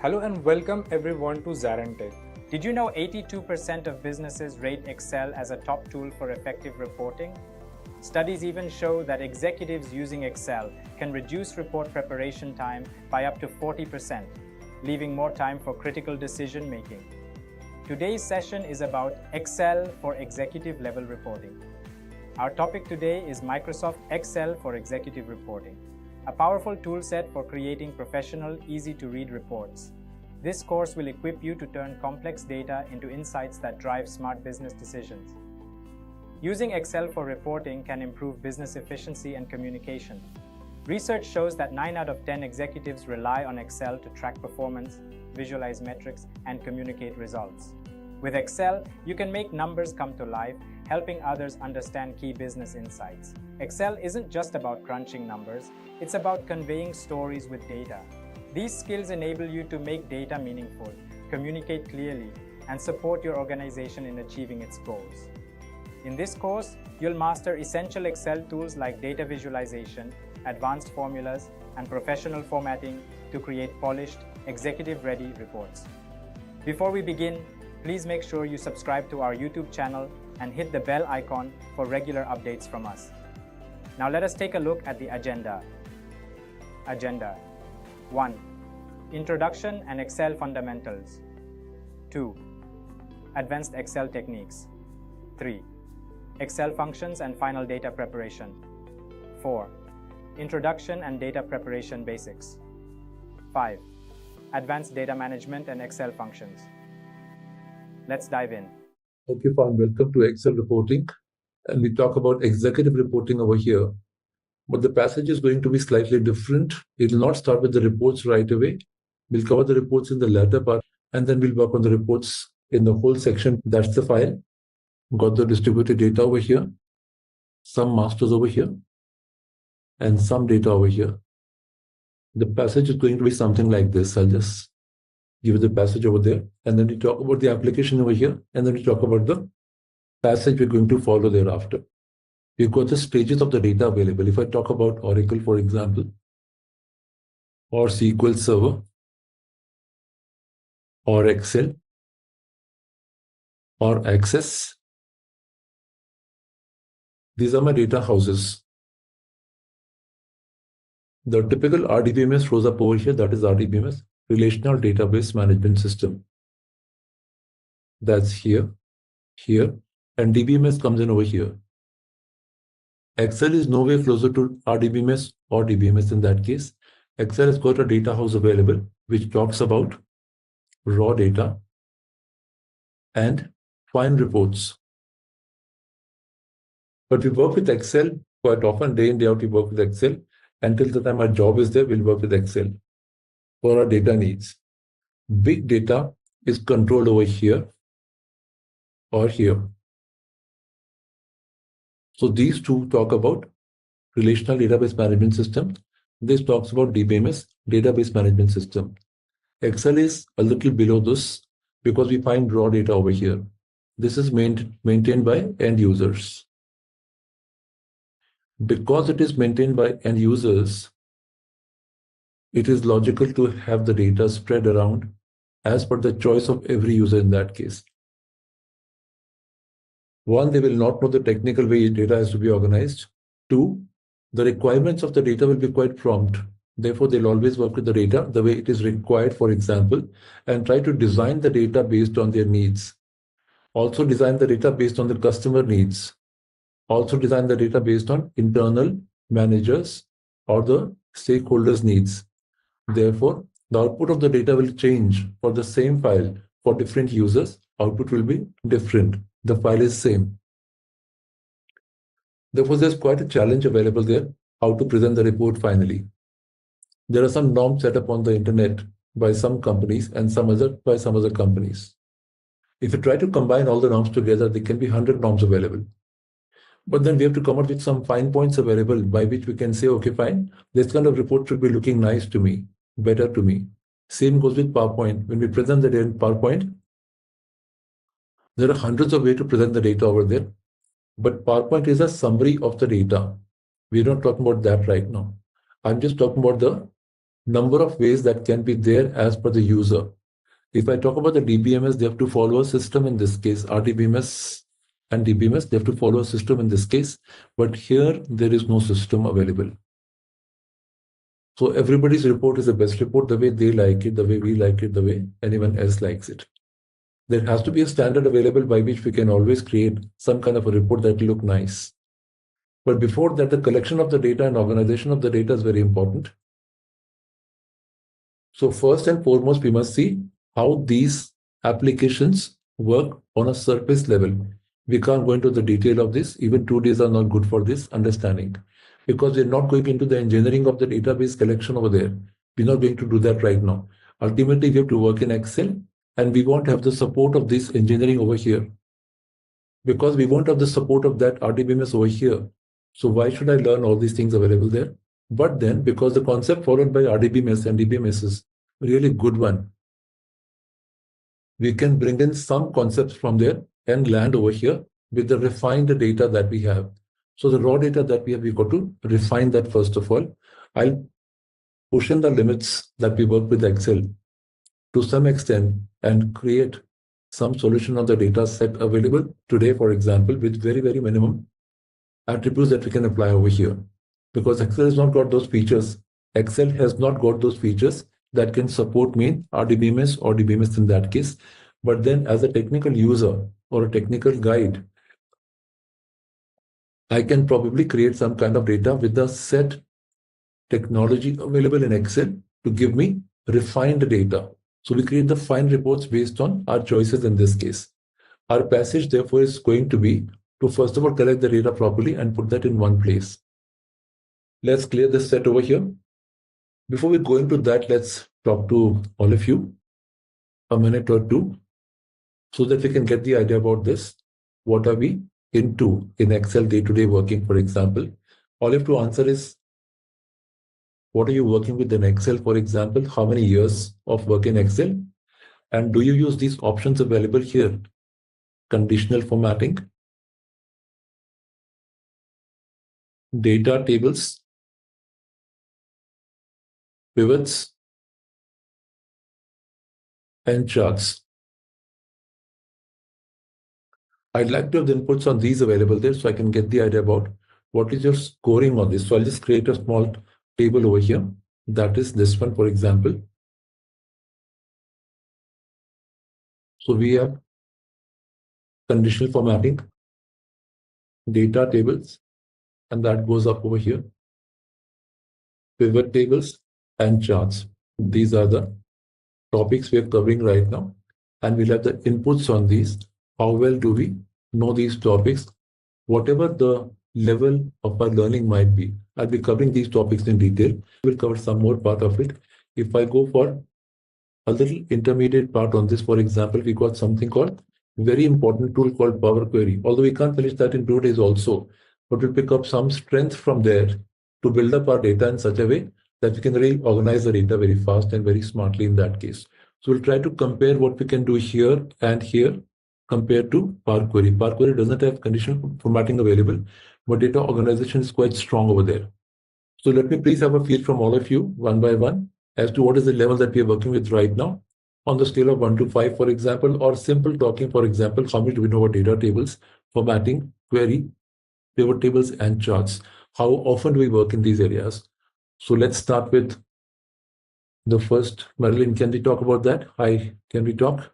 Hello and welcome everyone to ZaranTech. Did you know 82% of businesses rate Excel as a top tool for effective reporting? Studies even show that executives using Excel can reduce report preparation time by up to 40%, leaving more time for critical decision making. Today's session is about Excel for executive level reporting. Our topic today is Microsoft Excel for executive reporting, a powerful toolset for creating professional, easy-to-read reports. This course will equip you to turn complex data into insights that drive smart business decisions. Using Excel for reporting can improve business efficiency and communication. Research shows that 9 out of 10 executives rely on Excel to track performance, visualize metrics, and communicate results. With Excel, you can make numbers come to life, helping others understand key business insights. Excel isn't just about crunching numbers, it's about conveying stories with data. These skills enable you to make data meaningful, communicate clearly, and support your organization in achieving its goals. In this course, you'll master essential Excel tools like data visualization, advanced formulas, and professional formatting to create polished, executive-ready reports. Before we begin, please make sure you subscribe to our YouTube channel and hit the bell icon for regular updates from us. Now let us take a look at the agenda. Agenda 1. Introduction and Excel fundamentals. 2. Advanced Excel techniques. 3. Excel functions and final data preparation. 4. Introduction and data preparation basics. 5. Advanced data management and Excel functions. Let's dive in. Okay, fine. Welcome to Excel reporting. And we talk about executive reporting over here. But the passage is going to be slightly different. It will not start with the reports right away. We'll cover the reports in the latter part, and then we'll work on the reports in the whole section. That's the file. Got the distributed data over here, some masters over here, and some data over here. The passage is going to be something like this. I'll just give you the passage over there, and then we talk about the application over here, and then we talk about the passage we're going to follow thereafter. We've got the stages of the data available. If I talk about Oracle, for example, or SQL Server, or Excel, or Access, these are my data houses. The typical RDBMS shows up over here. That is RDBMS, Relational Database Management System. That's here, here, and DBMS comes in over here. Excel is nowhere closer to RDBMS or DBMS in that case. Excel has got a data house available which talks about raw data and fine reports. But we work with Excel quite often, day in, day out, we work with Excel. Until the time our job is there, we'll work with Excel for our data needs. Big data is controlled over here or here. So these two talk about Relational Database Management System. This talks about DBMS, Database Management System. Excel is a little below this because we find raw data over here. This is maintained by end users. Because it is maintained by end users, it is logical to have the data spread around as per the choice of every user in that case. One, they will not know the technical way data has to be organized. Two, the requirements of the data will be quite prompt. Therefore, they'll always work with the data the way it is required, for example, and try to design the data based on their needs. Also design the data based on the customer needs. Also design the data based on internal managers or the stakeholders' needs. Therefore, the output of the data will change for the same file for different users. Output will be different. The file is same. Therefore, there's quite a challenge available there, how to present the report finally. There are some norms set up on the internet by some companies and by some other companies. If you try to combine all the norms together, there can be 100 norms available. But then we have to come up with some fine points available by which we can say, okay, fine, this kind of report should be looking nice to me, better to me. Same goes with PowerPoint. When we present the data in PowerPoint, there are hundreds of ways to present the data over there. But PowerPoint is a summary of the data. We're not talking about that right now. I'm just talking about the number of ways that can be there as per the user. If I talk about the DBMS, they have to follow a system in this case, RDBMS and DBMS, they have to follow a system in this case, but here there is no system available. So everybody's report is the best report, the way they like it, the way we like it, the way anyone else likes it. There has to be a standard available by which we can always create some kind of a report that will look nice. But before that, the collection of the data and organization of the data is very important. So first and foremost, we must see how these applications work on a surface level. We can't go into the detail of this. Even 2 days are not good for this understanding, because we're not going into the engineering of the database collection over there. We're not going to do that right now. Ultimately, we have to work in Excel, and we won't have the support of this engineering over here, because we won't have the support of that RDBMS over here. So why should I learn all these things available there? But then, because the concept followed by RDBMS and DBMS is really good one, we can bring in some concepts from there and land over here with the refined data that we have. So the raw data that we have, we've got to refine that first of all. I'll push in the limits that we work with Excel to some extent and create some solution on the data set available today, for example, with very, very minimum attributes that we can apply over here. Because Excel has not got those features. Excel has not got those features that can support me RDBMS or DBMS in that case. But then as a technical user or a technical guide, I can probably create some kind of data with the set technology available in Excel to give me refined data. So we create the fine reports based on our choices in this case. Our passage, therefore, is going to be to first of all collect the data properly and put that in one place. Let's clear this set over here. Before we go into that, let's talk to all of you a minute or two so that we can get the idea about this. What are we into in Excel day-to-day working, for example? All you have to answer is, what are you working with in Excel, for example? How many years of work in Excel? And do you use these options available here? Conditional formatting, data tables, pivots, and charts. I'd like to have the inputs on these available there so I can get the idea about what is your scoring on this. So I'll just create a small table over here. That is this one, for example. So we have conditional formatting, data tables, and that goes up over here. Pivot tables and charts. These are the topics we are covering right now. And we'll have the inputs on these. How well do we know these topics? Whatever the level of our learning might be, I'll be covering these topics in detail. We'll cover some more part of it. If I go for a little intermediate part on this, for example, we got something called very important tool called Power Query. Although we can't finish that in 2 days also, but we'll pick up some strength from there to build up our data in such a way that we can really organize the data very fast and very smartly in that case. So we'll try to compare what we can do here and here compared to Power Query. Power Query doesn't have conditional formatting available, but data organization is quite strong over there. So let me please have a feel from all of you one by one as to what is the level that we are working with right now on the scale of 1 to 5, for example, or simple talking, for example, how much do we know about data tables, formatting, query, pivot tables, and charts? How often do we work in these areas? So let's start with the first. Marilyn, can we talk about that? Hi, can we talk?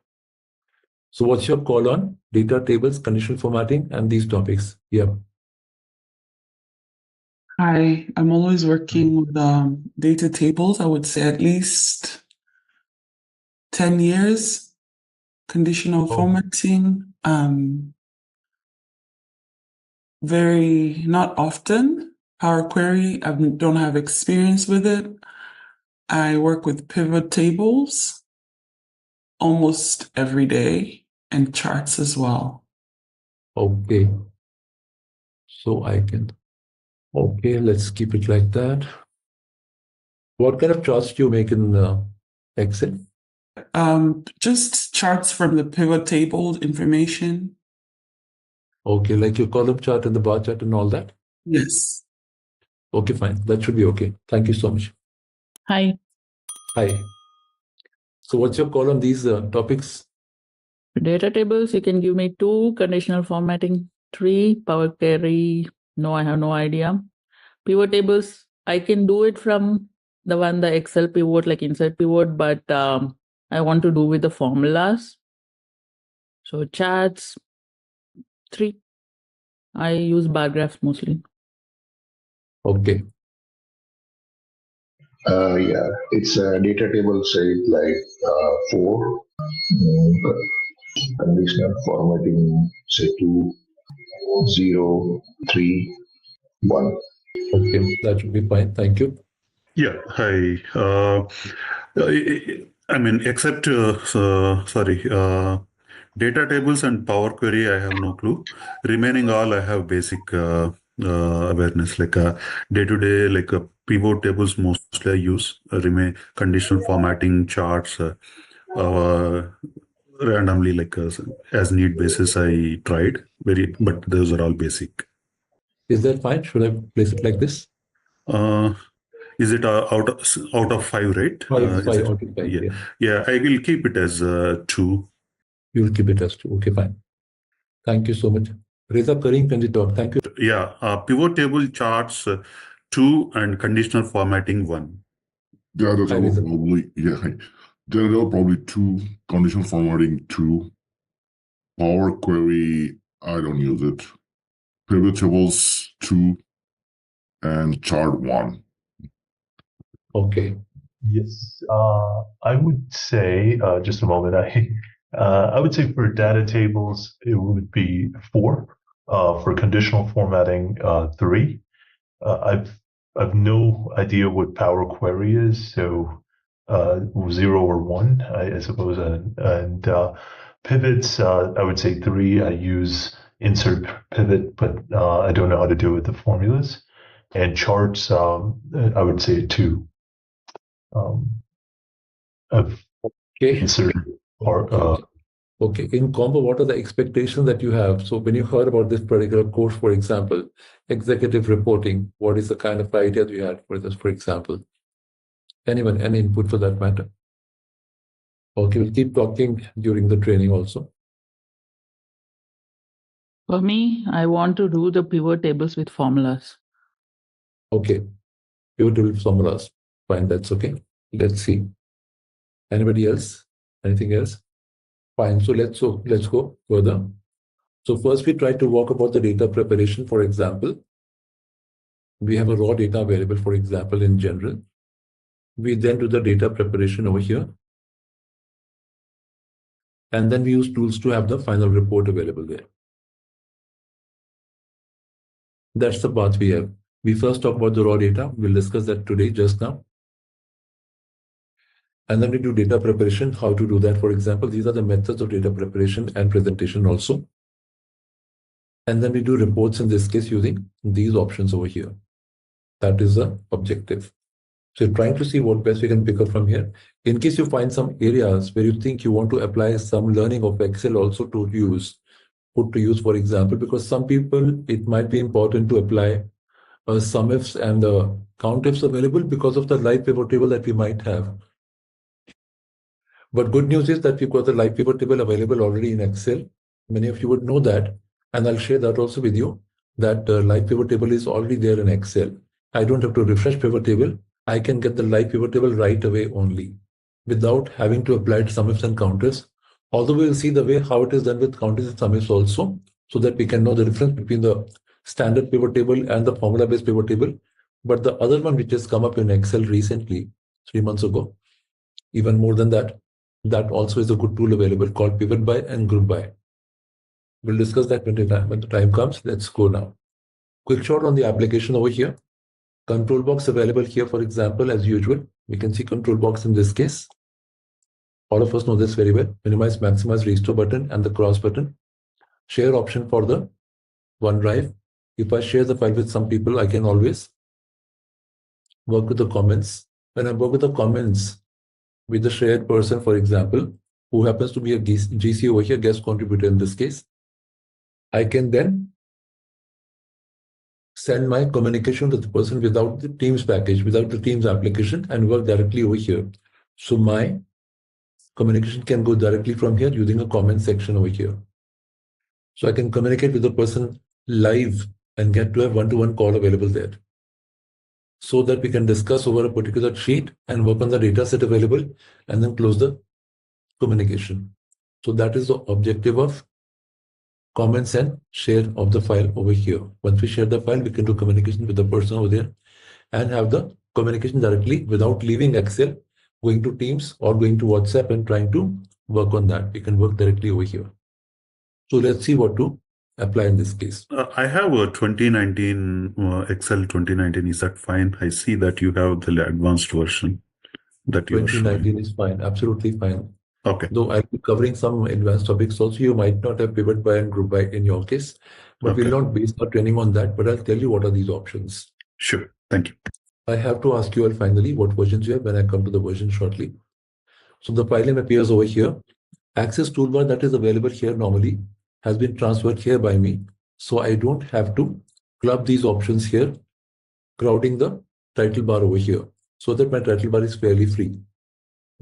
So what's your call on data tables, conditional formatting, and these topics? Yeah. Hi, I'm always working with data tables. I would say at least 10 years. Conditional formatting, very not often. Power Query, I don't have experience with it. I work with pivot tables almost every day and charts as well. Okay. So I can. Okay, let's keep it like that. What kind of charts do you make in Excel? Just charts from the pivot table information. Okay, like your column chart and the bar chart and all that? Yes. Okay, fine. That should be okay. Thank you so much. Hi, Hi. So what's your call on these topics? Data tables, you can give me 2, conditional formatting 3, power query, no, I have no idea. Pivot tables, I can do it from the Excel pivot, like insert pivot, but I want to do with the formulas. So charts 3, I use bar graphs mostly. Okay. Yeah, it's a data table site like 4. Conditional formatting say 2, 0, 3, 1. Okay, that should be fine. Thank you. Yeah, hi. I mean, except, sorry, data tables and Power Query, I have no clue. Remaining all, I have basic awareness, like day-to-day, like pivot tables mostly I use. Remain conditional formatting, charts, randomly, like as need basis, I tried. But those are all basic. Is that fine? Should I place it like this? Is it out of 5, right? Five, Is five it? out of five. Yeah, Yeah. yeah. I will keep it as 2. You will keep it as 2. Okay, fine. Thank you so much. Reza Karim, can you talk? Thank you. Yeah, pivot table charts 2 and conditional formatting 1. Data Hi, table Reza. probably, yeah. Data table probably 2, conditional formatting 2, Power Query, I don't use it. Pivot tables 2, and chart 1. Okay. Yes, I would say just a moment. I would say for data tables it would be 4. For conditional formatting, 3. I've no idea what Power Query is, so 0 or 1, I suppose. And pivots, I would say 3. I use insert pivot, but I don't know how to do it with the formulas. And charts, I would say 2. Of Okay. inserted or Okay. In combo, what are the expectations that you have? So when you heard about this particular course, for example, executive reporting, what is the kind of idea you had for this, for example? Anyone, any input for that matter? Okay, we'll keep talking during the training also. For me, I want to do the pivot tables with formulas. Okay. Pivot table formulas. Fine, that's okay. Let's see. Anybody else? Anything else? Fine. So let's go further. So first we try to walk about the data preparation. For example, we have a raw data available, for example, in general. We then do the data preparation over here. And then we use tools to have the final report available there. That's the path we have. We first talk about the raw data. We'll discuss that today, just now. And then we do data preparation, how to do that. For example, these are the methods of data preparation and presentation also. And then we do reports in this case using these options over here. That is the objective. So you're trying to see what best we can pick up from here. In case you find some areas where you think you want to apply some learning of Excel also to use, put to use, for example, because some people, it might be important to apply sum ifs and count ifs available because of the live pivot table that we might have. But good news is that we've got the live pivot table available already in Excel. Many of you would know that, and I'll share that also with you, that live pivot table is already there in Excel. I don't have to refresh pivot table. I can get the live pivot table right away only without having to apply sum ifs and counters. Although we'll see the way how it is done with counters and sum ifs also, so that we can know the difference between the standard pivot table and the formula-based pivot table. But the other one which has come up in Excel recently, 3 months ago, even more than that, that also is a good tool available called pivot by and group by. We'll discuss that when the time comes. Let's go now. Quick shot on the application over here. Control box available here, for example, as usual. We can see control box in this case. All of us know this very well. Minimize, maximize, restore button and the cross button. Share option for the OneDrive. If I share the file with some people, I can always work with the comments. When I work with the comments with the shared person, for example, who happens to be a GC over here, guest contributor in this case, I can then send my communication to the person without the Teams package, without the Teams application, and work directly over here. So my communication can go directly from here using a comment section over here. So I can communicate with the person live and get to have one-to-one call available there, so that we can discuss over a particular sheet and work on the data set available and then close the communication. So that is the objective of comments and share of the file over here. Once we share the file, we can do communication with the person over there and have the communication directly without leaving Excel, going to Teams or going to WhatsApp and trying to work on that. We can work directly over here. So let's see what to apply in this case. I have a 2019 Excel 2019. Is that fine? I see that you have the advanced version that you are showing. 2019 is fine, absolutely fine. Okay. Though I'll be covering some advanced topics also, you might not have pivot by and group by in your case, but Okay. we'll not base our training on that, but I'll tell you what are these options. Sure. Thank you. I have to ask you all finally what versions you have when I come to the version shortly. So the file name appears over here. Access toolbar that is available here normally has been transferred here by me. So I don't have to club these options here, crowding the title bar over here, so that my title bar is fairly free.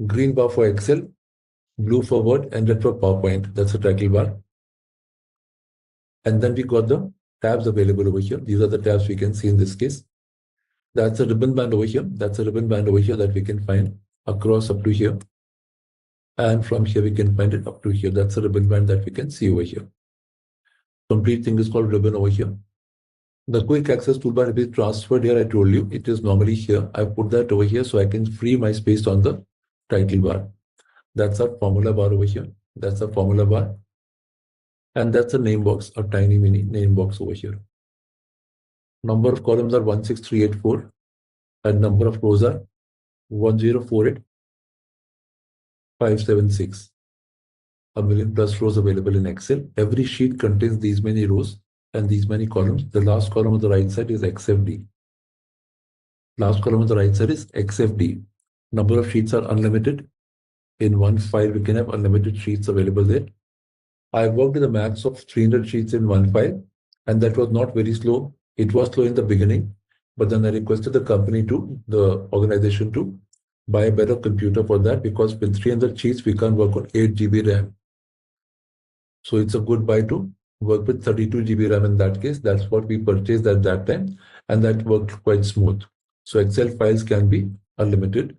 Green bar for Excel, blue for Word, and red for PowerPoint. That's the title bar. And then we got the tabs available over here. These are the tabs we can see in this case. That's a ribbon band over here. That's a ribbon band over here that we can find across up to here. And from here, we can find it up to here. That's a ribbon band that we can see over here. Complete thing is called ribbon over here. The quick access toolbar will be transferred here. I told you it is normally here. I put that over here so I can free my space on the title bar. That's a formula bar over here. That's a formula bar. And that's a name box, a tiny mini name box over here. Number of columns are 16384 and number of rows are 1048576. A million plus rows available in Excel. Every sheet contains these many rows and these many columns. The last column on the right side is XFD. Last column on the right side is XFD. Number of sheets are unlimited. In one file, we can have unlimited sheets available there. I worked with a max of 300 sheets in one file, and that was not very slow. It was slow in the beginning, but then I requested the organization to buy a better computer for that, because with 300 sheets, we can't work on 8 GB RAM. So it's a good buy to work with 32 GB RAM in that case. That's what we purchased at that time, and that worked quite smooth. So Excel files can be unlimited,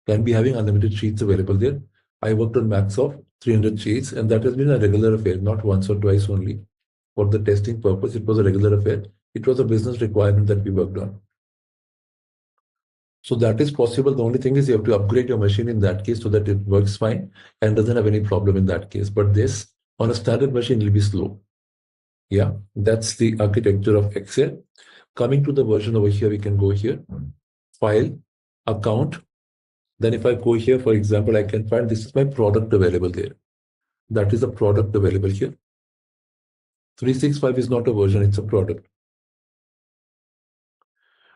can be having unlimited sheets available there. I worked on max of 300 sheets, and that has been a regular affair, not once or twice only. For the testing purpose, it was a regular affair. It was a business requirement that we worked on. So that is possible. The only thing is you have to upgrade your machine in that case so that it works fine and doesn't have any problem in that case. But this, on a standard machine, will be slow. Yeah, that's the architecture of Excel. Coming to the version over here, we can go here, File, Account. Then if I go here, for example, I can find this is my product available there. That is a product available here. 365 is not a version, it's a product.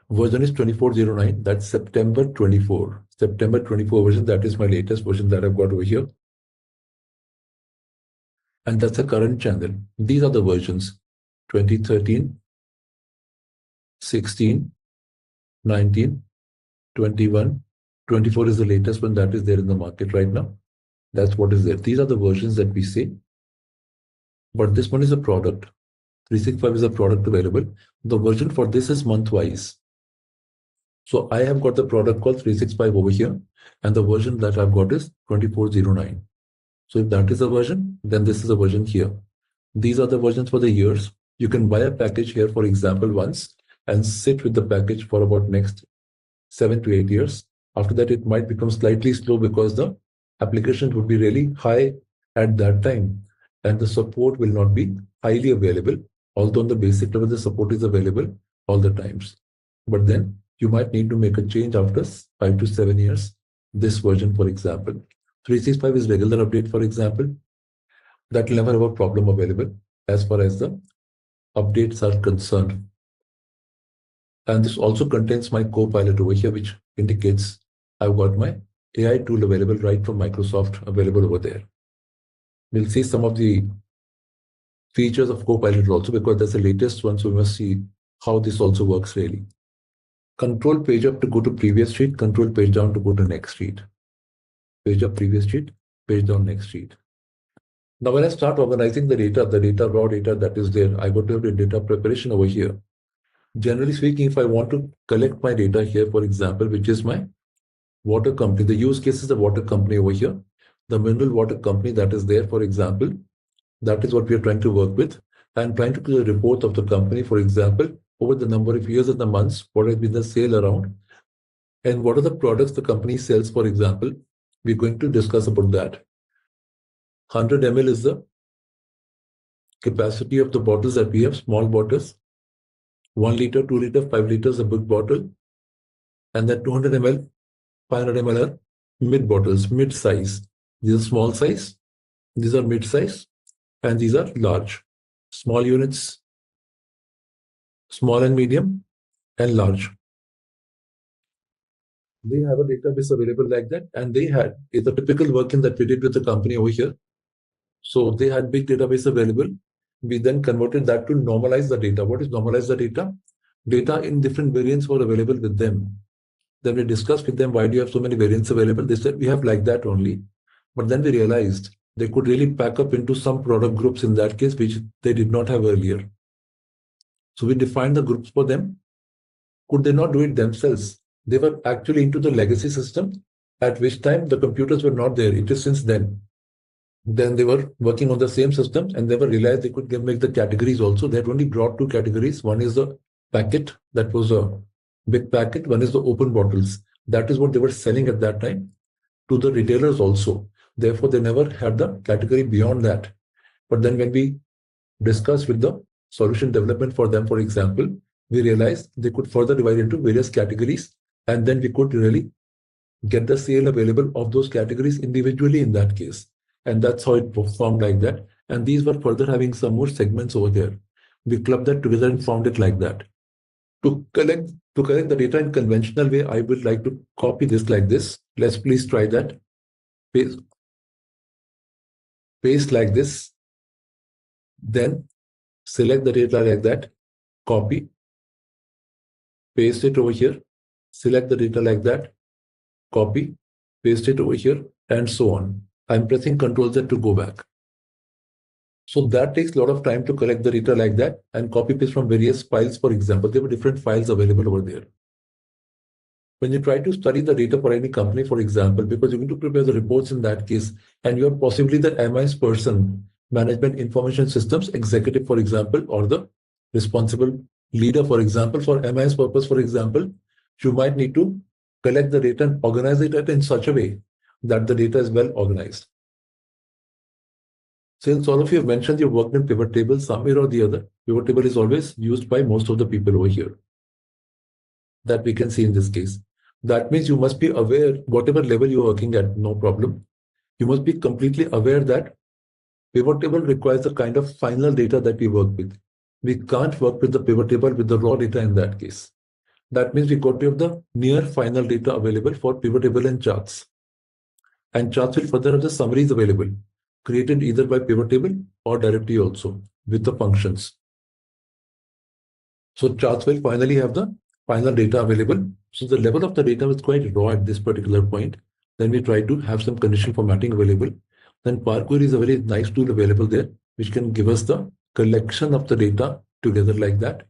Version is 2409. That's September 24. September 24 version. That is my latest version that I've got over here. And that's the current channel. These are the versions: 2013, 16, 19, 21, 24 is the latest one that is there in the market right now. That's what is there. These are the versions that we see. But this one is a product. 365 is a product available. The version for this is month-wise. So I have got the product called 365 over here, and the version that I've got is 2409. So if that is a version, then this is a version here. These are the versions for the years. You can buy a package here, for example, once, and sit with the package for about next 7 to 8 years. After that, it might become slightly slow because the application would be really high at that time, and the support will not be highly available. Although on the basic level, the support is available all the times. But then you might need to make a change after 5 to 7 years. This version, for example, 365 is regular update, for example. That will never have a problem available as far as the updates are concerned. And this also contains my Copilot over here, which indicates I've got my AI tool available right from Microsoft available over there. We'll see some of the features of Copilot also, because that's the latest one. So we must see how this also works really. Control page up to go to previous sheet, control page down to go to next sheet. page up previous sheet, page down next sheet. Now, when I start organizing the data, raw data that is there, I go to the data preparation over here. Generally speaking, if I want to collect my data here, for example, which is my water company, the use case is the water company over here, the mineral water company that is there, for example, that is what we are trying to work with, and trying to do a report of the company, for example, over the number of years and the months, what has been the sale around, and what are the products the company sells, for example. We're going to discuss about that. 100 ml is the capacity of the bottles that we have, small bottles. 1 liter, 2 liter, 5 liters, a big bottle. And then 200 ml, 500 ml are mid bottles, mid size. These are small size, these are mid size, and these are large. Small units, small and medium, and large. They have a database available like that, and they had, it's a typical working that we did with the company over here. So they had big database available. We then converted that to normalize the data. What is normalize the data? Data in different variants were available with them. Then we discussed with them, why do you have so many variants available? They said, we have like that only. But then we realized they could really pack up into some product groups in that case, which they did not have earlier. So we defined the groups for them. Could they not do it themselves? They were actually into the legacy system, at which time the computers were not there. It is since then. Then they were working on the same system, and they were realized they could make the categories also. They had only brought 2 categories. One is the packet, that was a big packet. One is the open bottles. That is what they were selling at that time to the retailers also. Therefore, they never had the category beyond that. But then when we discussed with the solution development for them, for example, we realized they could further divide into various categories, and then we could really get the sale available of those categories individually in that case. And that's how it performed like that. And these were further having some more segments over there. We clubbed that together and found it like that. To collect the data in conventional way, I would like to copy this like this. Let's please try that. Paste like this. Then select the data like that. Copy. Paste it over here. Select the data like that. Copy. Paste it over here, and so on. I'm pressing Ctrl Z to go back. So that takes a lot of time to collect the data like that and copy paste from various files. For example, there were different files available over there. When you try to study the data for any company, for example, because you're going to prepare the reports in that case, and you're possibly the MIS person, management information systems executive, for example, or the responsible leader, for example, for MIS purpose, for example, you might need to collect the data and organize it in such a way that the data is well organized. Since all of you have mentioned you worked in pivot tables somewhere or the other, pivot table is always used by most of the people over here. That we can see in this case. That means you must be aware, whatever level you're working at, no problem. You must be completely aware that pivot table requires the kind of final data that we work with. We can't work with the pivot table with the raw data in that case. That means we got to have the near final data available for pivot table and charts. And charts will further have the summaries available, created either by pivot table or directly also with the functions. So charts will finally have the final data available. So the level of the data was quite raw at this particular point. Then we try to have some condition formatting available. Then Power Query is a very nice tool available there, which can give us the collection of the data together like that.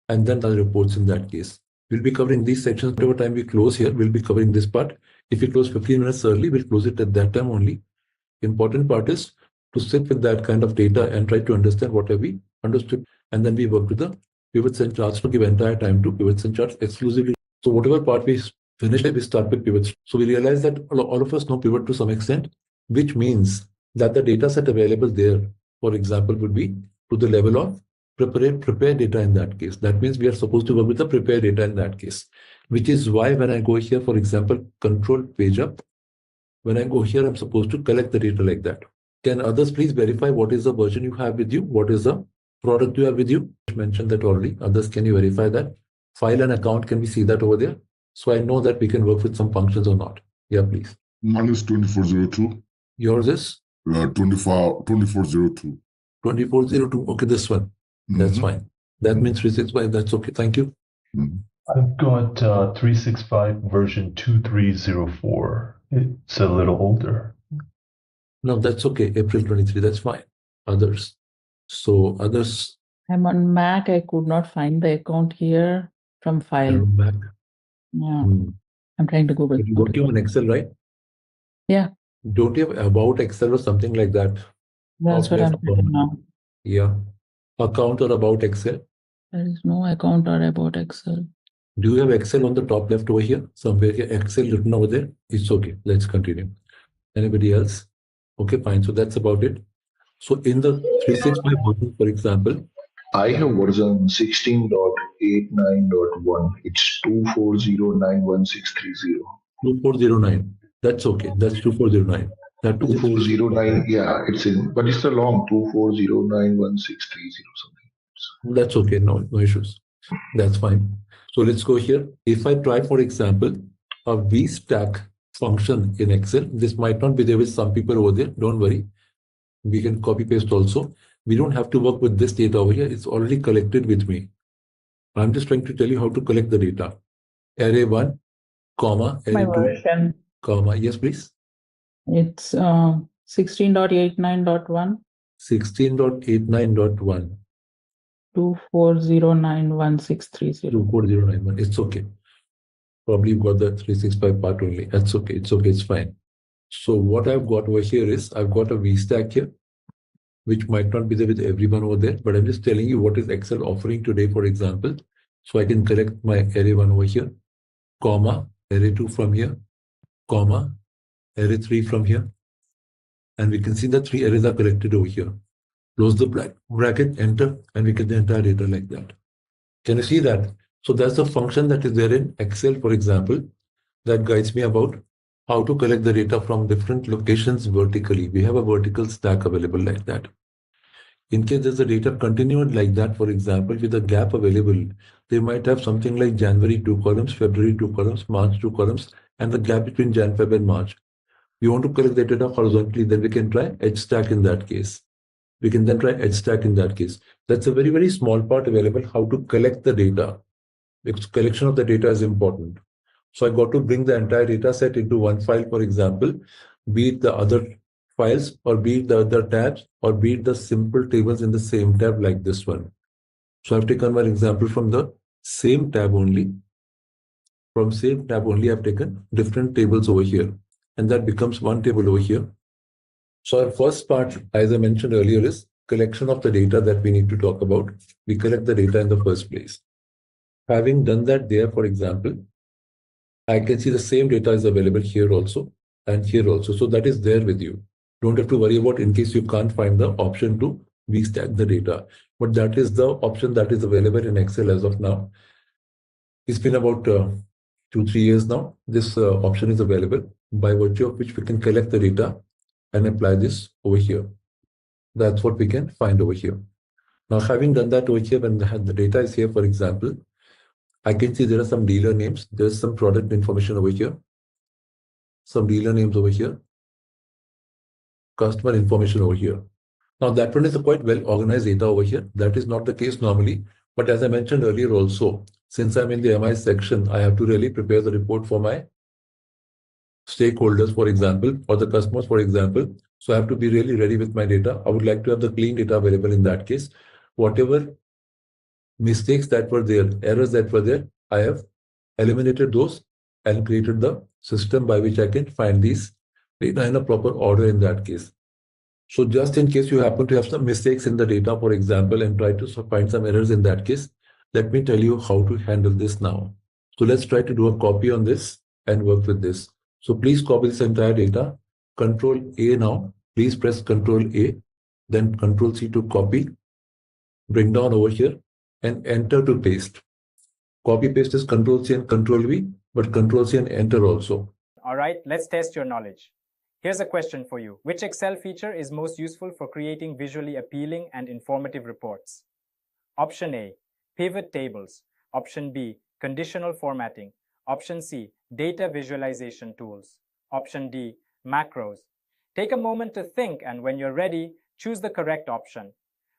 And then the reports in that case. We'll be covering these sections. Whatever time we close here, we'll be covering this part. If we close 15 minutes early, we'll close it at that time only. Important part is to sit with that kind of data and try to understand what have we understood. And then we work with the pivots and charts to give entire time to pivots and charts exclusively. So whatever part we finish, we start with pivots. So we realize that all of us know pivot to some extent, which means that the data set available there, for example, would be to the level of prepare data in that case. That means we are supposed to work with the prepare data in that case, which is why when I go here, for example, control page up, when I go here, I'm supposed to collect the data like that. Can others please verify what is the version you have with you? What is the product you have with you? I mentioned that already. Others, can you verify that? File and account, can we see that over there? So I know that we can work with some functions or not. Yeah, please. Mine is 2402. Yours is? 2402. 2402. Okay, this one. That's fine. That means 365. That's okay. Thank you. I've got 365 version 2304. It's a little older. No, that's okay. April 23, that's fine. Others. So others I'm on Mac. I could not find the account here from file. are back. Yeah. I'm trying to Google. But you're working on Excel, right? Yeah. Don't you have about Excel or something like that? That's what I'm doing now. Yeah. Account or about Excel? There is no account or about Excel. Do you have Excel on the top left over here? Somewhere here, Excel written over there? It's okay. Let's continue. Anybody else? Okay, fine. So that's about it. So in the 365 version, for example, I have version 16.89.1. It's 2409163. 2409. That's okay. That's 2409. That 2409, yeah, it's in, but it's a long 2409163 something. That's okay. No issues. That's fine. So let's go here. If I try, for example, a vstack function in Excel, this might not be there with some people over there. Don't worry. We can copy paste also. We don't have to work with this data over here. It's already collected with me. I'm just trying to tell you how to collect the data. Array 1, comma, array 2, version. comma. Yes, please. It's 16.89.1. 16.89.1. 2409163. 24091. It's okay. Probably you've got the 365 part only. That's okay. It's okay. It's fine. So what I've got over here is I've got a VStack here, which might not be there with everyone over there, but I'm just telling you what is Excel offering today, for example. So I can collect my array 1 over here, comma, array 2 from here, comma, array 3 from here. And we can see the 3 arrays are collected over here. Close the bracket, enter, and we get the entire data like that. Can you see that? So that's the function that is there in Excel, for example, that guides me about how to collect the data from different locations vertically. We have a vertical stack available like that. In case there's a data continued like that, for example, with a gap available, they might have something like January 2 columns, February 2 columns, March 2 columns, and the gap between Jan, Feb, and March. We want to collect the data horizontally, then we can try edge stack in that case. We can then try edge stack in that case. That's a very, very small part available, how to collect the data, because collection of the data is important. So I got to bring the entire data set into one file, for example, be it the other files or be it the other tabs or be it the simple tables in the same tab like this one. So I've taken one example from the same tab only. From same tab only, I've taken different tables over here, and that becomes one table over here. So our first part, as I mentioned earlier, is collection of the data that we need to talk about. We collect the data in the first place. Having done that there, for example, I can see the same data is available here also and here also. So that is there with you. Don't have to worry about in case you can't find the option to vstack the data. But that is the option that is available in Excel as of now. It's been about 2-3 years now. This option is available, by virtue of which we can collect the data and apply this over here. That's what we can find over here. Now, having done that over here, when the data is here, for example, I can see there are some dealer names. There's some product information over here. Some dealer names over here. Customer information over here. Now, that one is a quite well organized data over here. That is not the case normally. But as I mentioned earlier also, since I'm in the MI section, I have to really prepare the report for my stakeholders, for example, or the customers, for example. So I have to be really ready with my data. I would like to have the clean data available in that case. Whatever mistakes that were there, errors that were there, I have eliminated those and created the system by which I can find these data in a proper order in that case. So just in case you happen to have some mistakes in the data, for example, and try to find some errors in that case, let me tell you how to handle this now. So let's try to do a copy on this and work with this. So please copy this entire data. Control A now. Please press Control A, then Control C to copy. Bring down over here and enter to paste. Copy paste is Control C and Control V, but Control C and enter also. All right, let's test your knowledge. Here's a question for you. Which Excel feature is most useful for creating visually appealing and informative reports? Option A, pivot tables. Option B, conditional formatting. Option C, data visualization tools. Option D, macros. Take a moment to think, and when you're ready, choose the correct option.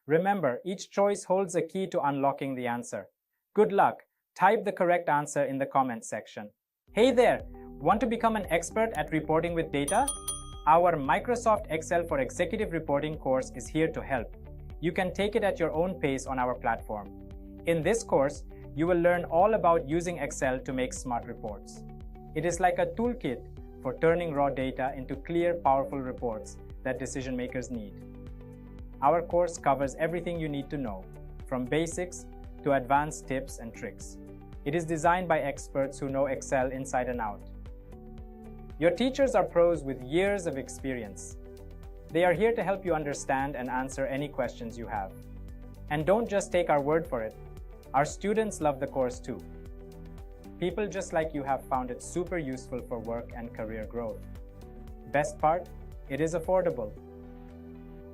Remember, each choice holds a key to unlocking the answer. Good luck. Type the correct answer in the comment section. Hey there! Want to become an expert at reporting with data? Our Microsoft Excel for Executive Reporting course is here to help. You can take it at your own pace on our platform. In this course, you will learn all about using Excel to make smart reports. It is like a toolkit for turning raw data into clear, powerful reports that decision makers need. Our course covers everything you need to know, from basics to advanced tips and tricks. It is designed by experts who know Excel inside and out. Your teachers are pros with years of experience. They are here to help you understand and answer any questions you have. And don't just take our word for it. Our students love the course too. People just like you have found it super useful for work and career growth. Best part, it is affordable.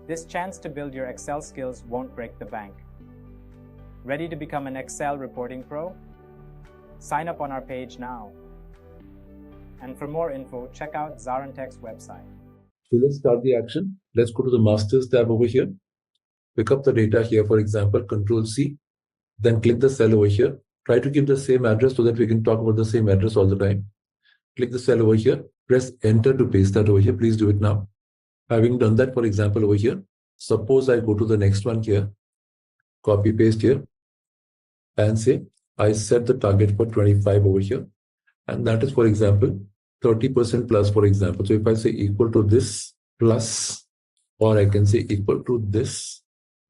This chance to build your Excel skills won't break the bank. Ready to become an Excel reporting pro? Sign up on our page now. And for more info, check out ZaranTech's website. So let's start the action. Let's go to the Masters tab over here. Pick up the data here, for example, Control C. Then click the cell over here. Try to keep the same address so that we can talk about the same address all the time. Click the cell over here. Press Enter to paste that over here. Please do it now. Having done that, for example, over here, suppose I go to the next one here, copy paste here, and say I set the target for 25 over here. And that is, for example, 30% plus, for example. So if I say equal to this plus, or I can say equal to this,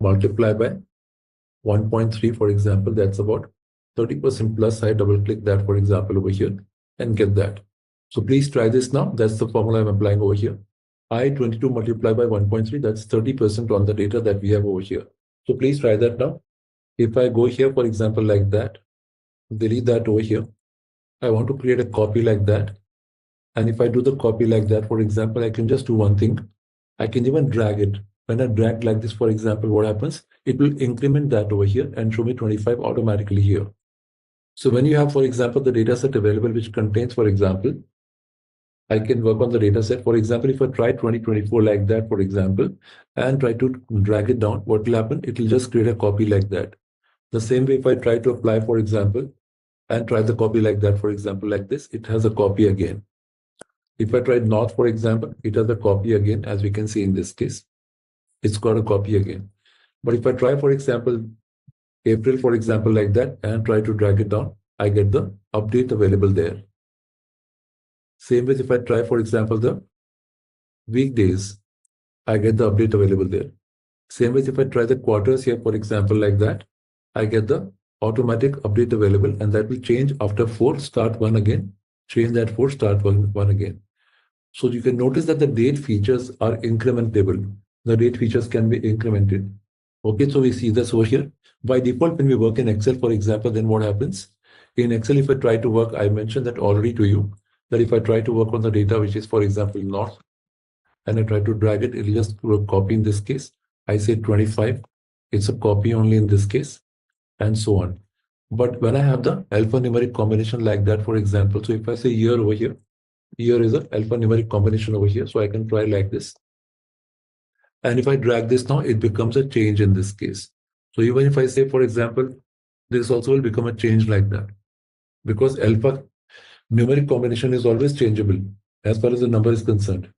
multiply by 1.3, for example, that's about 30% plus. I double click that, for example, over here and get that. So please try this now. That's the formula I'm applying over here. I-22 multiplied by 1.3, that's 30% on the data that we have over here. So please try that now. If I go here, for example, like that, delete that over here. I want to create a copy like that. And if I do the copy like that, for example, I can just do one thing. I can even drag it. When I drag like this, for example, what happens? It will increment that over here and show me 25 automatically here. So when you have, for example, the data set available, which contains, for example, I can work on the data set. For example, if I try 2024 like that, for example, and try to drag it down, what will happen? It will just create a copy like that. The same way, if I try to apply, for example, and try the copy like that, for example, like this, it has a copy again. If I try north, for example, it has a copy again, as we can see in this case. It's got a copy again. But if I try, for example, April, for example, like that, and try to drag it down, I get the update available there. Same way, if I try, for example, the weekdays, I get the update available there. Same way, if I try the quarters here, for example, like that, I get the automatic update available, and that will change after 4, start 1 again, change that 4, start 1 again. So you can notice that the date features are incrementable. The date features can be incremented. Okay, so we see this over here. By default, when we work in Excel, for example, then what happens? In Excel, if I try to work, I mentioned that already to you, that if I try to work on the data, which is, for example, north, and I try to drag it, it'll just copy in this case. I say 25, it's a copy only in this case, and so on. But when I have the alphanumeric combination like that, for example, so if I say year over here, year is an alphanumeric combination over here, so I can try like this. And if I drag this now, it becomes a change in this case. So even if I say, for example, this also will become a change like that, because alpha numeric combination is always changeable as far as the number is concerned.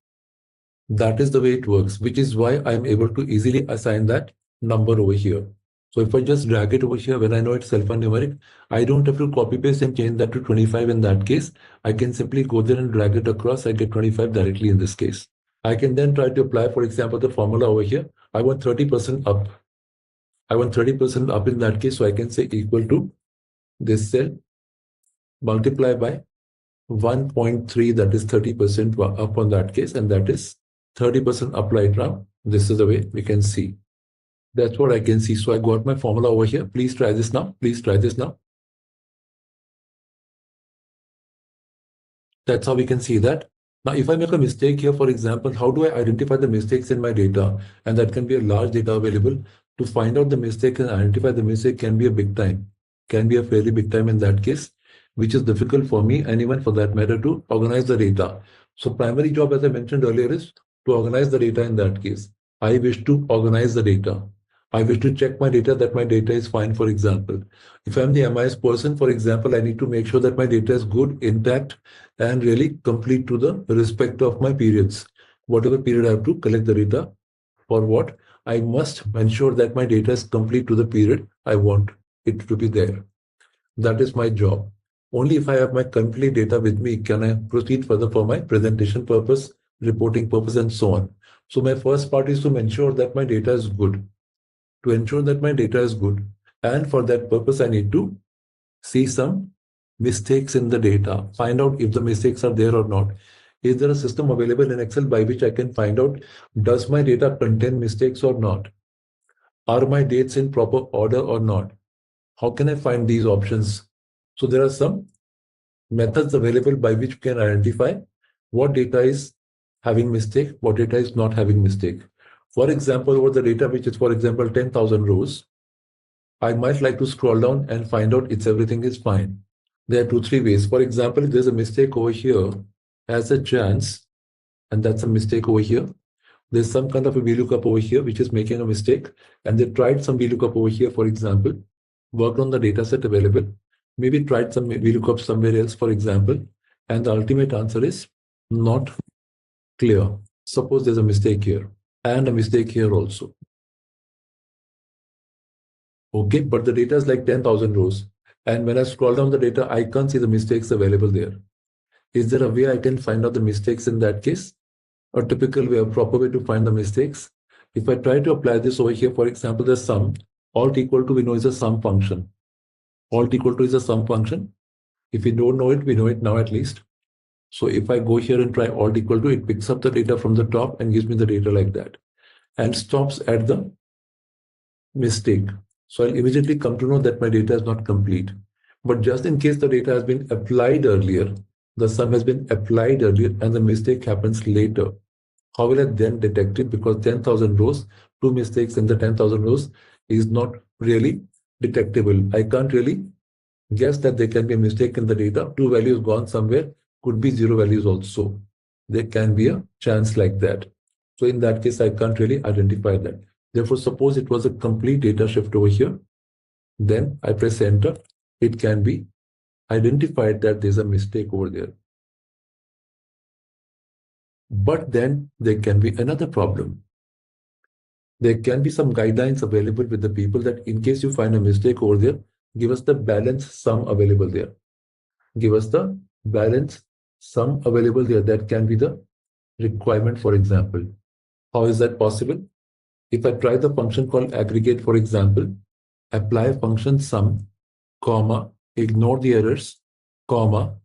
That is the way it works, which is why I'm able to easily assign that number over here. So if I just drag it over here, when I know it's alphanumeric, I don't have to copy paste and change that to 25 in that case. I can simply go there and drag it across. I get 25 directly in this case. I can then try to apply, for example, the formula over here. I want 30% up. I want 30% up in that case. So I can say equal to this cell multiply by 1.3, that is 30% up on that case, and that is 30% applied now. This is the way we can see. That's what I can see. So I got my formula over here. Please try this now. Please try this now. That's how we can see that. Now, if I make a mistake here, for example, how do I identify the mistakes in my data? And that can be a large data available. To find out the mistake and identify the mistake can be a big time, can be a fairly big time in that case, which is difficult for me and even for that matter to organize the data. So primary job, as I mentioned earlier, is to organize the data in that case. I wish to organize the data. I wish to check my data that my data is fine, for example. If I'm the MIS person, for example, I need to make sure that my data is good, intact, and really complete to the respect of my periods. Whatever period I have to collect the data for what, I must ensure that my data is complete to the period I want it to be there. That is my job. Only if I have my complete data with me can I proceed further for my presentation purpose, reporting purpose, and so on. So my first part is to ensure that my data is good. To ensure that my data is good. And for that purpose, I need to see some mistakes in the data, find out if the mistakes are there or not. Is there a system available in Excel by which I can find out, does my data contain mistakes or not? Are my dates in proper order or not? How can I find these options? So there are some methods available by which you can identify what data is having mistake, what data is not having mistake. For example, over the data which is, for example, 10,000 rows, I might like to scroll down and find out if everything is fine. There are 2-3 ways. For example, if there's a mistake over here, has a chance, and that's a mistake over here. There's some kind of a VLOOKUP over here which is making a mistake, and they tried some VLOOKUP over here, for example, worked on the data set available, maybe tried some VLOOKUP somewhere else, for example, and the ultimate answer is not clear. Suppose there's a mistake here and a mistake here also. Okay, but the data is like 10,000 rows. And when I scroll down the data, I can't see the mistakes available there. Is there a way I can find out the mistakes in that case? A typical way, a proper way to find the mistakes. If I try to apply this over here, for example, the sum, alt equal to, we know is a sum function. Alt equal to is a sum function. If we don't know it, we know it now at least. So if I go here and try alt equal to, it picks up the data from the top and gives me the data like that and stops at the mistake. So I'll immediately come to know that my data is not complete. But just in case the data has been applied earlier, the sum has been applied earlier and the mistake happens later, how will I then detect it? Because 10,000 rows, 2 mistakes in the 10,000 rows is not really detectable. I can't really guess that there can be a mistake in the data. 2 values gone somewhere, could be 0 values also. There can be a chance like that. So in that case, I can't really identify that. Therefore, suppose it was a complete data shift over here, then I press enter. It can be identified that there's a mistake over there. But then there can be another problem. There can be some guidelines available with the people that in case you find a mistake over there, give us the balance sum available there. Give us the balance sum available there. That can be the requirement, for example. How is that possible? If I try the function called aggregate, for example, apply function sum, comma, ignore the errors, comma,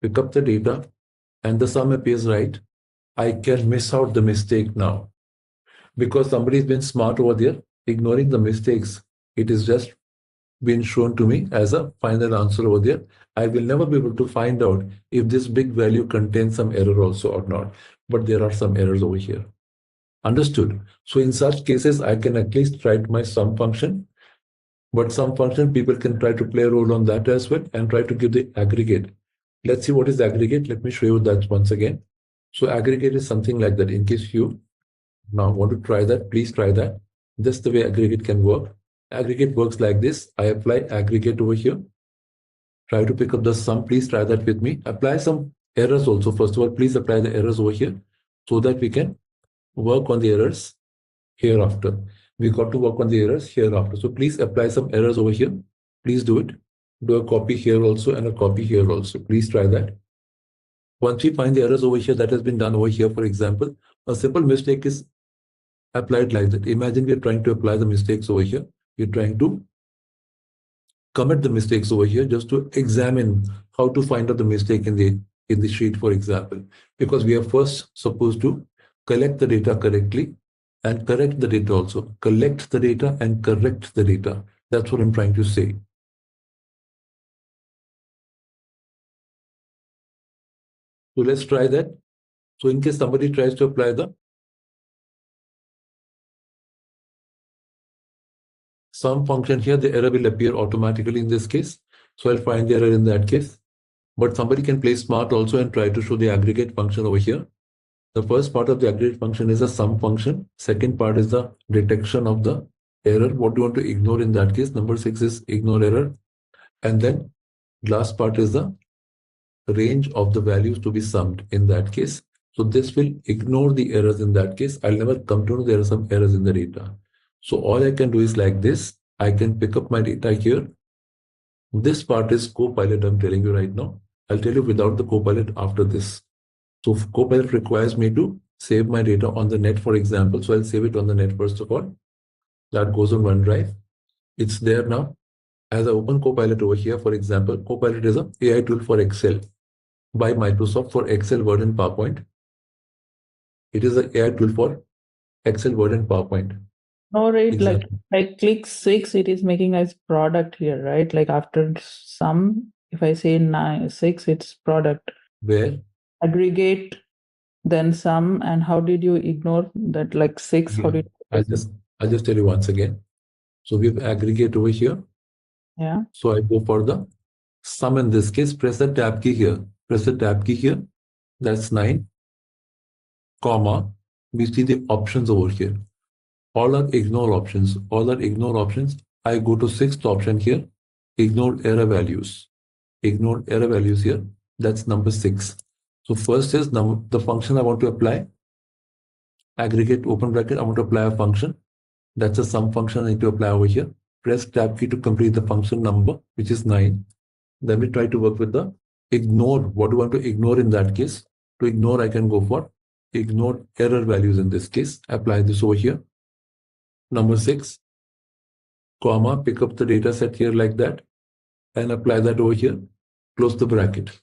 pick up the data, and the sum appears right, I can miss out the mistake now. Because somebody's been smart over there, ignoring the mistakes, it is just been shown to me as a final answer over there. I will never be able to find out if this big value contains some error also or not. But there are some errors over here. Understood? So in such cases, I can at least write my sum function. But sum function, people can try to play a role on that as well and try to give the aggregate. Let's see what is aggregate. Let me show you that once again. So aggregate is something like that. In case you now want to try that, please try that. That's the way aggregate can work. Aggregate works like this. I apply aggregate over here. Try to pick up the sum. Please try that with me. Apply some errors also. First of all, please apply the errors over here so that we can work on the errors hereafter. We got to work on the errors hereafter. So please apply some errors over here. Please do it. Do a copy here also and a copy here also. Please try that. Once we find the errors over here that has been done over here, for example, a simple mistake is applied like that. Imagine we are trying to apply the mistakes over here. We're trying to commit the mistakes over here just to examine how to find out the mistake in the sheet, for example, because we are first supposed to collect the data correctly and correct the data also. Collect the data and correct the data. That's what I'm trying to say. So let's try that. So in case somebody tries to apply the sum function here, the error will appear automatically in this case. So I'll find the error in that case. But somebody can play smart also and try to show the aggregate function over here. The first part of the aggregate function is a sum function. Second part is the detection of the error. What do you want to ignore in that case? Number 6 is ignore error. And then last part is the range of the values to be summed in that case. So this will ignore the errors in that case. I'll never come to know there are some errors in the data. So all I can do is like this. I can pick up my data here. This part is Copilot I'm telling you right now. I'll tell you without the Copilot after this. So Copilot requires me to save my data on the net, for example. So I'll save it on the net first of all. That goes on OneDrive. It's there now. As I open Copilot over here, for example, Copilot is an AI tool for Excel by Microsoft for Excel, Word, and PowerPoint. It is an AI tool for Excel, Word, and PowerPoint. No, right? Example. Like I click 6, it is making as product here, right? Like after sum, if I say 6, it's product. Where? Aggregate, then sum, and how did you ignore that? Like 6, how did I'll just tell you once again. So we have aggregate over here. Yeah. So I go for the sum in this case. Press the tab key here. Press the tab key here. That's 9, comma. We see the options over here. All are ignore options. All are ignore options. I go to 6th option here. Ignore error values. Ignore error values here. That's number 6. So first is the function I want to apply. Aggregate open bracket. I want to apply a function. That's a sum function I need to apply over here. Press tab key to complete the function number, which is 9. Then we try to work with the ignore. What do you want to ignore in that case? To ignore, I can go for ignore error values in this case. Apply this over here. Number 6, comma, pick up the data set here like that and apply that over here. Close the bracket.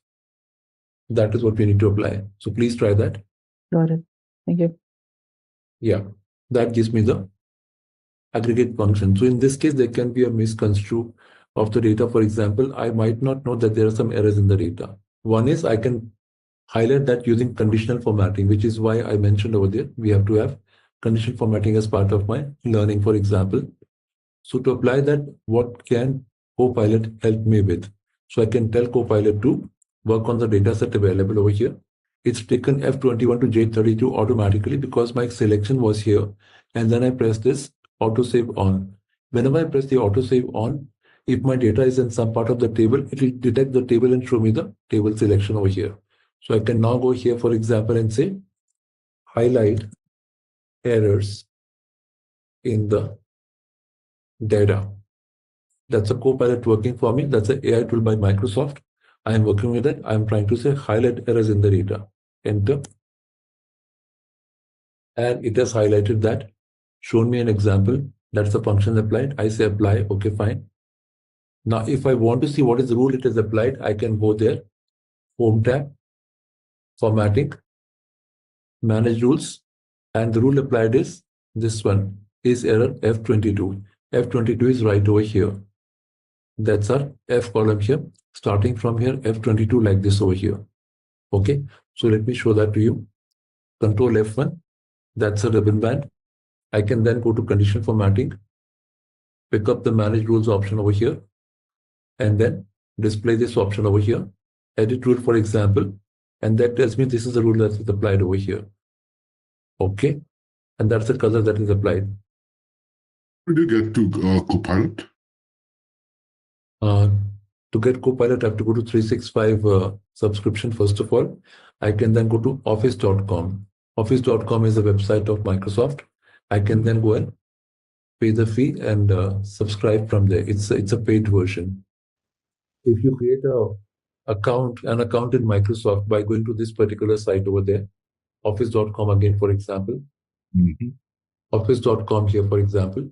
That is what we need to apply. So please try that. Got it. Thank you. Yeah, that gives me the aggregate function. So in this case, there can be a misconstrue of the data. For example, I might not know that there are some errors in the data. One is I can highlight that using conditional formatting, which is why I mentioned over there, we have to have conditional formatting as part of my learning, for example. So to apply that, what can Copilot help me with? So I can tell Copilot to work on the data set available over here. It's taken F21 to J32 automatically because my selection was here. And then I press this autosave on. Whenever I press the autosave on, if my data is in some part of the table, it will detect the table and show me the table selection over here. So I can now go here, for example, and say, highlight errors in the data. That's a Copilot working for me. That's an AI tool by Microsoft. I am working with it. I'm trying to say highlight errors in the data. Enter. And it has highlighted that. Shown me an example. That's the function applied. I say apply. Okay, fine. Now, if I want to see what is the rule it is applied, I can go there. Home tab. Formatting. Manage rules. And the rule applied is this one. Is error F22. F22 is right over here. That's our F column here. Starting from here, F22 like this over here. Okay, so let me show that to you. Control F1. That's a ribbon band. I can then go to condition formatting, pick up the manage rules option over here, and then display this option over here. Edit rule, for example, and that tells me this is the rule that is applied over here. Okay, and that's the color that is applied. Did you get to Copilot? To get Copilot, I have to go to 365 subscription first of all. I can then go to office.com. Office.com is a website of Microsoft. I can then go and pay the fee and subscribe from there. It's a paid version. If you create an account in Microsoft by going to this particular site over there, office.com again, for example. Office.com here, for example.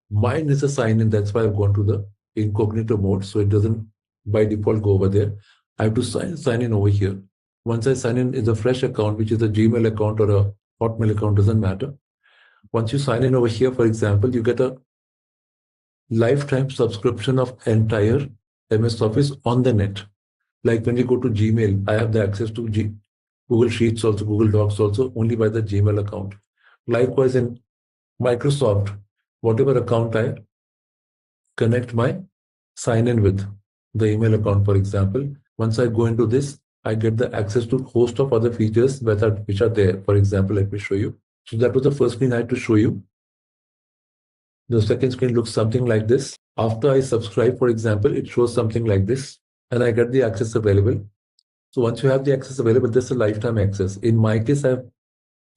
Mine is a sign-in. That's why I've gone to the incognito mode. So it doesn't by default go over there. I have to sign in over here. Once I sign in, it's a fresh account, which is a Gmail account or a Hotmail account, doesn't matter. Once you sign in over here, for example, you get a lifetime subscription of entire MS Office on the net. Like when you go to Gmail, I have the access to Google Sheets also, Google Docs also, only by the Gmail account. Likewise in Microsoft, whatever account I connect my sign in with, the email account, for example, once I go into this, I get the access to host of other features which are there. For example, let me show you. So that was the first thing I had to show you. The second screen looks something like this. After I subscribe, for example, it shows something like this, and I get the access available. So once you have the access available, this is a lifetime access. In my case, I've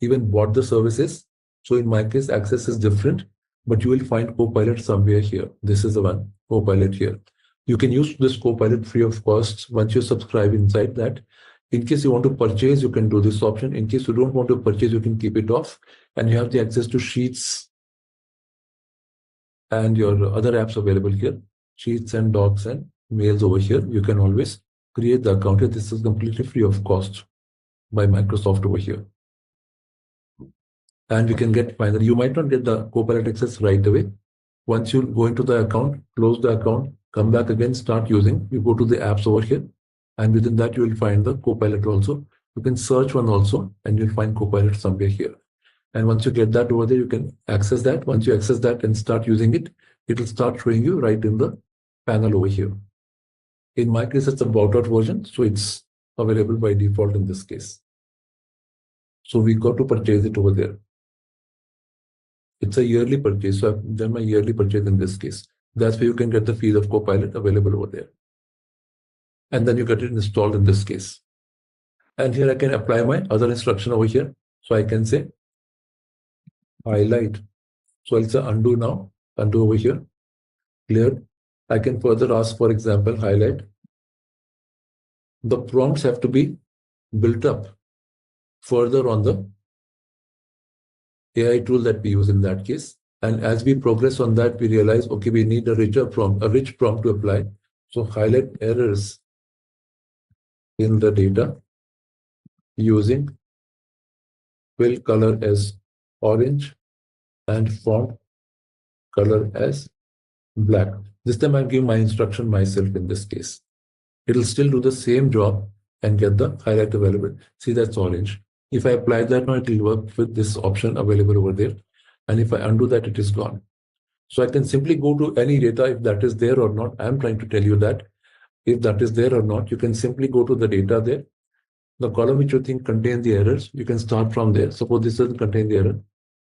even bought the services. So in my case, access is different, but you will find Copilot somewhere here. This is the one, Copilot here. You can use this Copilot free of cost once you subscribe inside that. In case you want to purchase, you can do this option. In case you don't want to purchase, you can keep it off, and you have the access to Sheets and your other apps available here, Sheets and Docs and Mails over here. You can always create the account here. This is completely free of cost by Microsoft over here. And you can get finally, you might not get the Copilot access right away. Once you go into the account, close the account, come back again, start using, you go to the apps over here, and within that you will find the Copilot also. You can search one also, and you'll find Copilot somewhere here. And once you get that over there, you can access that. Once you access that and start using it, it will start showing you right in the panel over here. In my case, it's a bought-out version, so it's available by default in this case. So we got to purchase it over there. It's a yearly purchase, so I've done my yearly purchase in this case. That's where you can get the feed of Copilot available over there. And then you get it installed in this case. And here I can apply my other instruction over here. So I can say highlight. So I'll say undo now, undo over here, clear. I can further ask, for example, highlight. The prompts have to be built up further on the AI tool that we use in that case. And as we progress on that, we realize, okay, we need a richer prompt, a rich prompt to apply. So highlight errors in the data using fill color as orange and font color as black. This time I'll give my instruction myself in this case. It'll still do the same job and get the highlight available. See, that's orange. If I apply that now, it will work with this option available over there. And if I undo that, it is gone. So I can simply go to any data if that is there or not. I'm trying to tell you that if that is there or not, you can simply go to the data there. The column which you think contains the errors, you can start from there. Suppose this doesn't contain the error.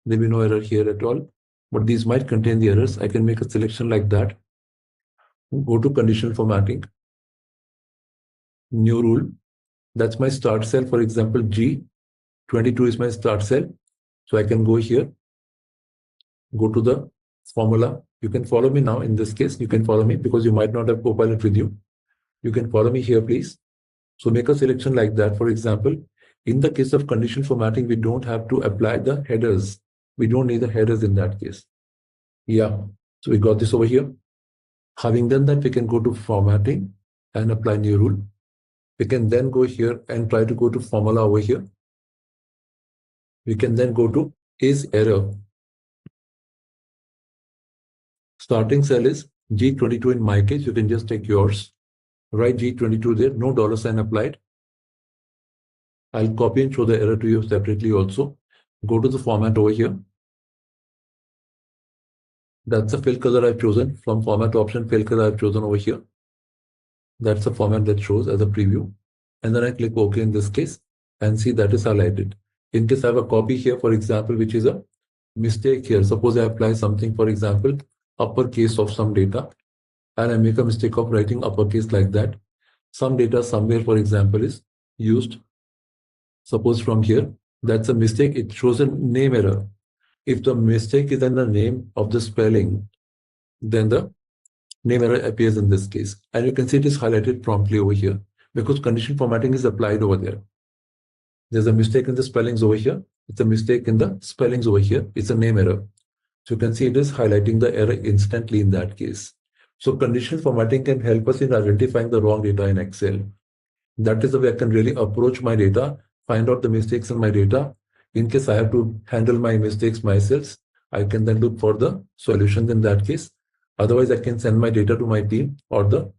There will be no error here at all. But these might contain the errors. I can make a selection like that. Go to conditional formatting. New rule. That's my start cell. For example, G22 is my start cell. So I can go here, go to the formula. You can follow me now in this case. You can follow me because you might not have Copilot with you. You can follow me here, please. So make a selection like that. For example, in the case of conditional formatting, we don't have to apply the headers. We don't need the headers in that case. Yeah. So we got this over here. Having done that, we can go to formatting and apply new rule. We can then go here and try to go to formula over here. We can then go to is error. Starting cell is G22 in my case. You can just take yours. Write G22 there, no $ applied. I'll copy and show the error to you separately also. Go to the format over here. That's the fill color I've chosen. From format option, fill color I've chosen over here. That's the format that shows as a preview. And then I click OK in this case and see that is highlighted. In case I have a copy here, for example, which is a mistake here. Suppose I apply something, for example, uppercase of some data, and I make a mistake of writing uppercase like that. Some data somewhere, for example, is used. Suppose from here, that's a mistake. It shows a name error. If the mistake is in the name of the spelling, then the name error appears in this case. And you can see it is highlighted promptly over here because conditional formatting is applied over there. There's a mistake in the spellings over here. It's a mistake in the spellings over here. It's a name error. So you can see it is highlighting the error instantly in that case. So conditional formatting can help us in identifying the wrong data in Excel. That is the way I can really approach my data, find out the mistakes in my data. In case I have to handle my mistakes myself, I can then look for the solutions in that case. Otherwise, I can send my data to my team or the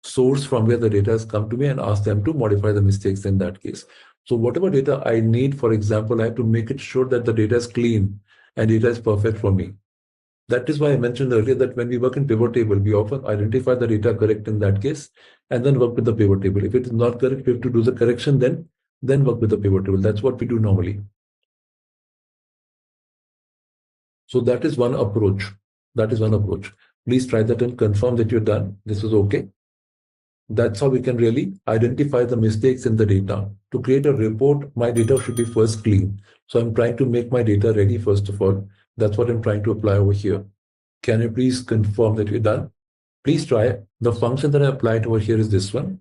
source from where the data has come to me and ask them to modify the mistakes in that case. So whatever data I need, for example, I have to make it sure that the data is clean and data is perfect for me. That is why I mentioned earlier that when we work in pivot table, we often identify the data correct in that case and then work with the pivot table. If it is not correct, we have to do the correction, then work with the pivot table. That's what we do normally. So that is one approach. That is one approach. Please try that and confirm that you're done. This is okay. That's how we can really identify the mistakes in the data. To create a report, my data should be first clean. So I'm trying to make my data ready first of all. That's what I'm trying to apply over here. Can you please confirm that you're done? Please try. The function that I applied over here is this one.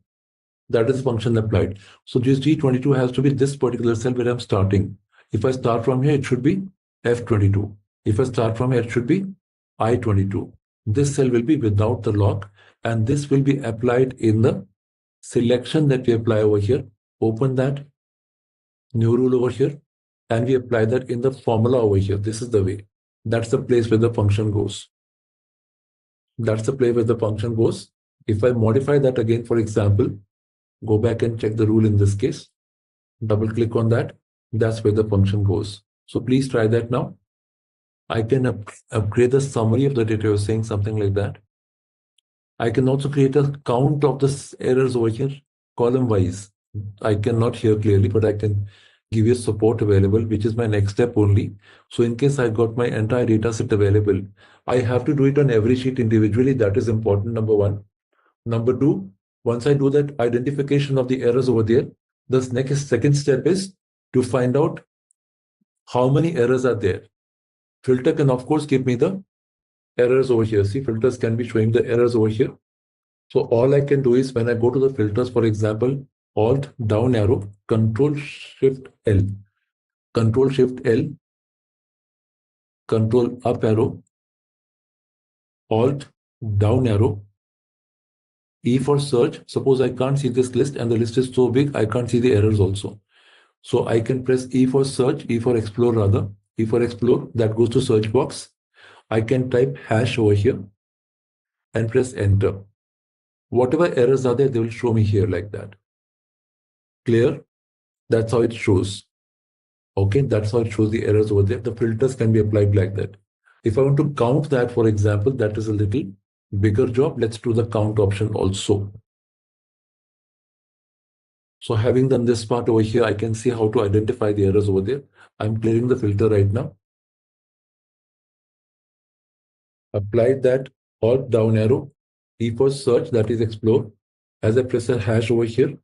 That is the function applied. So this G22 has to be this particular cell where I'm starting. If I start from here, it should be F22. If I start from here, it should be I22. This cell will be without the lock, and this will be applied in the selection that we apply over here. Open that, new rule over here, and we apply that in the formula over here. This is the way. That's the place where the function goes. That's the place where the function goes. If I modify that again, for example, go back and check the rule in this case, double click on that. That's where the function goes. So please try that now. I can upgrade the summary of the data you're saying, something like that. I can also create a count of the errors over here, column wise. I cannot hear clearly, but I can give you support available, which is my next step only. So in case I got my entire data set available, I have to do it on every sheet individually. That is important, number one. Number two, once I do that identification of the errors over there, the second step is to find out how many errors are there. Filter can of course give me the errors over here. See, filters can be showing the errors over here. So all I can do is when I go to the filters, for example, Alt down arrow, Control Shift L, Control Shift L, Control up arrow, Alt down arrow, E for search. Suppose I can't see this list and the list is so big, I can't see the errors also. So I can press E for search, E for explore rather, E for explore, that goes to search box. I can type hash over here and press enter. Whatever errors are there, they will show me here like that. Clear? That's how it shows. Okay, that's how it shows the errors over there. The filters can be applied like that. If I want to count that, for example, that is a little bigger job. Let's do the count option also. So having done this part over here, I can see how to identify the errors over there. I'm clearing the filter right now. Applied that, Alt down arrow, E for search, that is explore. As I press a hash over here,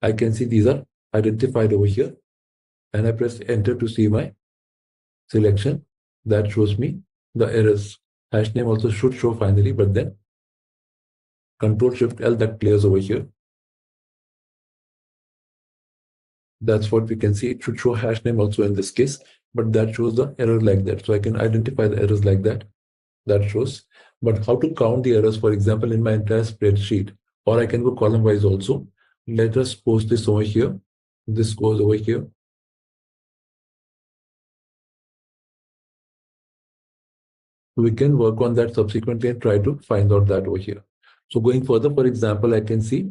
I can see these are identified over here. And I press enter to see my selection. That shows me the errors. Hash name also should show finally, but then Control Shift L, that clears over here. That's what we can see. It should show hash name also in this case, but that shows the error like that. So I can identify the errors like that. That shows. But how to count the errors, for example, in my entire spreadsheet, or I can go column wise also. Let us post this over here. This goes over here. We can work on that subsequently and try to find out that over here. So going further, for example, I can see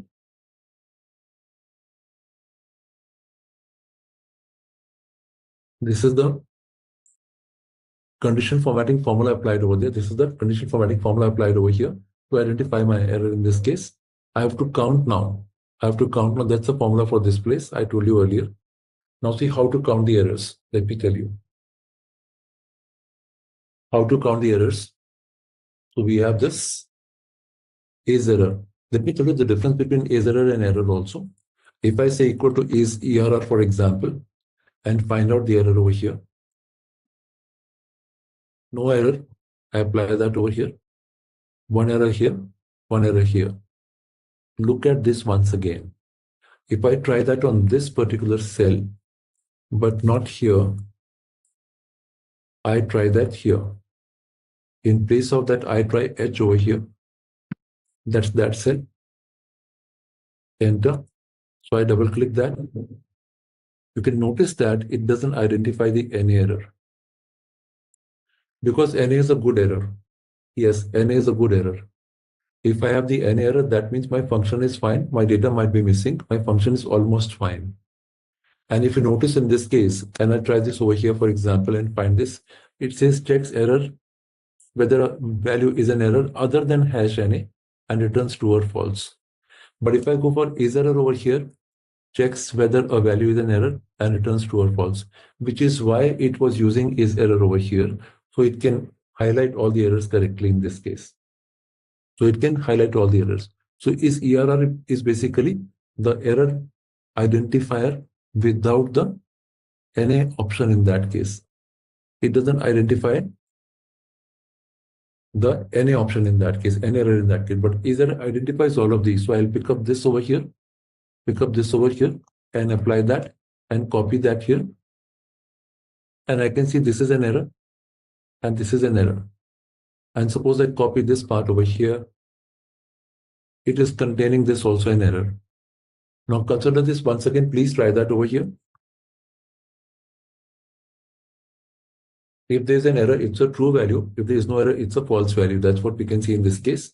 this is the condition formatting formula applied over there. This is the condition formatting formula applied over here to identify my error in this case. I have to count now. I have to count now. That's the formula for this place. I told you earlier. Now see how to count the errors. Let me tell you. How to count the errors. So we have this is error. Let me tell you the difference between is error and error also. If I say equal to is error, for example, and find out the error over here. No error. I apply that over here. One error here, one error here. Look at this once again. If I try that on this particular cell, but not here, I try that here. In place of that, I try H over here. That's that cell. Enter. So I double click that. You can notice that it doesn't identify the NA error. Because NA is a good error. Yes, NA is a good error. If I have the NA error, that means my function is fine. My data might be missing. My function is almost fine. And if you notice in this case, and I try this over here, for example, and find this, it says checks error, whether a value is an error other than hash NA, and returns true or false. But if I go for is error over here, checks whether a value is an error and returns true or false, which is why it was using is error over here. So it can highlight all the errors correctly in this case. So it can highlight all the errors. So ERR is basically the error identifier without the NA option in that case. It doesn't identify the NA option in that case, any error in that case, but ERR identifies all of these. So I'll pick up this over here, and apply that and copy that here. And I can see this is an error and this is an error. And suppose I copy this part over here. It is containing this also an error. Now consider this once again. Please try that over here. If there's an error, it's a true value. If there is no error, it's a false value. That's what we can see in this case.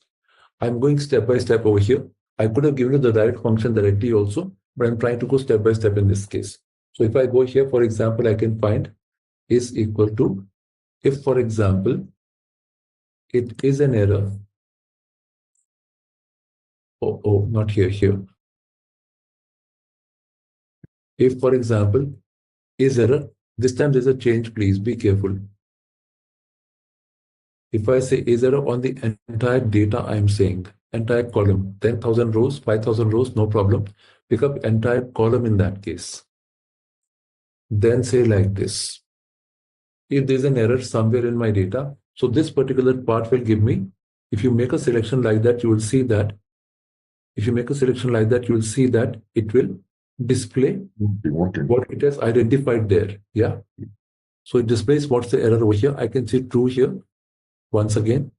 I'm going step by step over here. I could have given you the direct function directly also, but I'm trying to go step by step in this case. So if I go here, for example, I can find is equal to, if for example, it is an error. Oh, not here. If for example, is error, this time there's a change, please be careful. If I say is error on the entire data, I'm saying entire column, 10,000 rows, 5,000 rows, no problem. Pick up entire column in that case. Then say like this. If there's an error somewhere in my data, so this particular part will give me, if you make a selection like that, you will see that. If you make a selection like that, you will see that it will display what it has identified there. Yeah. So it displays what's the error over here. I can see true here. Once again,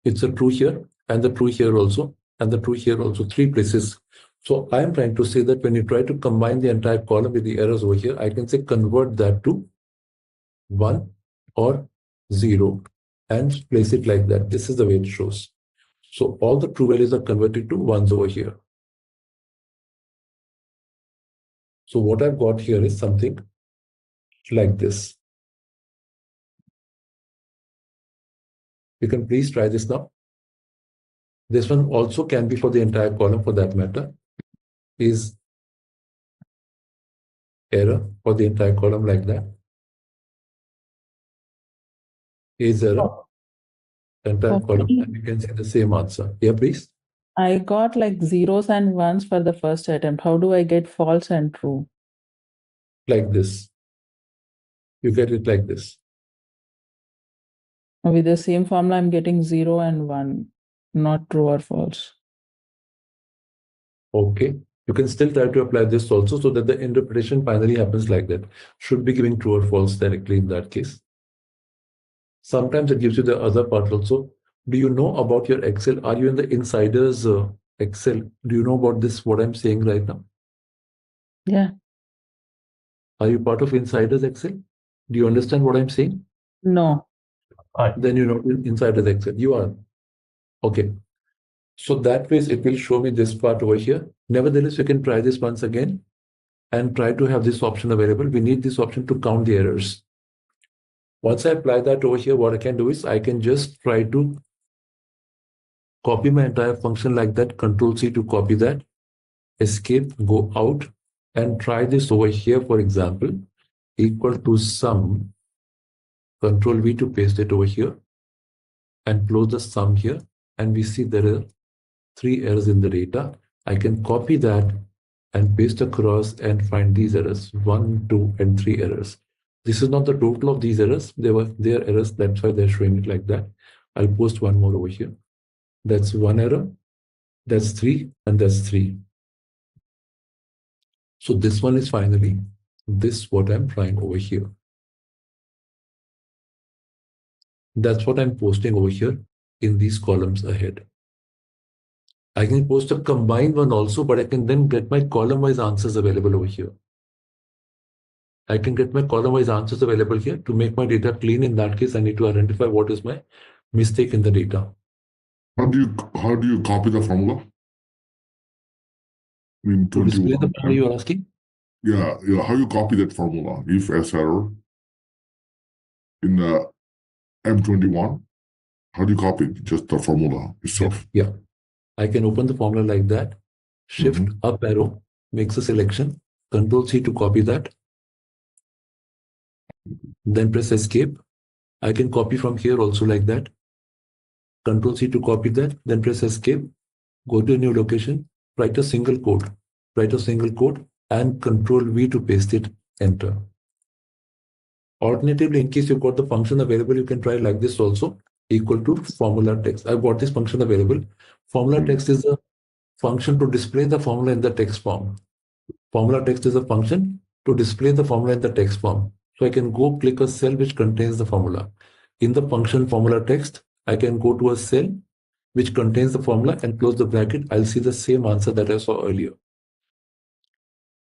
it's a true here and the true here also and the true here also, 3 places. So I am trying to say that when you try to combine the entire column with the errors over here, I can say convert that to 1 or 0 and place it like that. This is the way it shows. So all the true values are converted to ones over here. So what I've got here is something like this. You can please try this now. This one also can be for the entire column for that matter. Is error for the entire column like that. Is error, entire column, and you can see the same answer. Yeah, please. I got like zeros and ones for the first attempt. How do I get false and true? Like this. You get it like this. With the same formula, I'm getting 0 and 1, not true or false. Okay. You can still try to apply this also so that the interpretation finally happens like that. Should be giving true or false directly in that case. Sometimes it gives you the other part also. Do you know about your Excel? Are you in the insiders Excel? Do you know about this, what I'm saying right now? Yeah. Are you part of insiders Excel? Do you understand what I'm saying? No. Then you know insiders Excel. You are. Okay. So that way it will show me this part over here. Nevertheless, you can try this once again and try to have this option available. We need this option to count the errors. Once I apply that over here, what I can do is I can just try to copy my entire function like that. Control C to copy that. Escape, go out and try this over here. For example, equal to sum. Control V to paste it over here and close the sum here. And we see there are 3 errors in the data. I can copy that and paste across and find these errors, 1, 2, and 3 errors. This is not the total of these errors. They are errors. That's why they're showing it like that. I'll post one more over here. That's 1 error. That's 3, and that's 3. So this one is finally this what I'm trying over here. That's what I'm posting over here in these columns ahead. I can post a combined one also, but I can then get my column-wise answers available over here. I can get my column-wise answers available here. To make my data clean, in that case, I need to identify what is my mistake in the data. How do you copy the formula? To display the formula you're asking? Yeah. How you copy that formula? If S error in the M21, how do you copy it? Just the formula itself? Yeah. I can open the formula like that. Shift up arrow makes a selection. Control C to copy that. then press escape. I can copy from here also like that. Control C to copy that, then press escape, go to a new location, write a single quote, and Control V to paste it, enter. Alternatively, in case you've got the function available, you can try like this also, equal to formula text. I've got this function available. Formula text is a function to display the formula in the text form. Formula text is a function to display the formula in the text form. So I can go click a cell which contains the formula. In the function formula text, I can go to a cell which contains the formula and close the bracket. I'll see the same answer that I saw earlier.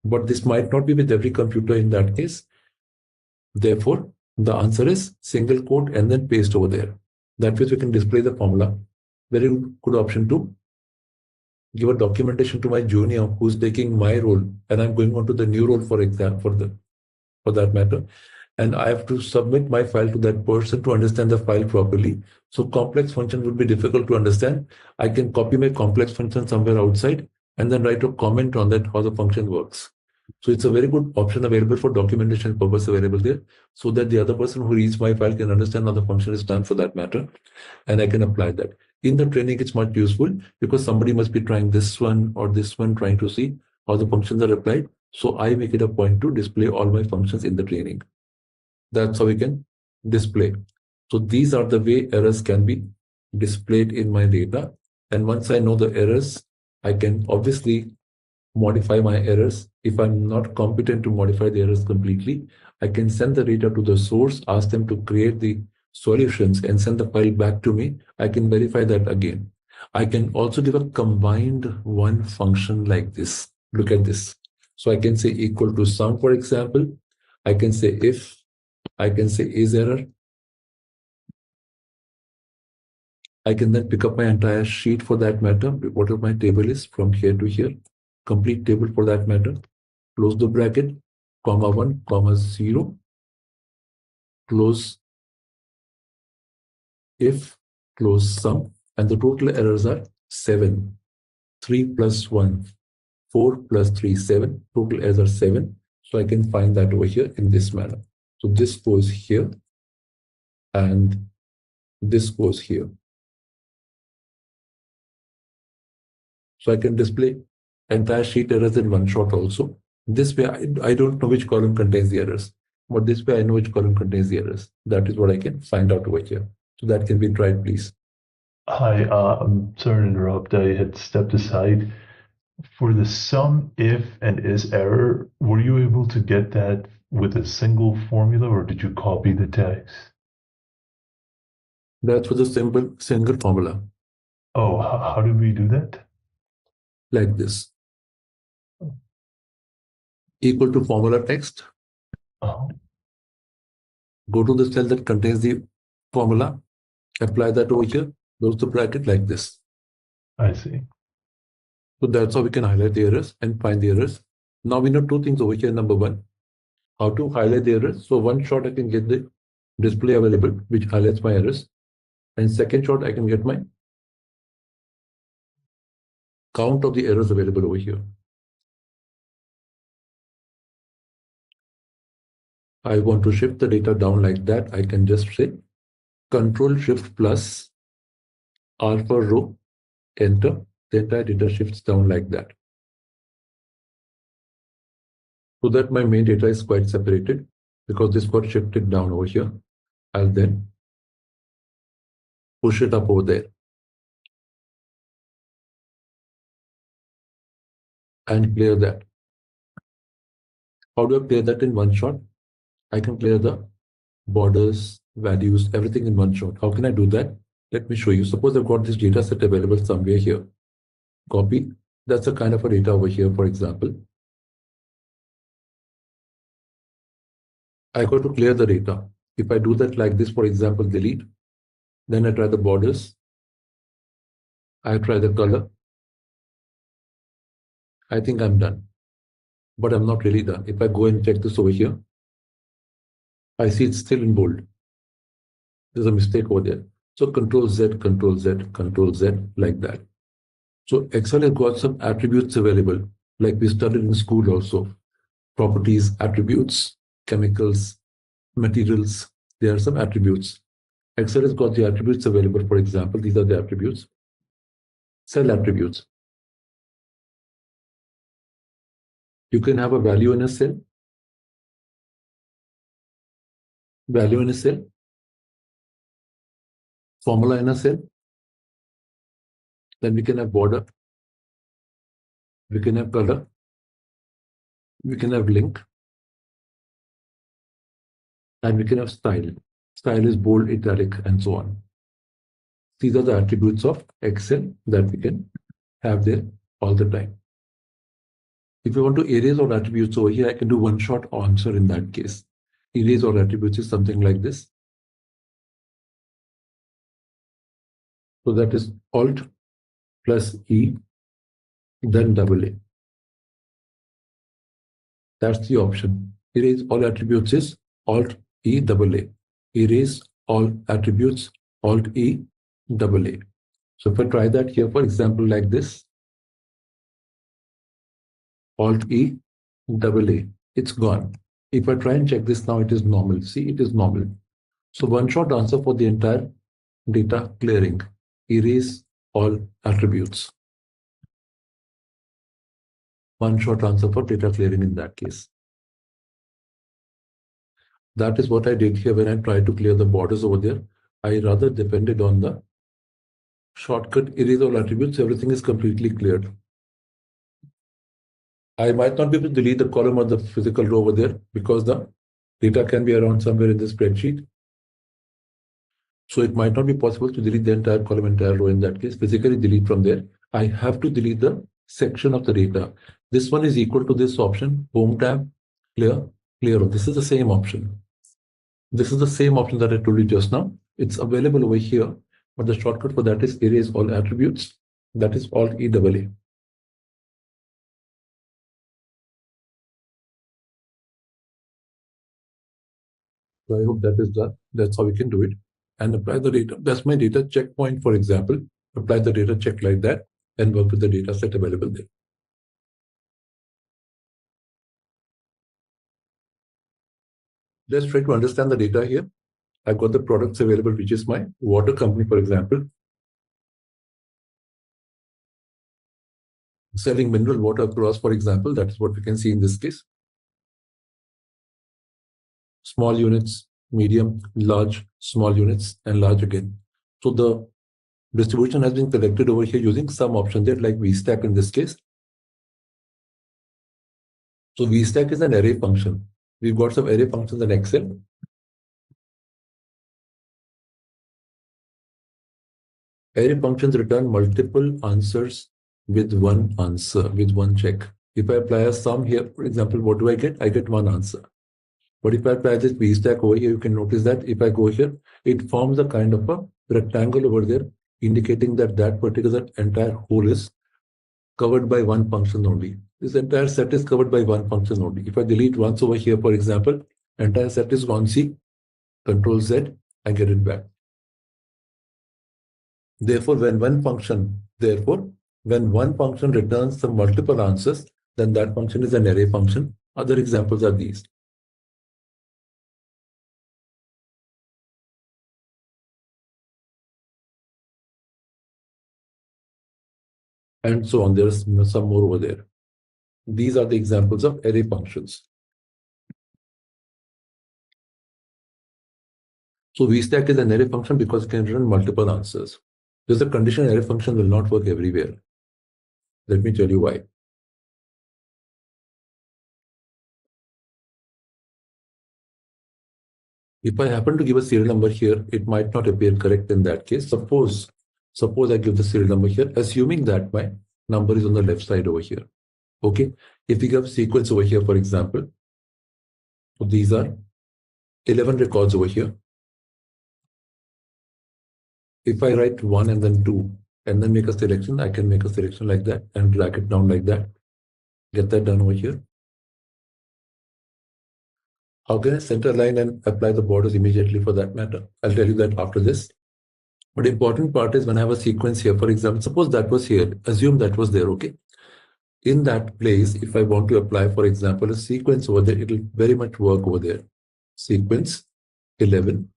But this might not be with every computer in that case. Therefore, the answer is single quote and then paste over there. That way we can display the formula. Very good option to give a documentation to my junior who's taking my role, and I'm going on to the new role, for example, for that matter, and I have to submit my file to that person to understand the file properly. So complex function would be difficult to understand. I can copy my complex function somewhere outside and then write a comment on that how the function works. So it's a very good option available for documentation purpose available there, so that the other person who reads my file can understand how the function is done for that matter, and I can apply that. In the training, it's much useful because somebody must be trying this one or this one, trying to see how the functions are applied. So I make it a point to display all my functions in the training. That's how we can display. So these are the way errors can be displayed in my data. And once I know the errors, I can obviously modify my errors. If I'm not competent to modify the errors completely, I can send the data to the source, ask them to create the solutions and send the file back to me. I can verify that again. I can also give a combined one function like this. Look at this. So I can say equal to sum, for example. I can say if, I can say is error. I can then pick up my entire sheet for that matter, whatever my table is from here to here, complete table for that matter, close the bracket, comma 1, comma 0, close if, close sum, and the total errors are 7. 3 plus 1, 4 plus 3, 7. Total errors are 7. So I can find that over here in this manner. So this goes here, and this goes here. So I can display entire sheet errors in one shot also. This way, I don't know which column contains the errors, but this way I know which column contains the errors. That is what I can find out over here. So that can be tried, please. Hi, I'm sorry to interrupt. I had stepped aside. For the sum, if, and is error, were you able to get that with a single formula, or did you copy the text? That's for the single formula. Oh, how did we do that? Like this. Equal to formula text. Oh, Go to the cell that contains the formula. Apply that over here. Close the bracket like this. I see. So that's how we can highlight the errors and find the errors. Now we know two things over here. Number one, how to highlight the errors. So one shot I can get the display available, which highlights my errors. And second shot, I can get my count of the errors available over here. I want to shift the data down like that. I can just say Control Shift plus R for row, enter. The entire data shifts down like that. So that my main data is quite separated because this got shifted down over here. I'll then push it up over there and clear that. How do I clear that in one shot? I can clear the borders, values, everything in one shot. How can I do that? Let me show you. Suppose I've got this data set available somewhere here. Copy. That's a kind of a data over here, for example. I got to clear the data. If I do that like this, for example, delete, then I try the borders. I try the color. I think I'm done, but I'm not really done. If I go and check this over here, I see it's still in bold. There's a mistake over there. So Control Z, Control Z, Control Z, like that. So Excel has got some attributes available, like we studied in school also. Properties, attributes, chemicals, materials. There are some attributes. Excel has got the attributes available. For example, these are the attributes. Cell attributes. You can have a value in a cell. Value in a cell. Formula in a cell. Then we can have border. We can have color. We can have link. And we can have style. Style is bold, italic, and so on. These are the attributes of Excel that we can have there all the time. If you want to erase all attributes over here, I can do one-shot answer in that case. Erase all attributes is something like this. So that is Alt plus E, then double A. That's the option. Erase all attributes is Alt E double A. Erase all attributes, Alt E double A. So if I try that here, for example, like this, Alt E double A, it's gone. If I try and check this now, it is normal. See, it is normal. So one shot answer for the entire data clearing. Erase all attributes. One shot answer for data clearing in that case. That is what I did here when I tried to clear the borders over there. I rather depended on the shortcut erase all attributes. Everything is completely cleared. I might not be able to delete the column or the physical row over there because the data can be around somewhere in the spreadsheet. So it might not be possible to delete the entire column, entire row in that case. Physically delete from there. I have to delete the section of the data. This one is equal to this option, Home tab, clear, clear. This is the same option. This is the same option that I told you just now. It's available over here, but the shortcut for that is erase all attributes. That is Alt E double A. So I hope that is done. That's how we can do it. And apply the data. That's my data checkpoint, for example. Apply the data check like that and work with the data set available there. Let's try to understand the data here. I've got the products available, which is my water company, for example. Selling mineral water across, for example, that's what we can see in this case. Small units, medium, large, small units, and large again. So the distribution has been collected over here using some option there, like VStack in this case. So VStack is an array function. We've got some array functions in Excel. Array functions return multiple answers with one answer, with one check. If I apply a sum here, for example, what do I get? I get one answer. But if I apply this VStack over here, you can notice that if I go here, it forms a kind of a rectangle over there, indicating that that particular entire whole is covered by one function only. This entire set is covered by one function only. If I delete once over here, for example, entire set is gone. See, Control Z, I get it back. Therefore, when one function returns some multiple answers, then that function is an array function. Other examples are these. And so on. There's some more over there. These are the examples of array functions. So VStack is an array function because it can return multiple answers. There's a condition array function will not work everywhere. Let me tell you why. If I happen to give a serial number here, it might not appear correct in that case. Suppose I give the serial number here, assuming that my number is on the left side over here. Okay. If we give sequence over here, for example, so these are 11 records over here. If I write 1 and then 2 and then make a selection, I can make a selection like that and drag it down like that. Get that done over here. How can I center line and apply the borders immediately for that matter? I'll tell you that after this. But the important part is when I have a sequence here, for example, suppose that was here, assume that was there, okay? In that place, if I want to apply, for example, a sequence over there, it will very much work over there. Sequence, 11,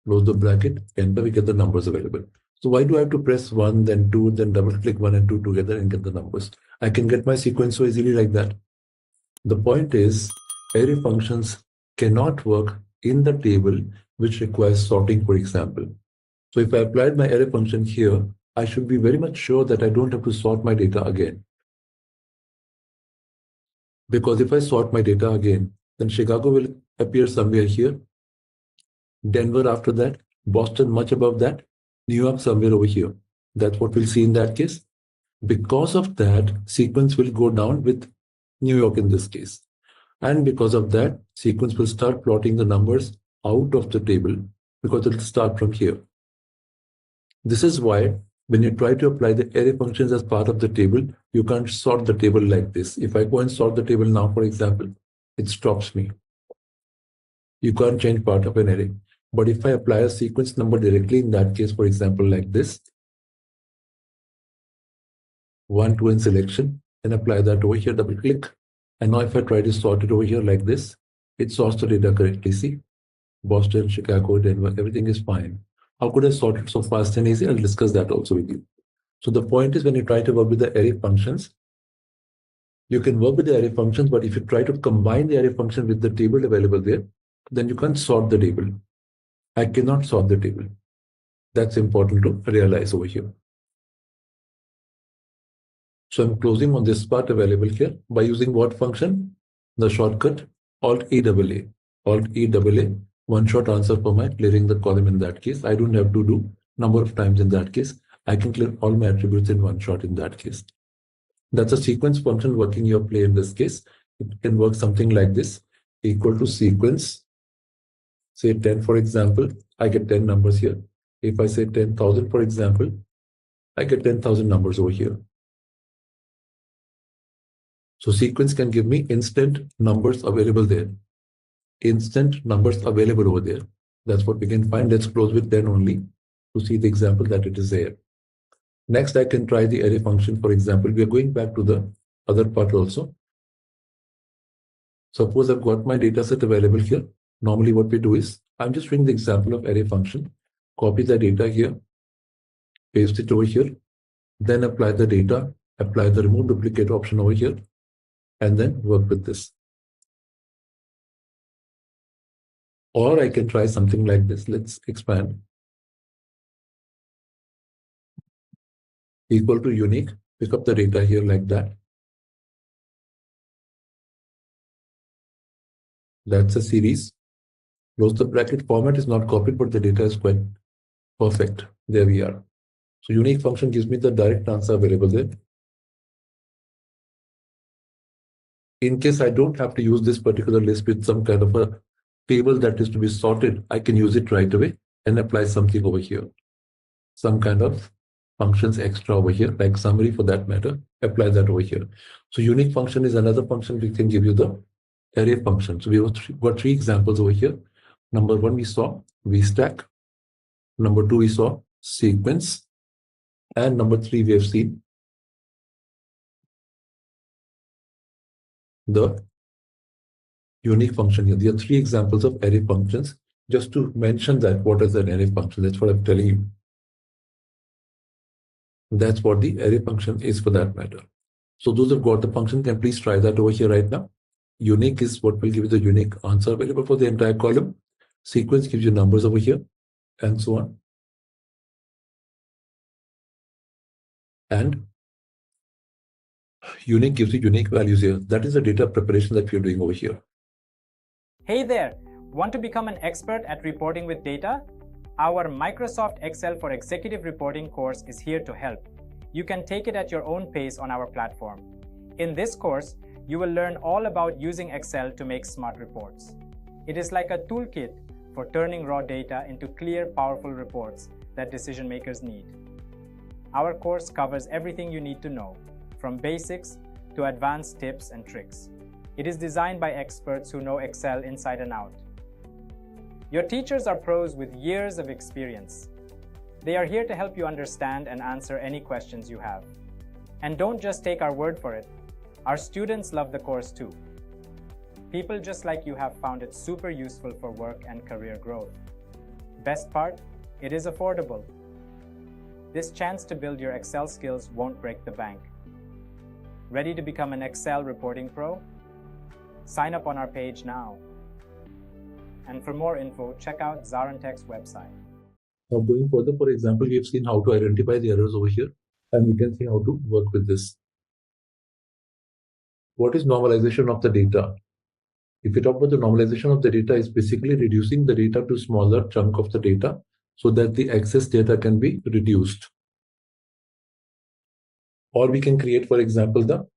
close the bracket, enter, we get the numbers available. So why do I have to press 1, then 2, then double click 1 and 2 together and get the numbers? I can get my sequence so easily like that. The point is, array functions cannot work in the table which requires sorting, for example. So if I applied my array function here, I should be very much sure that I don't have to sort my data again. Because if I sort my data again, then Chicago will appear somewhere here, Denver after that, Boston much above that, New York somewhere over here. That's what we'll see in that case. Because of that, sequence will go down with New York in this case. And because of that, sequence will start plotting the numbers out of the table because it'll start from here. This is why when you try to apply the array functions as part of the table, you can't sort the table like this. If I go and sort the table now, for example, it stops me. You can't change part of an array. But if I apply a sequence number directly in that case, for example, like this, 1, 2 in selection, and apply that over here, double click. And now if I try to sort it over here like this, it sorts the data correctly. See, Boston, Chicago, Denver, everything is fine. How could I sort it so fast and easy? I'll discuss that also with you. So the point is, when you try to work with the array functions, you can work with the array functions, but if you try to combine the array function with the table available there, then you can't sort the table. I cannot sort the table. That's important to realize over here. So I'm closing on this part available here by using what function? The shortcut Alt-E-AA. Alt-E-AA, one-shot answer for my clearing the column in that case. I don't have to do number of times in that case. I can clear all my attributes in one shot in that case. That's a sequence function working your play in this case. It can work something like this, equal to sequence, say 10, for example, I get 10 numbers here. If I say 10,000, for example, I get 10,000 numbers over here. So sequence can give me instant numbers available there. Instant numbers available over there. That's what we can find. Let's close with 10 only to see the example that it is there. Next, I can try the array function. For example, we are going back to the other part also. Suppose I've got my data set available here. Normally what we do is, I'm just showing the example of array function. Copy the data here, paste it over here, then apply the data, apply the remove duplicate option over here, and then work with this. Or I can try something like this. Let's expand. Equal to unique, pick up the data here like that. That's a series. Close the bracket. Format is not copied, but the data is quite perfect. There we are. So unique function gives me the direct answer available there. In case I don't have to use this particular list with some kind of a table that is to be sorted, I can use it right away and apply something over here. Some kind of functions extra over here, like summary for that matter, apply that over here. So unique function is another function we can give you the array function. So we have got three examples over here. Number one, we saw VStack. Number two, we saw sequence. And number three, we have seen the unique function here. There are three examples of array functions. Just to mention that, what is an array function? That's what I'm telling you. That's what the array function is for that matter. So those who've got the function can please try that over here right now. Unique is what will give you the unique answer available for the entire column. Sequence gives you numbers over here, and so on. And unique gives you unique values here. That is the data preparation that we're doing over here. Hey there! Want to become an expert at reporting with data? Our Microsoft Excel for Executive Reporting course is here to help. You can take it at your own pace on our platform. In this course, you will learn all about using Excel to make smart reports. It is like a toolkit for turning raw data into clear, powerful reports that decision makers need. Our course covers everything you need to know, from basics to advanced tips and tricks. It is designed by experts who know Excel inside and out. Your teachers are pros with years of experience. They are here to help you understand and answer any questions you have. And don't just take our word for it. Our students love the course too. People just like you have found it super useful for work and career growth. Best part, it is affordable. This chance to build your Excel skills won't break the bank. Ready to become an Excel reporting pro? Sign up on our page now. And for more info, check out ZaranTech's website. Now going further, for example, we have seen how to identify the errors over here, and we can see how to work with this. What is normalization of the data? If we talk about the normalization of the data, is basically reducing the data to smaller chunk of the data so that the excess data can be reduced. Or we can create, for example, the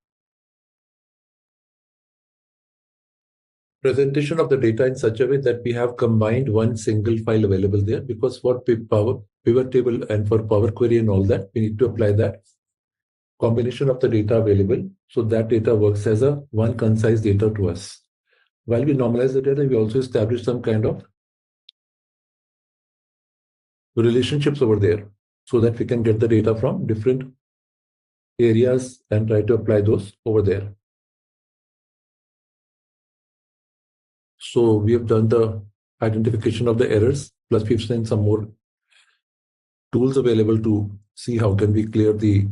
presentation of the data in such a way that we have combined one single file available there, because for Power Pivot Table and for Power Query and all that, we need to apply that combination of the data available, so that data works as a one concise data to us. While we normalize the data, we also establish some kind of relationships over there so that we can get the data from different areas and try to apply those over there. So we have done the identification of the errors, plus we've seen some more tools available to see how can we clear the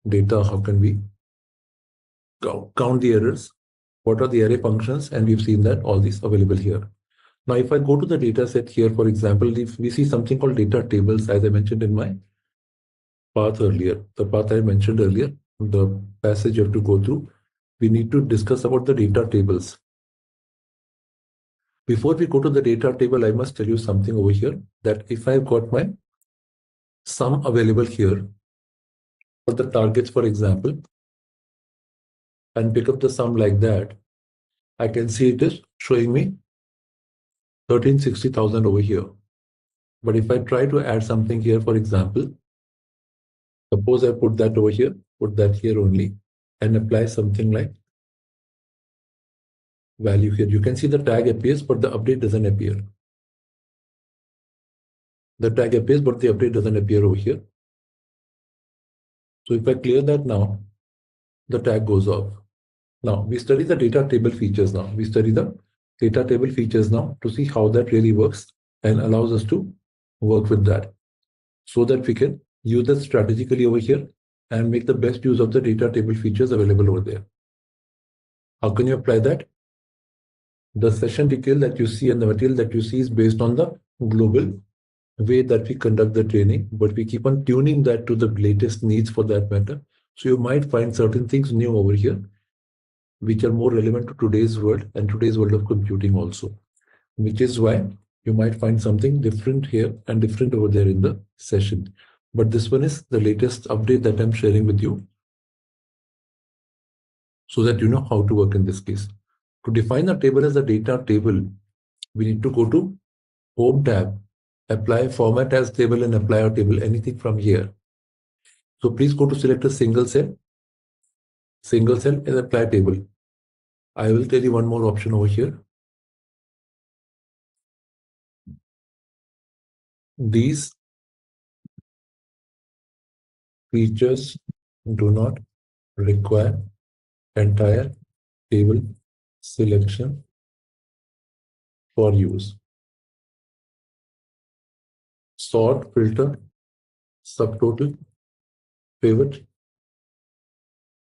data, how can we count the errors, what are the array functions, and we've seen that all these available here. Now, if I go to the data set here, for example, if we see something called data tables, as I mentioned in my path earlier, the path I mentioned earlier, the passage you have to go through, we need to discuss about the data tables. Before we go to the data table, I must tell you something over here, that if I've got my sum available here for the targets, for example, and pick up the sum like that, I can see it is showing me 1360,000 over here. But if I try to add something here, for example, suppose I put that over here, put that here only, and apply something like value here. You can see the tag appears, but the update doesn't appear. The tag appears, but the update doesn't appear over here. So if I clear that now, the tag goes off. Now we study the data table features now. We study the data table features now to see how that really works and allows us to work with that so that we can use that strategically over here and make the best use of the data table features available over there. How can you apply that? The session detail that you see and the material that you see is based on the global way that we conduct the training, but we keep on tuning that to the latest needs for that matter. So you might find certain things new over here, which are more relevant to today's world and today's world of computing also, which is why you might find something different here and different over there in the session. But this one is the latest update that I'm sharing with you so that you know how to work in this case. To define a table as a data table, we need to go to Home tab, apply Format as Table and apply our table, anything from here. So please go to select a single cell and apply table. I will tell you one more option over here. These features do not require entire table selection for use. Sort, filter, subtotal, pivot,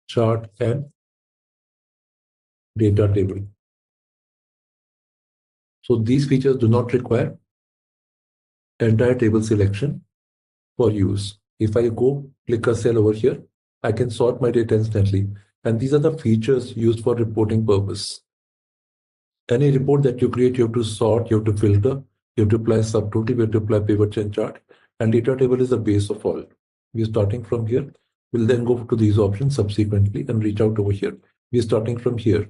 chart, and data table. So these features do not require entire table selection for use. If I go click a cell over here, I can sort my data instantly. And these are the features used for reporting purpose. Any report that you create, you have to sort, you have to filter, you have to apply subtotal, you have to apply pivot and chart. And data table is the base of all. We're starting from here. We'll then go to these options subsequently and reach out over here. We're starting from here.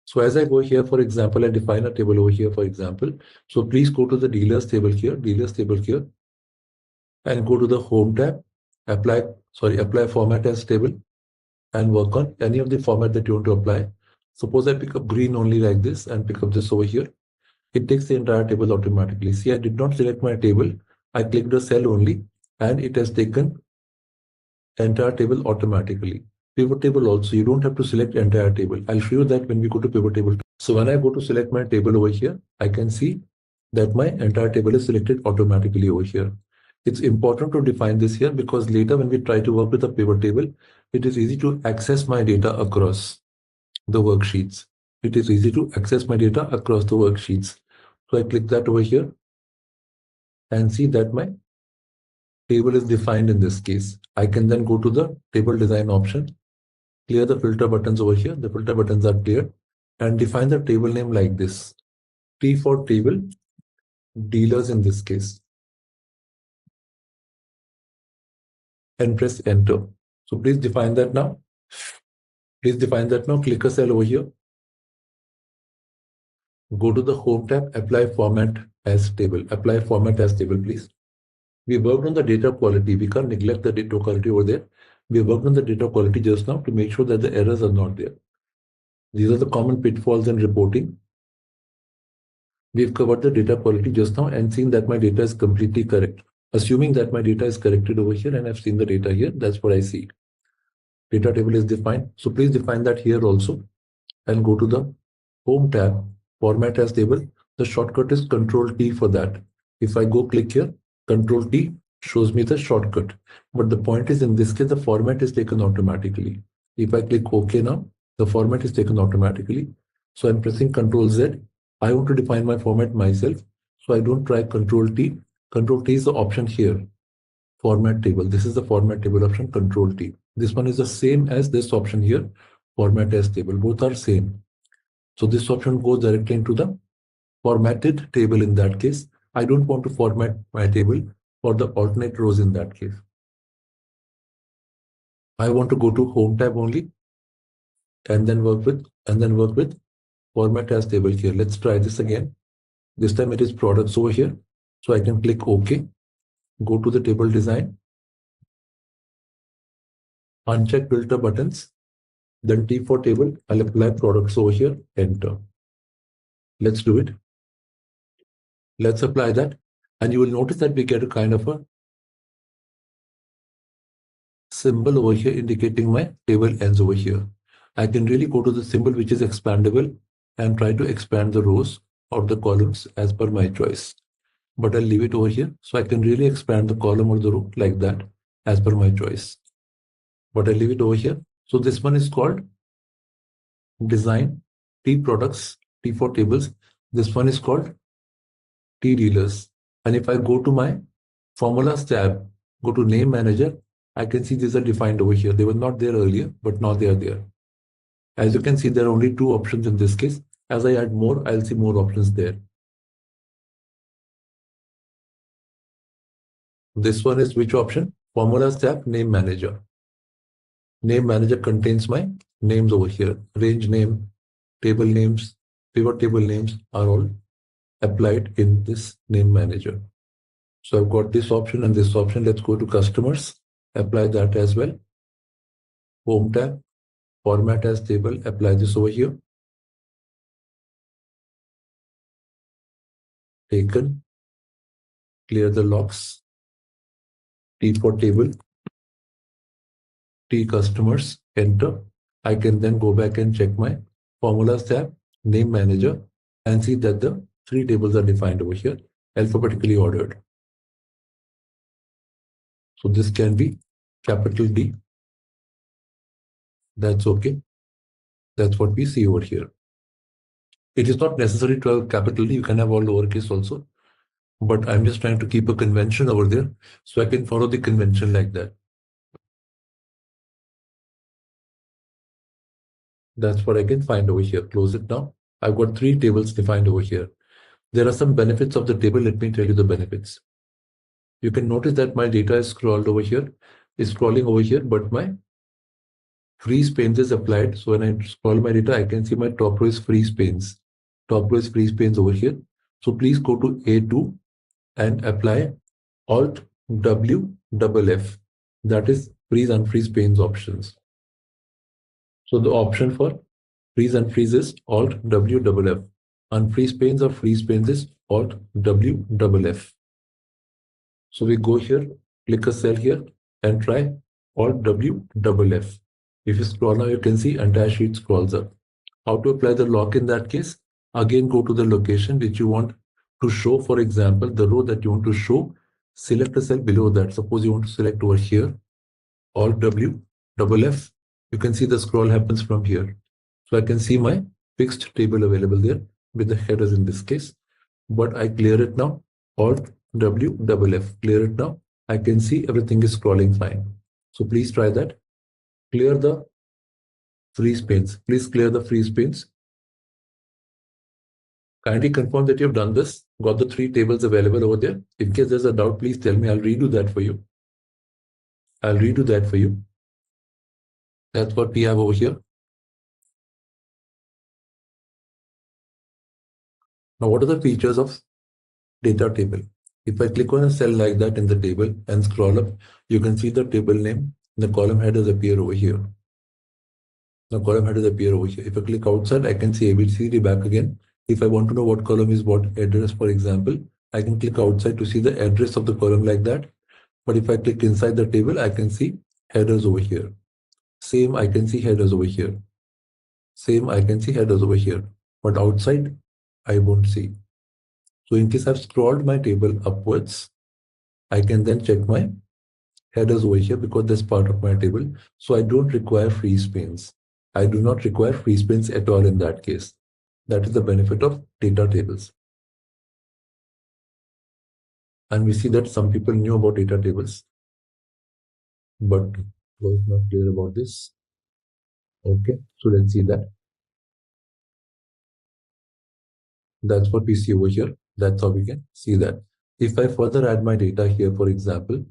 So as I go here, for example, I define a table over here, for example. So please go to the dealers table here, and go to the Home tab, apply Format as Table, and work on any of the format that you want to apply. Suppose I pick up green only like this and pick up this over here. It takes the entire table automatically. See, I did not select my table. I clicked the cell only, and it has taken entire table automatically. Pivot table also, you don't have to select entire table. I'll show you that when we go to pivot table. So when I go to select my table over here, I can see that my entire table is selected automatically over here. It's important to define this here because later when we try to work with a pivot table, it is easy to access my data across the worksheets. It is easy to access my data across the worksheets. So I click that over here and see that my table is defined in this case. I can then go to the table design option, clear the filter buttons over here. The filter buttons are cleared and define the table name like this. T for table, dealers in this case. And press enter. So please define that now. Please define that now. Click a cell over here. Go to the home tab, apply format as table. Apply format as table, please. We worked on the data quality. We can't neglect the data quality over there. We worked on the data quality just now to make sure that the errors are not there. These are the common pitfalls in reporting. We've covered the data quality just now and seen that my data is completely correct. Assuming that my data is corrected over here and I've seen the data here, that's what I see. Data table is defined. So please define that here also and go to the home tab, format as table. The shortcut is Control T for that. If I go click here, Control T shows me the shortcut. But the point is in this case, the format is taken automatically. If I click OK now, the format is taken automatically. So I'm pressing Control Z. I want to define my format myself. So I don't try Control T. Control T is the option here. Format table. This is the format table option, Control T. This one is the same as this option here, format as table. Both are same. So this option goes directly into the formatted table in that case. I don't want to format my table for the alternate rows in that case. I want to go to home tab only and then work with format as table here. Let's try this again. This time it is products over here. So I can click OK. Go to the table design. Uncheck filter buttons. Then T for table. I'll apply products over here. Enter. Let's do it. Let's apply that. And you will notice that we get a kind of a symbol over here indicating my table ends over here. I can really go to the symbol which is expandable and try to expand the rows or the columns as per my choice. But I'll leave it over here. So I can really expand the column or the row like that as per my choice. But I'll leave it over here. So this one is called design, T products, T for tables. This one is called T dealers. And if I go to my formulas tab, go to name manager, I can see these are defined over here. They were not there earlier, but now they are there. As you can see, there are only two options in this case. As I add more, I'll see more options there. This one is which option? Formulas tab, name manager. Name manager contains my names over here. Range name, table names, pivot table names are all applied in this name manager. So I've got this option and this option. Let's go to customers, apply that as well. Home tab, format as table, apply this over here. Taken, clear the locks. T for table, T customers, enter. I can then go back and check my formulas tab, name manager, and see that the three tables are defined over here, alphabetically ordered. So this can be capital D. That's okay. That's what we see over here. It is not necessary to have capital D. You can have all lowercase also. But I'm just trying to keep a convention over there so I can follow the convention like that. That's what I can find over here. Close it now. I've got three tables defined over here. There are some benefits of the table. Let me tell you the benefits. You can notice that my data is scrolled over here, is scrolling over here, but my freeze panes is applied. So when I scroll my data, I can see my top row is freeze panes. Top row is freeze panes over here. So please go to A2 and apply Alt W double F. That is freeze unfreeze panes options. So the option for freeze unfreeze is Alt W double F. Unfreeze panes or freeze panes is Alt W double F. So we go here, click a cell here and try Alt W double F. If you scroll now, you can see entire sheet scrolls up. How to apply the lock in that case? Again, go to the location which you want to show. For example, the row that you want to show, select a cell below that. Suppose you want to select over here, Alt W, double F. You can see the scroll happens from here. So I can see my fixed table available there with the headers in this case. But I clear it now, Alt W, double F, clear it now. I can see everything is scrolling fine. So please try that. Clear the freeze panes. Please clear the freeze panes. Kindly confirm that you have done this. Got the 3 tables available over there. In case there's a doubt, please tell me. I'll redo that for you. I'll redo that for you. That's what we have over here. Now, what are the features of data table? If I click on a cell like that in the table and scroll up, you can see the table name. The column headers appear over here. The column headers appear over here. If I click outside, I can see ABCD back again. If I want to know what column is what address, for example, I can click outside to see the address of the column like that. But if I click inside the table, I can see headers over here. Same, I can see headers over here. Same, I can see headers over here. But outside, I won't see. So in case I've scrolled my table upwards, I can then check my headers over here because that's part of my table. So I don't require freeze panes. I do not require freeze panes at all in that case. That is the benefit of data tables. And we see that some people knew about data tables, but was not clear about this. Okay, so let's see that. That's what we see over here. That's how we can see that. If I further add my data here, for example,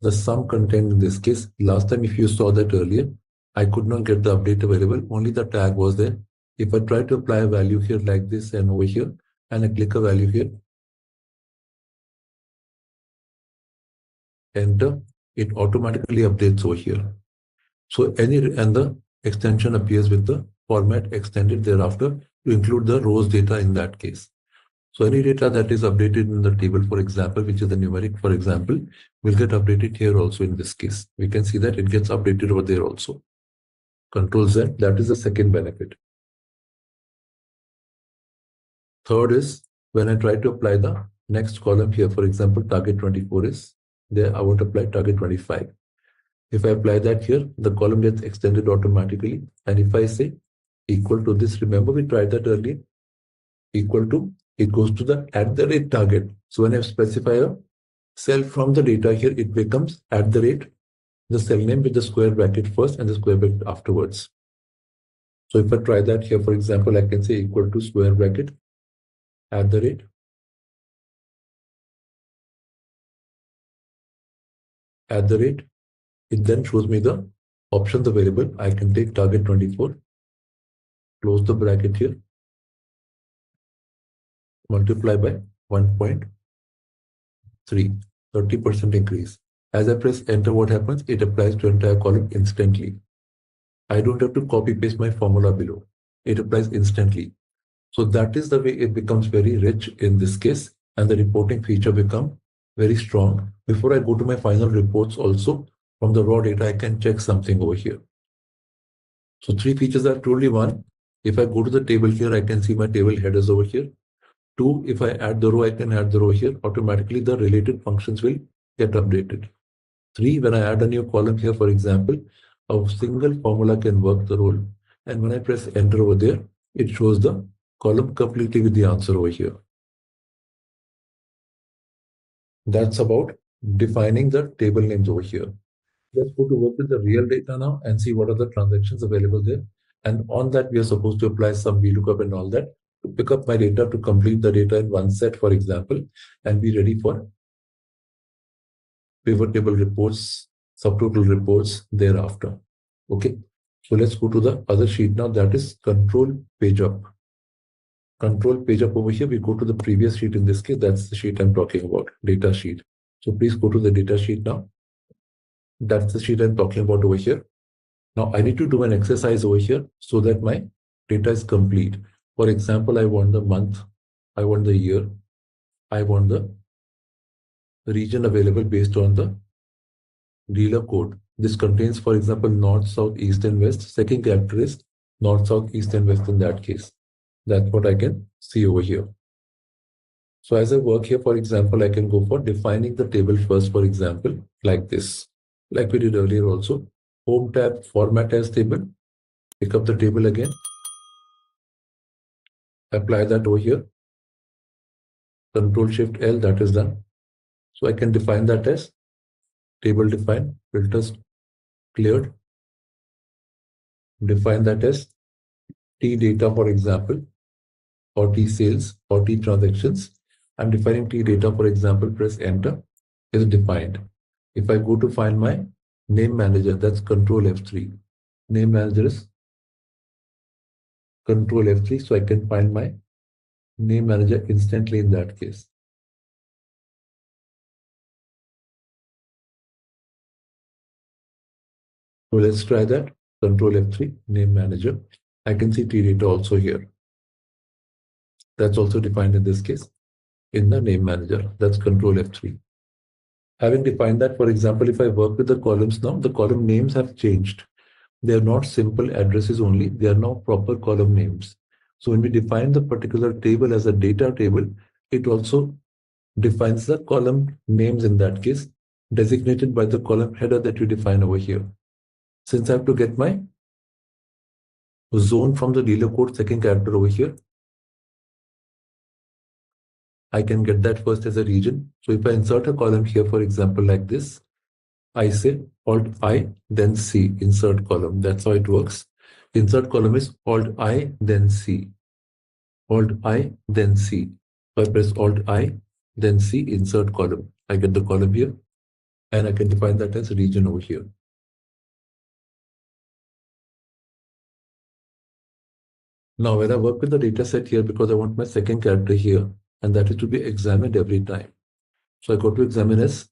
the sum contained in this case, last time if you saw that earlier, I could not get the update available, only the tag was there. If I try to apply a value here like this and over here, and I click a value here, enter, it automatically updates over here. So and the extension appears with the format extended thereafter to include the rows data in that case. So any data that is updated in the table, for example, which is the numeric, for example, will get updated here also in this case. We can see that it gets updated over there also. Control Z, that is the second benefit. Third is when I try to apply the next column here, for example, target 24 is there. I want to apply target 25. If I apply that here, the column gets extended automatically. And if I say equal to this, remember we tried that earlier, equal to, it goes to the @ target. So when I specify a cell from the data here, it becomes @ the cell name with the square bracket first and the square bracket afterwards. So if I try that here, for example, I can say equal to square bracket @ it then shows me the options available. I can take target 24, close the bracket here, multiply by 1.3, 30% increase. As I press enter, what happens? It applies to entire column instantly. I don't have to copy paste my formula below. It applies instantly. So that is the way it becomes very rich in this case, and the reporting feature become very strong. Before I go to my final reports also, from the raw data, I can check something over here. So 3 features are truly one. If I go to the table here, I can see my table headers over here. 2, if I add the row, I can add the row here. Automatically, the related functions will get updated. 3, when I add a new column here, for example, a single formula can work the role. And when I press enter over there, it shows the column completely with the answer over here. That's about defining the table names over here. Let's go to work with the real data now and see what are the transactions available there. And on that, we are supposed to apply some VLOOKUP and all that to pick up my data, to complete the data in one set, for example, and be ready for pivot table reports, subtotal reports thereafter. Okay, so let's go to the other sheet now, that is control page up. Control page up over here, we go to the previous sheet. In this case, that's the sheet I'm talking about, data sheet. So please go to the data sheet now. That's the sheet I'm talking about over here. Now I need to do an exercise over here so that my data is complete. For example, I want the month, I want the year, I want the region available based on the dealer code. This contains, for example, north, south, east, and west. Second character is north, south, east, and west in that case. That's what I can see over here. So as I work here, for example, I can go for defining the table first, for example, like this, like we did earlier also. Home tab, format as table, pick up the table again, apply that over here. Control Shift L, that is done. So I can define that as table define, filters cleared. Define that as T data, for example, or T sales or T transactions. I'm defining T data, for example, press enter, is defined. If I go to find my name manager, that's Control F3. Name manager is Control F3, so I can find my name manager instantly in that case. So let's try that. Control F3, name manager. I can see T data also here. That's also defined in this case in the name manager. That's Control F3. Having defined that, for example, if I work with the columns now, the column names have changed. They are not simple addresses only. They are now proper column names. So when we define the particular table as a data table, it also defines the column names in that case, designated by the column header that you define over here. Since I have to get my zone from the dealer code second character over here, I can get that first as a region. So if I insert a column here, for example, like this, I say Alt I, then C, insert column. That's how it works. Insert column is Alt I, then C. Alt I, then C. So I press Alt I, then C, insert column. I get the column here, and I can define that as region over here. Now, when I work with the data set here, because I want my second character here, and that is to be examined every time. So I go to examine as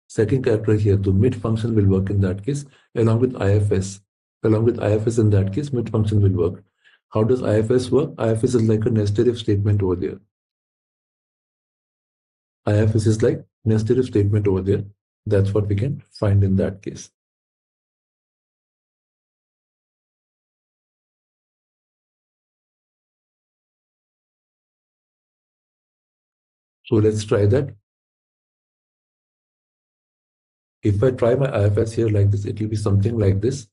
second character here. The mid function will work in that case, along with IFS. Along with IFS in that case, mid function will work. How does IFS work? IFS is like a nested if statement over there. IFS is like nested if statement over there. That's what we can find in that case. So let's try that. If I try my IFS here like this, it will be something like this.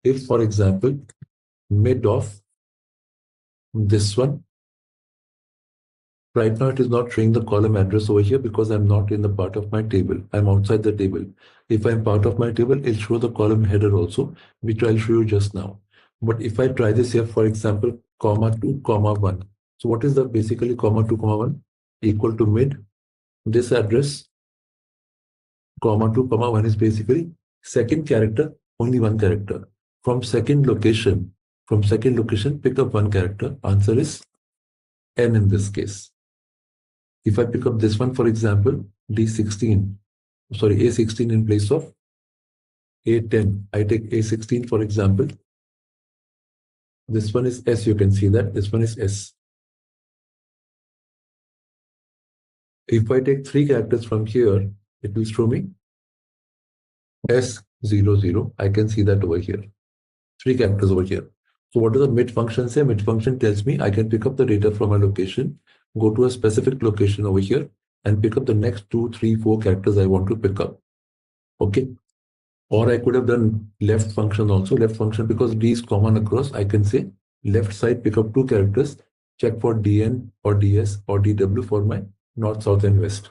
If, for example, mid of this one, right now it is not showing the column address over here because I'm not in the part of my table. I'm outside the table. If I'm part of my table, it'll show the column header also, which I'll show you just now. But if I try this here, for example, comma 2, comma 1. So what is the basically comma 2, comma 1 equal to mid? This address, comma 2, comma 1 is basically second character, only one character. From second location, pick up one character. Answer is N in this case. If I pick up this one, for example, A16 in place of A10. I take A16, for example. This one is S, you can see that. This one is S. If I take three characters from here, it will show me S00. I can see that over here. Three characters over here. So what does the mid function say? Mid function tells me I can pick up the data from a location, go to a specific location over here, and pick up the next 2, 3, 4 characters I want to pick up. Okay. Or I could have done left function also. Left function, because D is common across, I can say left side, pick up 2 characters, check for DN or DS or DW for my north, south, and west.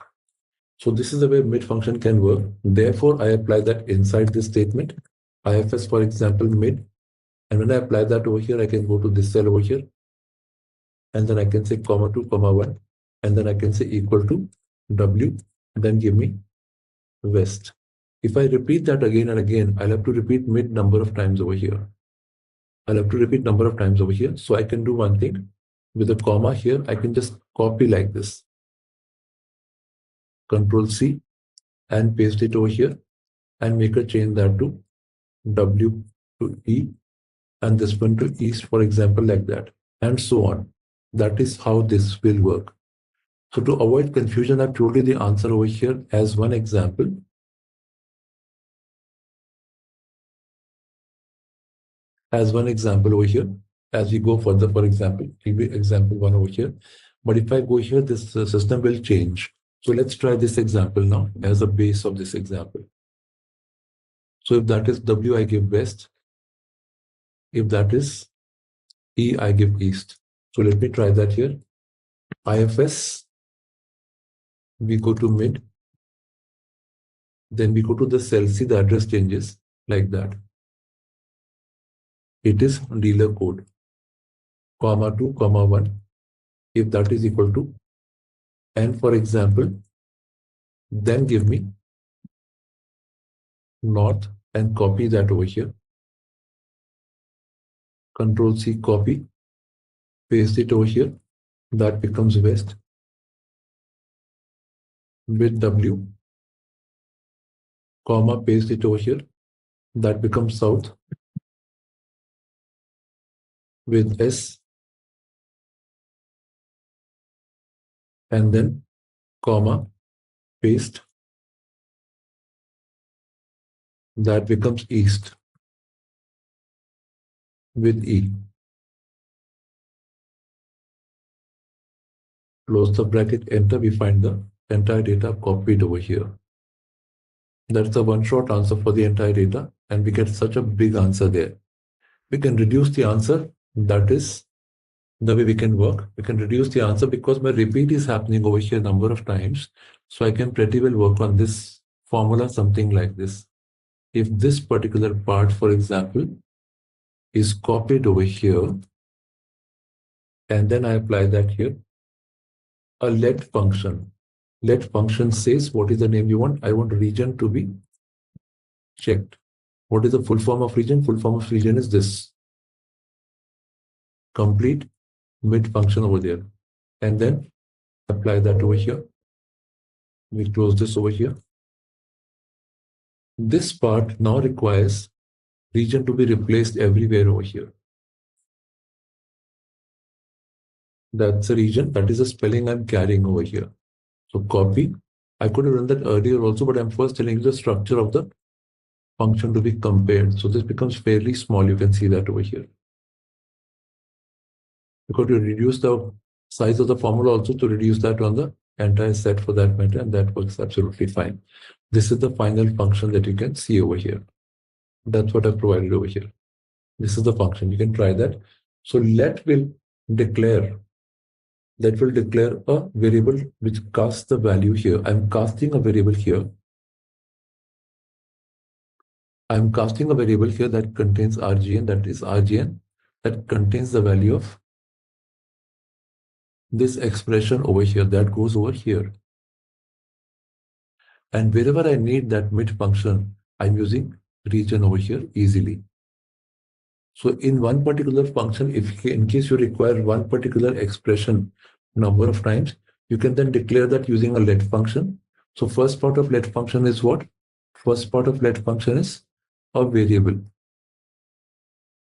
So this is the way mid function can work. Therefore, I apply that inside this statement. IFS, for example, mid. And when I apply that over here, I can go to this cell over here. And then I can say comma 2, comma 1. And then I can say equal to W. And then give me west. If I repeat that again and again, I'll have to repeat mid number of times over here. So I can do one thing. With a comma here, I can just copy like this. Control C and paste it over here and make a change that to W to E and this one to East, for example, like that, and so on. That is how this will work. So to avoid confusion, I've told you the answer over here as one example. as one example over here. As we go further, for example, it will be example 1 over here. But if I go here, this system will change. So let's try this example now as a base of this example. So if that is W, I give West. If that is E, I give East. So let me try that here. IFS, we go to mid. Then we go to the cell, see the address changes like that. It is dealer code, comma 2, comma 1. If that is equal to, and for example, then give me north and copy that over here. Control C, copy, paste it over here. That becomes west with W, comma, paste it over here. That becomes south with S, and then comma, paste. That becomes east with E. Close the bracket, enter, we find the entire data copied over here. That's the one short answer for the entire data, and we get such a big answer there. We can reduce the answer. That is the way we can work. We can reduce the answer because my repeat is happening over here a number of times. So I can pretty well work on this formula, something like this. If this particular part, for example, is copied over here, and then I apply that here, a let function. Let function says what is the name you want. I want region to be checked. What is the full form of region? Full form of region is this. Complete mid function over there. And then apply that over here. We close this over here. This part now requires region to be replaced everywhere over here. That's a region. That is a spelling I'm carrying over here. So copy. I could have done that earlier also, but I'm first telling you the structure of the function to be compared. So this becomes fairly small. You can see that over here. Because you reduce the size of the formula also to reduce that on the entire set for that matter, and that works absolutely fine. This is the final function that you can see over here. That's what I've provided over here. This is the function. You can try that. So let will declare a variable which casts the value here. I'm casting a variable here. I'm casting a variable here that contains RGN, that is RGN, that contains the value of this expression over here that goes over here. And wherever I need that mid function, I'm using region over here easily. So in one particular function, if in case you require one particular expression number of times, you can then declare that using a let function. So first part of let function is what? First part of let function is a variable.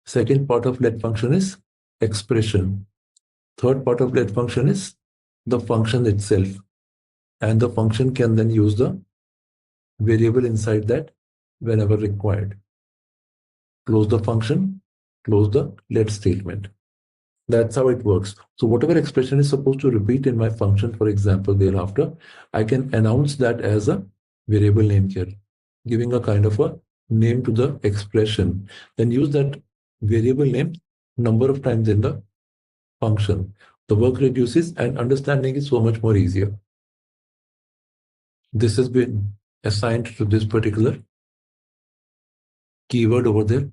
Second part of let function is expression. Third part of let function is the function itself. And the function can then use the variable inside that whenever required. Close the function, close the let statement. That's how it works. So whatever expression is supposed to repeat in my function, for example, thereafter, I can announce that as a variable name here, giving a kind of a name to the expression. Then use that variable name number of times in the function. The work reduces and understanding is so much more easier. This has been assigned to this particular keyword over there,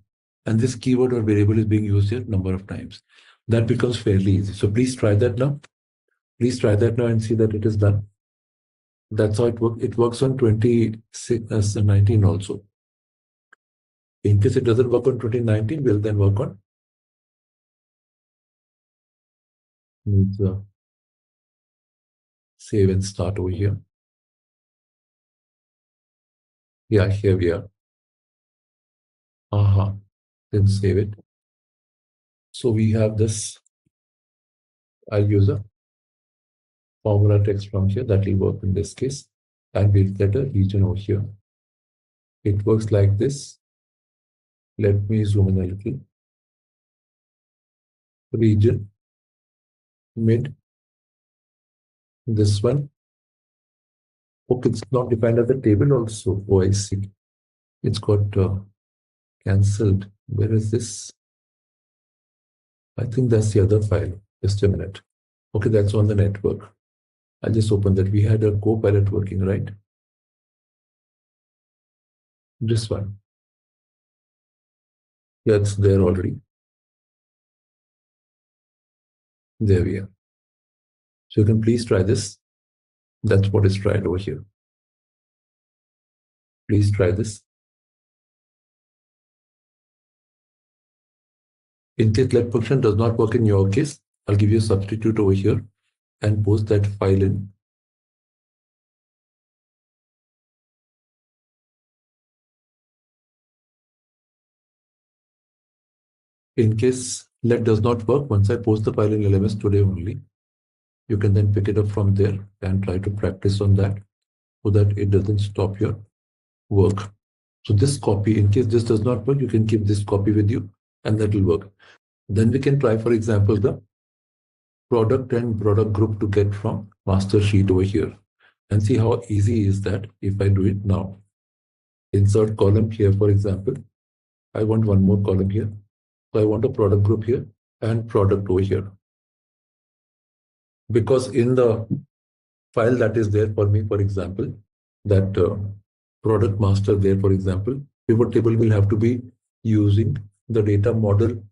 and this keyword or variable is being used here number of times. That becomes fairly easy. So please try that now. Please try that now and see that it is done. That's how it works. It works on 2019 also. In case it doesn't work on 2019, we'll then work on save and start over here. Yeah, here we are. Then save it. So we have this. I'll use a formula text from here that will work in this case. And we'll get a region over here. It works like this. Let me zoom in a little. region, mid, this one. Okay, it's not defined as a table also. Oh, I see. It's got cancelled. Where is this? I think that's the other file. Just a minute. Okay, that's on the network. I'll just open that. We had a Copilot working, right? This one. Yeah, it's there already. There we are. So you can please try this. That's what is tried over here. Please try this. In case let function does not work in your case, I'll give you a substitute over here and post that file in. In case let does not work, once I post the file in LMS today only, you can then pick it up from there and try to practice on that so that it doesn't stop your work. So this copy, in case this does not work, you can keep this copy with you and that will work. Then we can try, for example, the product and product group to get from master sheet over here and see how easy is that if I do it now. Insert column here, for example. I want one more column here. So I want a product group here and product over here. Because in the file that is there for me, for example, that product master there, for example, pivot table will have to be using the data model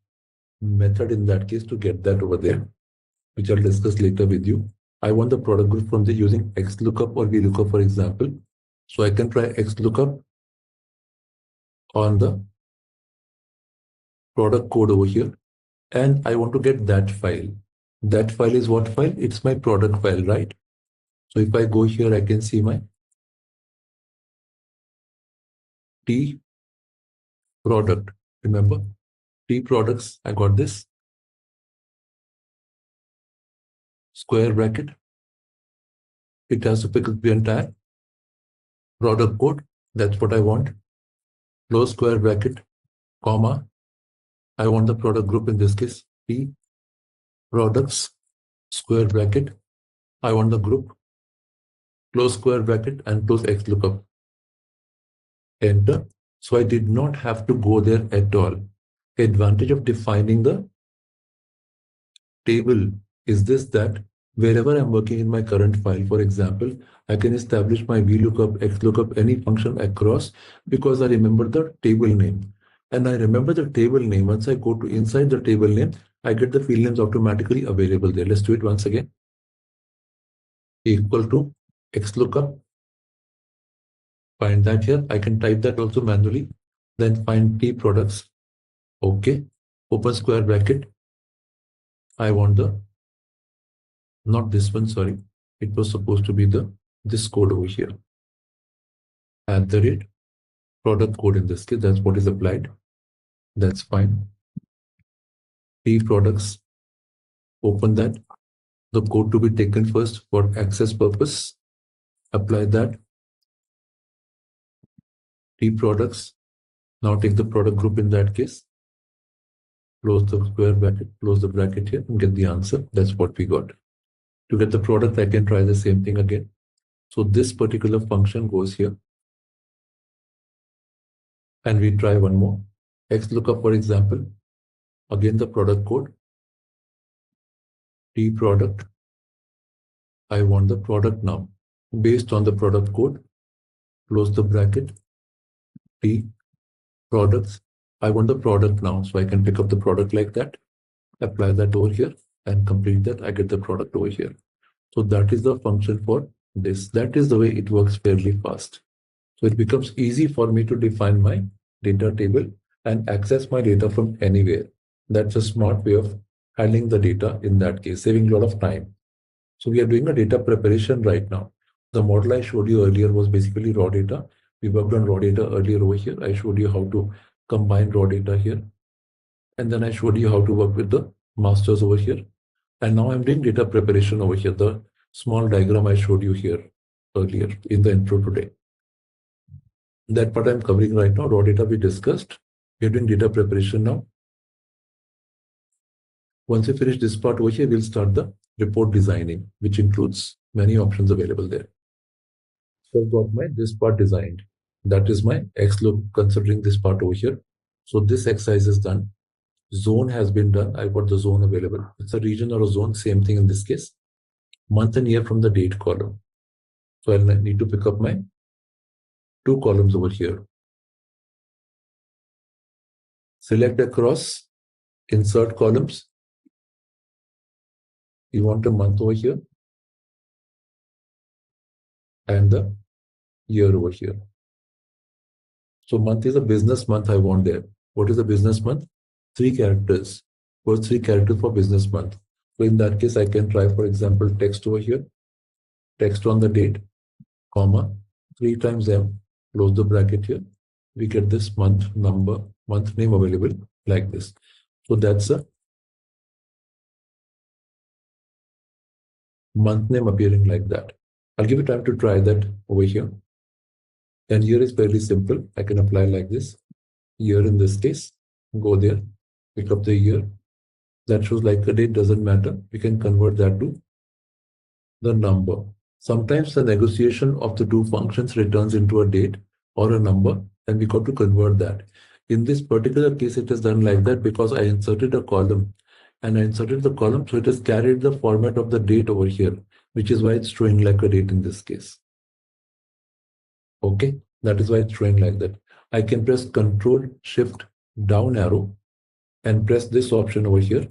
method in that case to get that over there, which I'll discuss later with you. I want the product group from there using XLOOKUP or VLOOKUP, for example. So I can try XLOOKUP on the product code over here. And I want to get that file. That file is what file? It's my product file, right? So if I go here, I can see my T product. Remember, T products, I got this. Square bracket. It has to pick up the entire product code. That's what I want. Close square bracket, comma. I want the product group in this case, T products, square bracket. I want the group, close square bracket and close XLOOKUP. Enter. So I did not have to go there at all. Advantage of defining the table is this, that wherever I'm working in my current file, for example, I can establish my VLOOKUP, XLOOKUP, any function across because I remember the table name. And I remember the table name. Once I go to inside the table name, I get the field names automatically available there. Let's do it once again. Equal to XLOOKUP. Find that here. I can type that also manually. Then find T products. Okay. Open square bracket. I want the, not this one, sorry. It was supposed to be this code over here. At the rate product code in this case, that's what is applied. That's fine. T products. Open that. The code to be taken first for access purpose. Apply that. T products. Now take the product group in that case. Close the square bracket, close the bracket here and get the answer. That's what we got. To get the product, I can try the same thing again. So this particular function goes here. And we try one more. XLOOKUP, for example. Again, the product code. T product. I want the product now. Based on the product code, close the bracket. T products. I want the product now. So I can pick up the product like that. Apply that over here and complete that. I get the product over here. So that is the function for this. That is the way it works fairly fast. So it becomes easy for me to define my data table and access my data from anywhere. That's a smart way of handling the data in that case, saving a lot of time. So we are doing a data preparation right now. The model I showed you earlier was basically raw data. We worked on raw data earlier over here. I showed you how to combine raw data here. And then I showed you how to work with the masters over here. And now I'm doing data preparation over here. The small diagram I showed you here earlier in the intro today. That part I'm covering right now. Raw data we discussed. We're doing data preparation now. Once we finish this part over here, we'll start the report designing, which includes many options available there. So I've got this part designed. That is my X look considering this part over here. So this exercise is done. Zone has been done. I've got the zone available. It's a region or a zone, same thing in this case. Month and year from the date column. So I'll need to pick up my 2 columns over here. Select across, insert columns. You want a month over here and the year over here. So month is a business month I want there. What is a business month? 3 characters. First 3 characters for business month. So in that case, I can try, for example, text over here, text on the date, comma, 3 times M, close the bracket here. We get this month number, month name available like this. So that's a month name appearing like that. I'll give you time to try that over here. And year is fairly simple. I can apply like this. Year in this case, go there, pick up the year. That shows like a date, doesn't matter. We can convert that to the number. Sometimes the negotiation of the 2 functions returns into a date or a number, and we got to convert that. In this particular case, it is done like that because I inserted a column, and I inserted the column, so it has carried the format of the date over here, which is why it's showing like a date in this case. Okay, that is why it's showing like that. I can press Control Shift down arrow and press this option over here.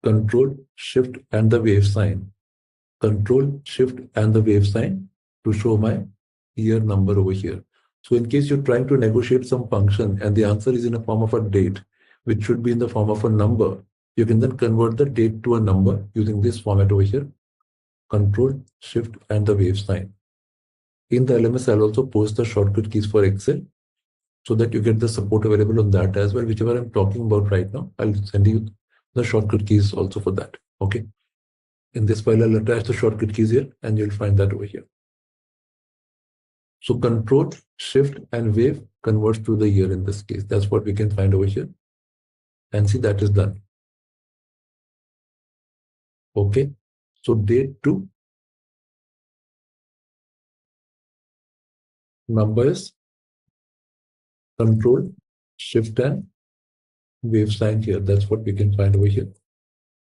Control Shift and the wave sign. Control Shift and the wave sign to show my year number over here. So in case you're trying to negotiate some function and the answer is in a form of a date, which should be in the form of a number, you can then convert the date to a number using this format over here. Control Shift and the wave sign. In the LMS, I'll also post the shortcut keys for Excel so that you get the support available on that as well. Whichever I'm talking about right now, I'll send you the shortcut keys also for that. Okay. In this file, I'll attach the shortcut keys here and you'll find that over here. So Control, Shift and Wave converts to the year in this case. That's what we can find over here. And see, that is done. Okay. So date to number is Control, Shift and wave sign here. That's what we can find over here.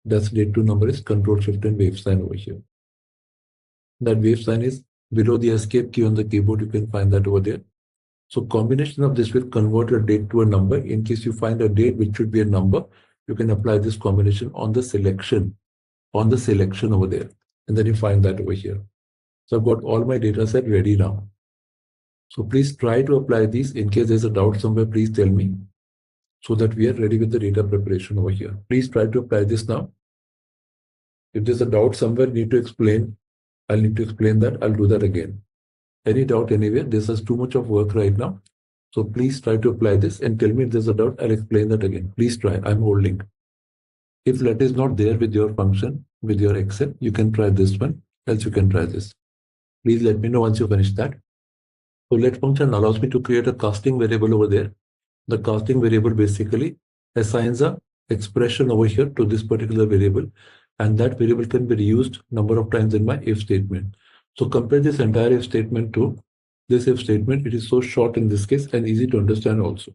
That's date to number is Control, Shift and wave sign over here. That wave sign is below the escape key on the keyboard. You can find that over there. So combination of this will convert a date to a number. In case you find a date which should be a number, you can apply this combination on the selection over there. And then you find that over here. So I've got all my data set ready now. So please try to apply these. In case there's a doubt somewhere, please tell me so that we are ready with the data preparation over here. Please try to apply this now. If there's a doubt somewhere, I'll need to explain that. I'll do that again. Any doubt anywhere? This is too much of work right now. So please try to apply this and tell me if there's a doubt. I'll explain that again. Please try. I'm holding. If that is not there with your function, with your Excel, you can try this one. Else you can try this. Please let me know once you finish that. So let function allows me to create a casting variable over there. The casting variable basically assigns a expression over here to this particular variable, and that variable can be reused number of times in my if statement. So compare this entire if statement to this if statement. It is so short in this case and easy to understand also.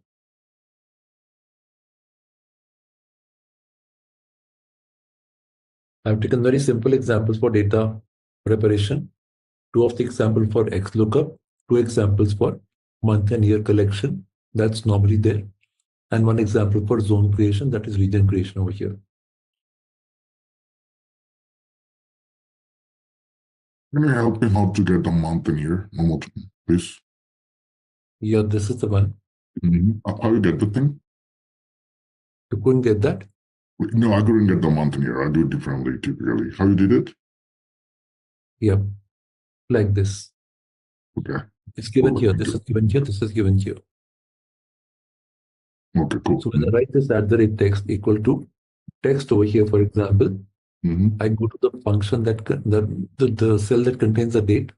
I've taken very simple examples for data preparation. 2 of the examples for XLOOKUP, 2 examples for month and year collection. That's normally there. And 1 example for zone creation, that is region creation over here. Can you help me how to get the month and year? One more time, please. Yeah, this is the one. How you get the thing? You couldn't get that? No, I couldn't get the month and year. I do it differently typically. How you did it? Yep. Like this. Okay. It's given here. This is given here. This is given here. Okay, cool. So when I write this @ text equal to text over here, for example, I go to the function that the cell that contains the date.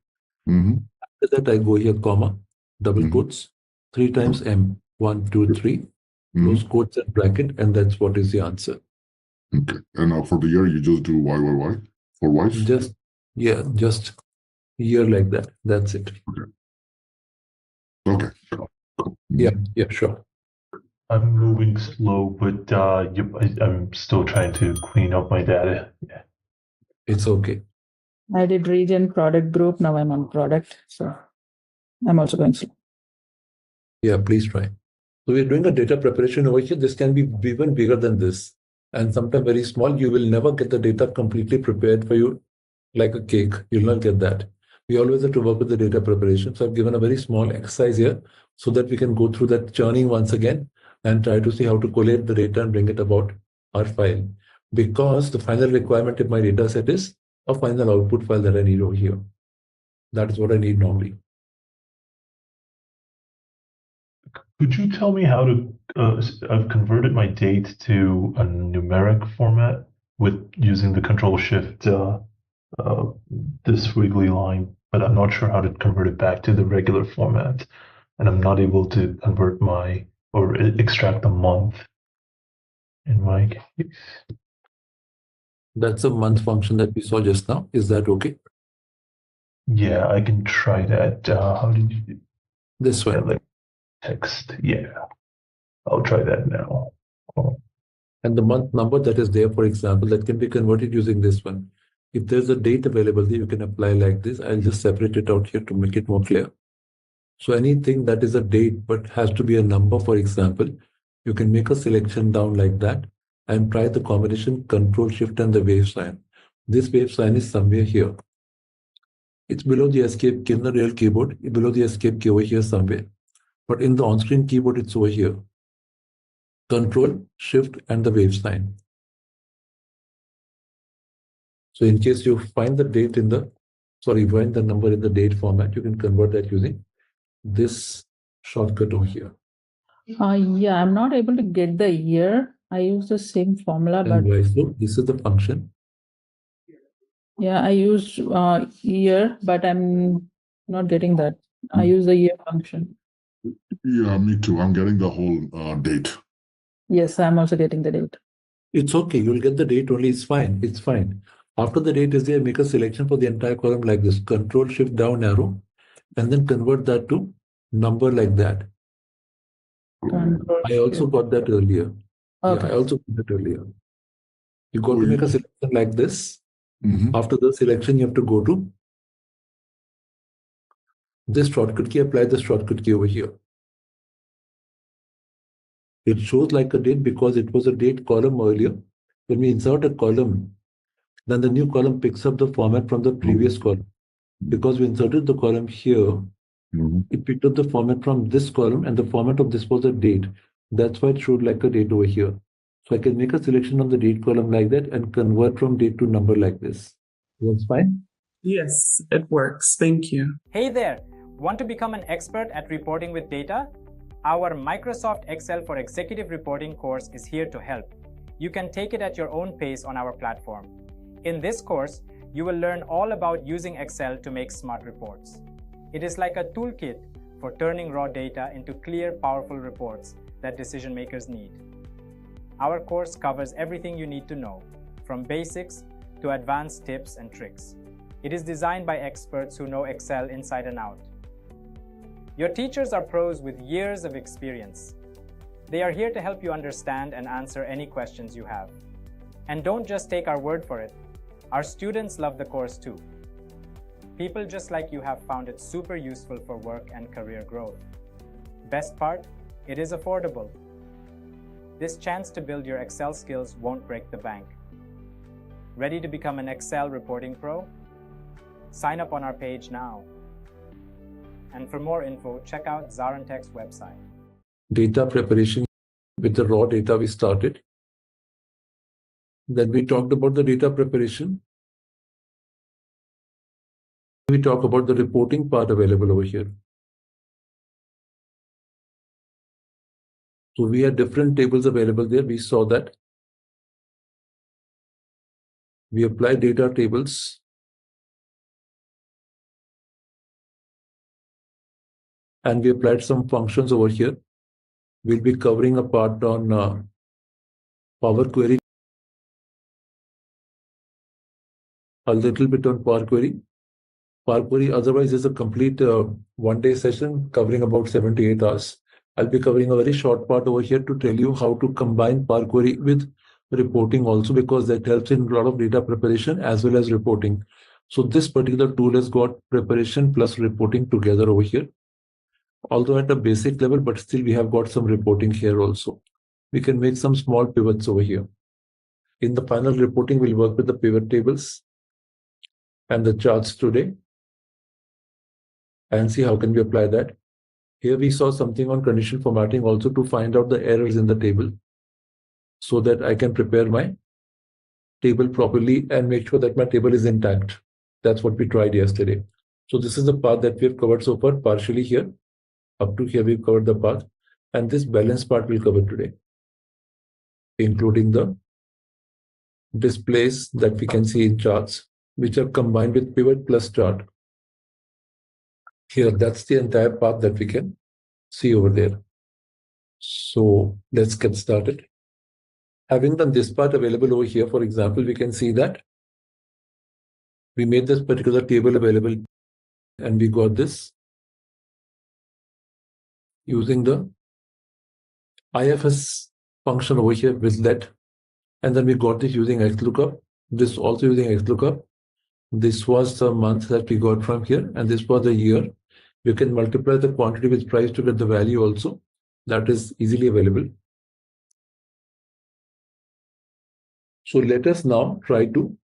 After that, I go here, comma, double quotes, 3 times M, 1, 2, 3, close quotes and bracket, and that's what is the answer. Okay. And for the year, you just do YYY for Y's? Just year like that. That's it. Okay. Yeah, sure. I'm moving slow, but I'm still trying to clean up my data. Yeah. It's okay. I did region, product group. Now I'm on product. So I'm also going slow. Yeah, please try. So we're doing a data preparation over here. This can be even bigger than this. And sometimes very small. You will never get the data completely prepared for you like a cake. You'll not get that. We always have to work with the data preparation. So I've given a very small exercise here so that we can go through that churning once again and try to see how to collate the data and bring it about our file. Because the final requirement in my data set is a final output file that I need over here. That is what I need normally. Could you tell me how to? I've converted my date to a numeric format with using the Control Shift this wiggly line, but I'm not sure how to convert it back to the regular format, and I'm not able to convert or extract a month in my case. That's a month function that we saw just now. Is that okay? Yeah, I can try that. How did you do? This way. Yeah, like text. Yeah, I'll try that now. Oh. And the month number that is there, for example, that can be converted using this one. If there's a date available, you can apply like this. I'll just separate it out here to make it more clear. So anything that is a date but has to be a number, for example, you can make a selection down like that and try the combination Control Shift and the wave sign. This wave sign is somewhere here. It's below the escape key in the real keyboard, below the escape key over here somewhere. But in the on-screen keyboard, it's over here. Control, Shift, and the wave sign. So in case you find the date find the number in the date format, you can convert that using this shortcut over here. Yeah, I'm not able to get the year. I use the same formula, And but why so? This is the function. yeah, I use year, but I'm not getting that. I use the year function. Yeah, me too. I'm getting the whole date. Yes, I'm also getting the date. It's okay. You'll get the date only. It's fine. It's fine. After the date is there, make a selection for the entire column like this. Control Shift down arrow, and then convert that to number like that. Control I also Shift. got that earlier. Okay. Yeah, I also got that earlier. You got to make a selection like this. After the selection, you have to go to this shortcut key, apply the shortcut key over here. It shows like a date because it was a date column earlier. When we insert a column, then the new column picks up the format from the previous column. Because we inserted the column here, it picked up the format from this column, and the format of this was a date. That's why it showed like a date over here. So I can make a selection on the date column like that and convert from date to number like this. Works fine? Yes, it works. Thank you. Hey there! Want to become an expert at reporting with data? Our Microsoft Excel for Executive Reporting course is here to help. You can take it at your own pace on our platform. In this course, you will learn all about using Excel to make smart reports. It is like a toolkit for turning raw data into clear, powerful reports that decision makers need. Our course covers everything you need to know, from basics to advanced tips and tricks. It is designed by experts who know Excel inside and out. Your teachers are pros with years of experience. They are here to help you understand and answer any questions you have. And don't just take our word for it. Our students love the course too. People just like you have found it super useful for work and career growth. Best part, it is affordable. This chance to build your Excel skills won't break the bank. Ready to become an Excel reporting pro? Sign up on our page now. And for more info, check out ZaranTech's website. Data preparation with the raw data we started. Then we talked about the data preparation. We talk about the reporting part available over here. So we had different tables available there. We saw that. We applied data tables. And we applied some functions over here. We'll be covering a part on Power Query a little bit on Power Query. Power Query otherwise is a complete one-day session covering about 7 to 8 hours. I'll be covering a very short part over here to tell you how to combine Power Query with reporting also, because that helps in a lot of data preparation as well as reporting. So this particular tool has got preparation plus reporting together over here. Although at a basic level, but still we have got some reporting here also. We can make some small pivots over here. In the final reporting, we'll work with the pivot tables and the charts today and see how can we apply that. Here we saw something on conditional formatting also to find out the errors in the table so that I can prepare my table properly and make sure that my table is intact. That's what we tried yesterday. So this is the part that we have covered so far partially here. Up to here we've covered the path, and this balance part we'll cover today, including the displays that we can see in charts, which are combined with pivot plus chart. Here, that's the entire path that we can see over there. So let's get started. Having done this part available over here, for example, we can see that we made this particular table available and we got this using the IFS function over here with let, and then we got this using XLOOKUP, this also using XLOOKUP. This was the month that we got from here, and this was the year. You can multiply the quantity with price to get the value also. That is easily available. So let us now try to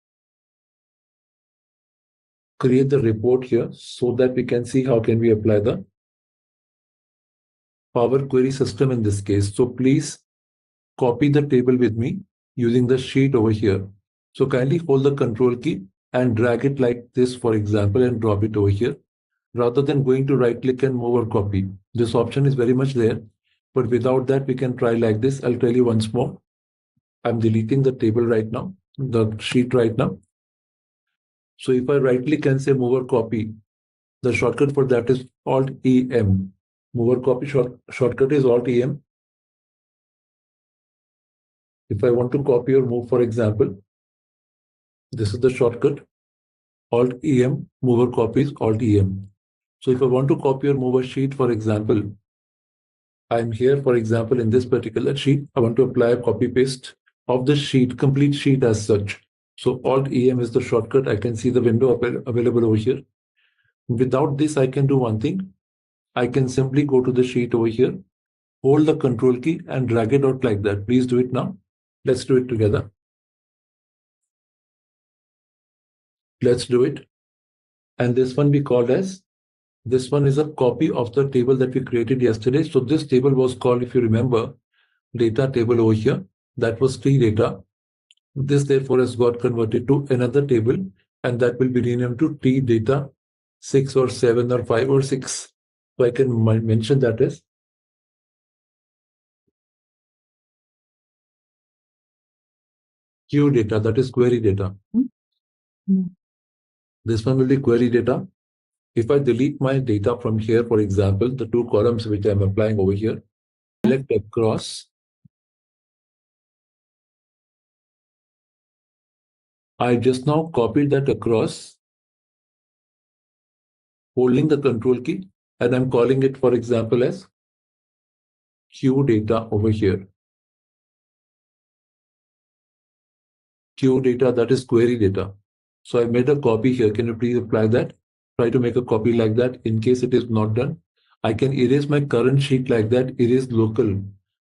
create the report here so that we can see how can we apply the Power Query system in this case. So please copy the table with me using the sheet over here. So kindly hold the control key and drag it like this, for example, and drop it over here, rather than going to right click and move or copy. This option is very much there, but without that we can try like this. I'll tell you once more. I'm deleting the table right now, the sheet right now. So if I right click and say move or copy, the shortcut for that is Alt EM. Move or copy shortcut is Alt EM. If I want to copy or move, for example, this is the shortcut. Alt EM, move or copy is Alt EM. So if I want to copy or move a sheet, for example, I'm here, for example, in this particular sheet, I want to apply a copy paste of the sheet, complete sheet as such. So Alt EM is the shortcut. I can see the window available over here. Without this, I can do one thing. I can simply go to the sheet over here, hold the control key and drag it out like that. Please do it now. Let's do it together. Let's do it. And this one we called as, this one is a copy of the table that we created yesterday. So this table was called, if you remember, data table over here. That was tree data. This therefore has got converted to another table, and that will be renamed to T data 6 or 7 or 5 or 6. So I can mention that as Q data, that is query data. This one will be query data. If I delete my data from here, for example, the two columns which I'm applying over here, select across. I just now copied that across, holding the control key, and I'm calling it, for example, as Q data over here. Q data, that is query data. So I made a copy here. Can you please apply that? Try to make a copy like that. In case it is not done, I can erase my current sheet like that. Erase local.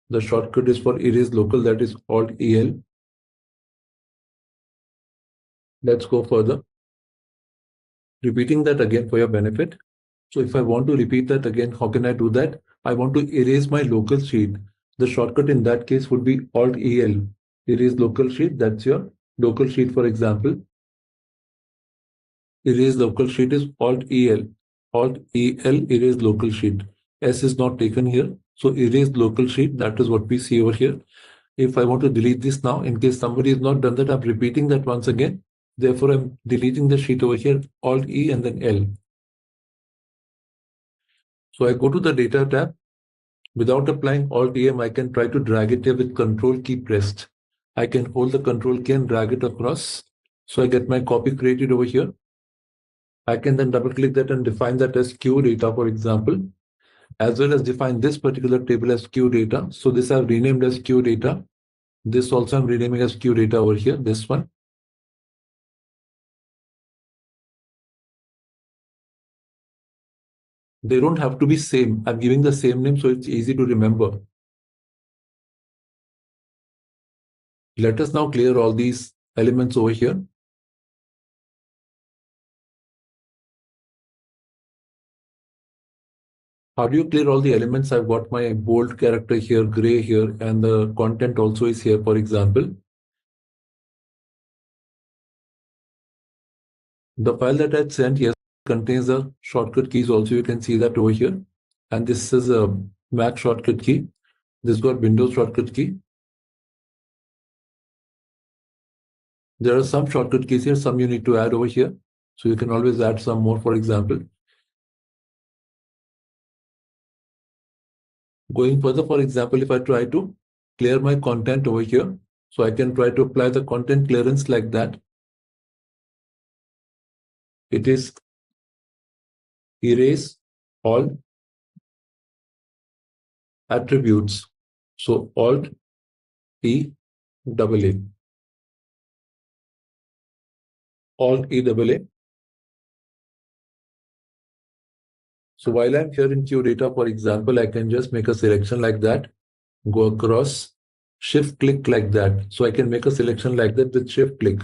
The shortcut is for erase local, that is Alt EL. Let's go further. Repeating that again for your benefit. So if I want to repeat that again, how can I do that? I want to erase my local sheet. The shortcut in that case would be Alt EL. Erase local sheet. That's your local sheet, for example. Erase local sheet is Alt EL. Alt EL, erase local sheet. S is not taken here. So erase local sheet. That is what we see over here. If I want to delete this now, in case somebody has not done that, I'm repeating that once again. Therefore, I'm deleting the sheet over here, Alt E and then L. So I go to the data tab. Without applying Alt EM, I can try to drag it here with control key pressed. I can hold the control key and drag it across. So I get my copy created over here. I can then double click that and define that as Q data, for example, as well as define this particular table as Q data. So this I've renamed as Q data. This also I'm renaming as Q data over here, this one. They don't have to be same. I'm giving the same name so it's easy to remember. Let us now clear all these elements over here. How do you clear all the elements? I've got my bold character here, gray here, and the content also is here, for example. The file that I sent, yes, contains the shortcut keys also. You can see that over here. And this is a Mac shortcut key. This got Windows shortcut key. There are some shortcut keys here, some you need to add over here. So you can always add some more, for example. Going further, for example, if I try to clear my content over here, so I can try to apply the content clearance like that. It is erase all attributes. So Alt E double A. Alt E double A. So while I'm here in Q data, for example, I can just make a selection like that, go across, shift click like that. So I can make a selection like that with shift click.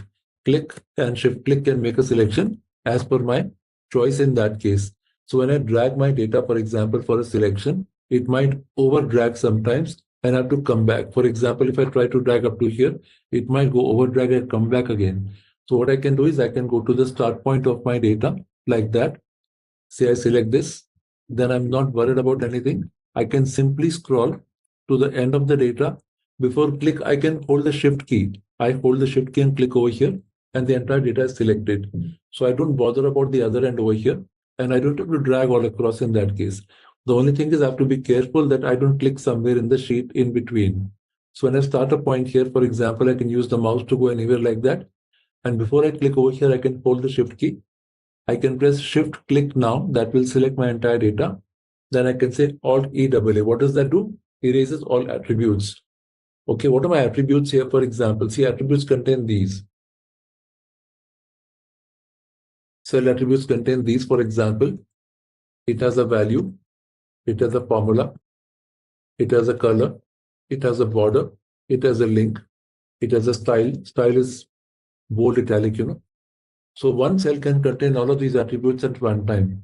Click and shift click can make a selection as per my choice in that case. So when I drag my data, for example, for a selection, it might over drag sometimes and have to come back. For example, if I try to drag up to here, it might go over drag and come back again. So what I can do is I can go to the start point of my data like that. Say I select this, then I'm not worried about anything. I can simply scroll to the end of the data. Before click, I can hold the shift key. I hold the shift key and click over here, and the entire data is selected. So I don't bother about the other end over here, and I don't have to drag all across in that case. The only thing is I have to be careful that I don't click somewhere in the sheet in between. So when I start a point here, for example, I can use the mouse to go anywhere like that. And before I click over here, I can hold the shift key. I can press shift click now. That will select my entire data. Then I can say Alt E double A. What does that do? Erases all attributes. Okay, what are my attributes here? For example, see, attributes contain these. Cell attributes contain these. For example, it has a value, it has a formula, it has a color, it has a border, it has a link, it has a style. Style is bold italic, So one cell can contain all of these attributes at one time,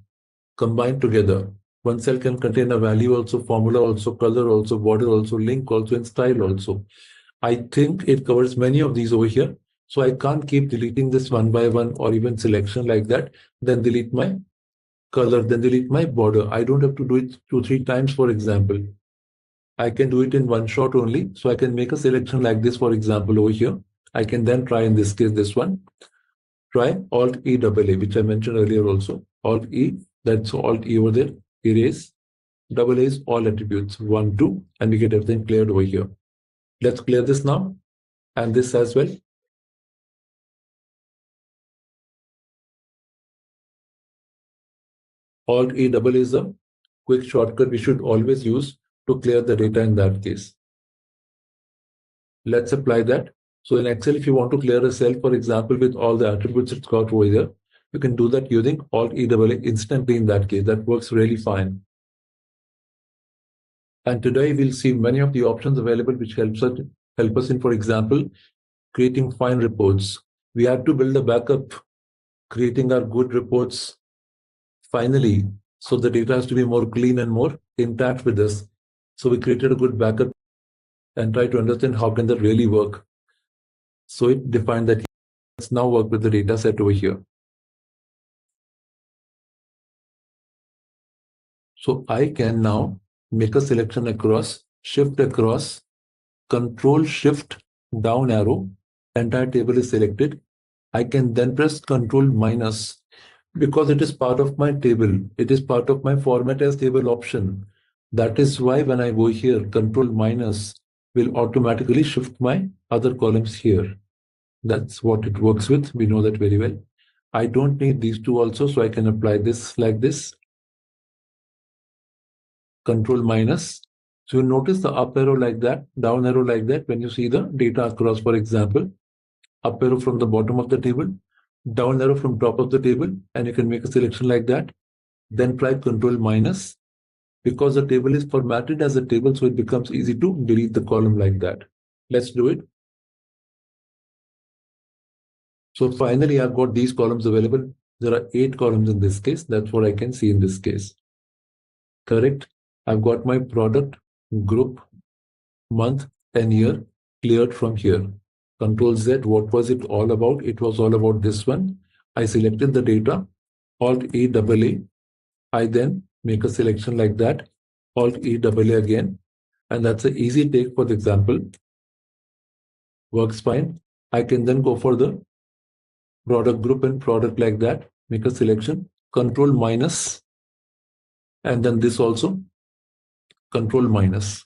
combined together. One cell can contain a value also, formula also, color also, border also, link also, and style also. I think it covers many of these over here. So I can't keep deleting this one by one or even selection like that. Then delete my color, then delete my border. I don't have to do it 2-3 times, for example. I can do it in one shot only. So I can make a selection like this, for example, over here. I can then try in this case, this one. Try Alt E double A, which I mentioned earlier also. Alt E, that's Alt E over there. Erase. Double A is all attributes. 1, 2, and we get everything cleared over here. Let's clear this now. And this as well. Alt E double A is a quick shortcut we should always use to clear the data in that case. Let's apply that. So in Excel, if you want to clear a cell, for example, with all the attributes it's got over there, you can do that using Alt E double A instantly in that case. That works really fine. And today we'll see many of the options available which help us in, for example, creating fine reports. We have to build a backup, creating our good reports finally. So the data has to be more clean and more intact with us. So we created a good backup and try to understand how can that really work. So it defined that let's now work with the data set over here. So I can now make a selection across, shift across, control shift down arrow, entire table is selected. I can then press control minus because it is part of my table. It is part of my format as table option. That is why when I go here, control minus will automatically shift my other columns here. That's what it works with. We know that very well. I don't need these two also, so I can apply this like this. Control minus. So you notice the up arrow like that, down arrow like that when you see the data across, for example. Up arrow from the bottom of the table, down arrow from top of the table, and you can make a selection like that. Then try control minus. Because the table is formatted as a table, so it becomes easy to delete the column like that. Let's do it. So finally, I've got these columns available. There are 8 columns in this case. That's what I can see in this case. Correct. I've got my product, group, month, and year cleared from here. Control Z, what was it all about? It was all about this one. I selected the data, Alt E double A. I then make a selection like that, Alt E double A again. And that's an easy take for the example. Works fine. I can then go for the product group and product like that, make a selection, control minus, and then this also, control minus.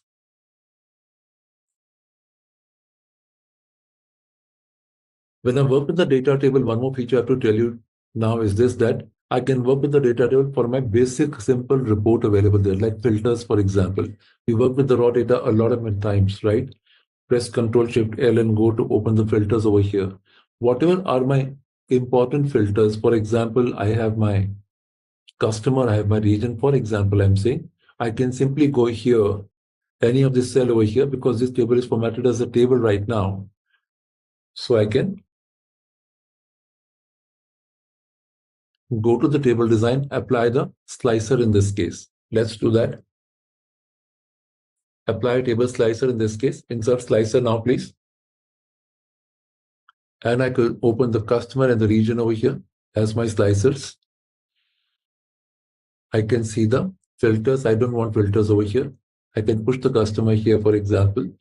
When I work with the data table, one more feature I have to tell you now is this, that I can work with the data table for my basic simple report available there, like filters, for example. We work with the raw data a lot of times, right? Press Control Shift L and go to open the filters over here. Whatever are my important filters, for example, I have my customer, I have my region, for example, I'm saying, I can simply go here, any of this cell over here, because this table is formatted as a table right now. So I can go to the table design, apply the slicer in this case. Let's do that. Apply a table slicer in this case. Insert slicer now, please. And I could open the customer and the region over here as my slicers. I can see the filters. I don't want filters over here. I can push the customer here, for example.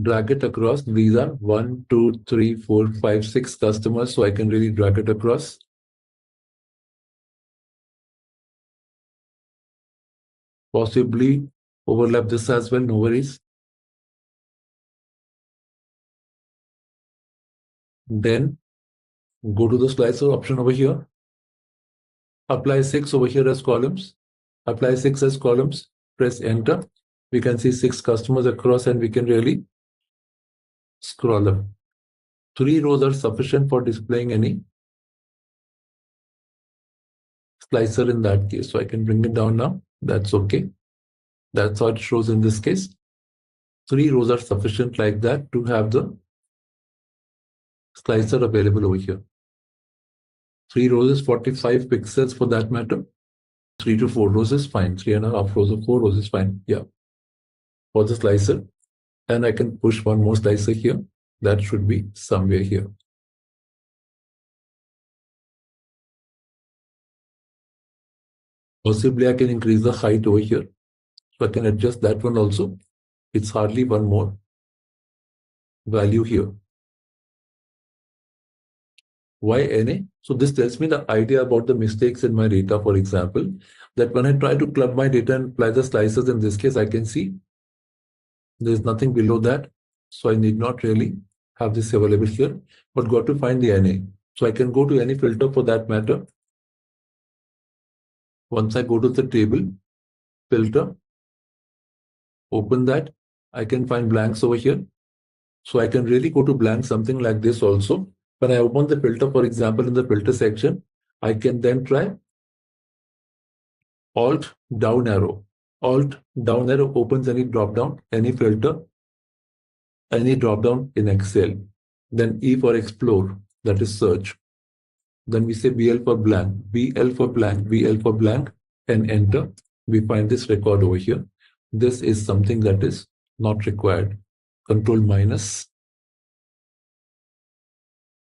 Drag it across. These are 1, 2, 3, 4, 5, 6 customers. So I can really drag it across. Possibly overlap this as well, no worries. Then go to the slicer option over here. Apply 6 over here as columns. Apply 6 as columns. Press enter. We can see 6 customers across and we can really scroll up. 3 rows are sufficient for displaying any slicer in that case. So I can bring it down now. That's okay. That's how it shows in this case. 3 rows are sufficient like that to have the slicer available over here. 3 rows is 45 pixels for that matter. 3 to 4 rows is fine. 3.5 rows or 4 rows is fine. Yeah. For the slicer. And I can push one more slicer here. That should be somewhere here. Possibly I can increase the height over here. So I can adjust that one also. It's hardly one more value here. Why NA? So this tells me the idea about the mistakes in my data, for example, that when I try to club my data and apply the slices, in this case, I can see there's nothing below that. So I need not really have this available here, but got to find the NA. So I can go to any filter for that matter. Once I go to the table, filter, open that, I can find blanks over here. So I can really go to blank, something like this also. When I open the filter, for example, in the filter section, I can then try Alt down arrow. Alt down arrow opens any drop down, any filter, any drop down in Excel. Then E for explore, that is search. Then we say BL for blank, BL for blank, BL for blank, and enter. We find this record over here. This is something that is not required. Control minus.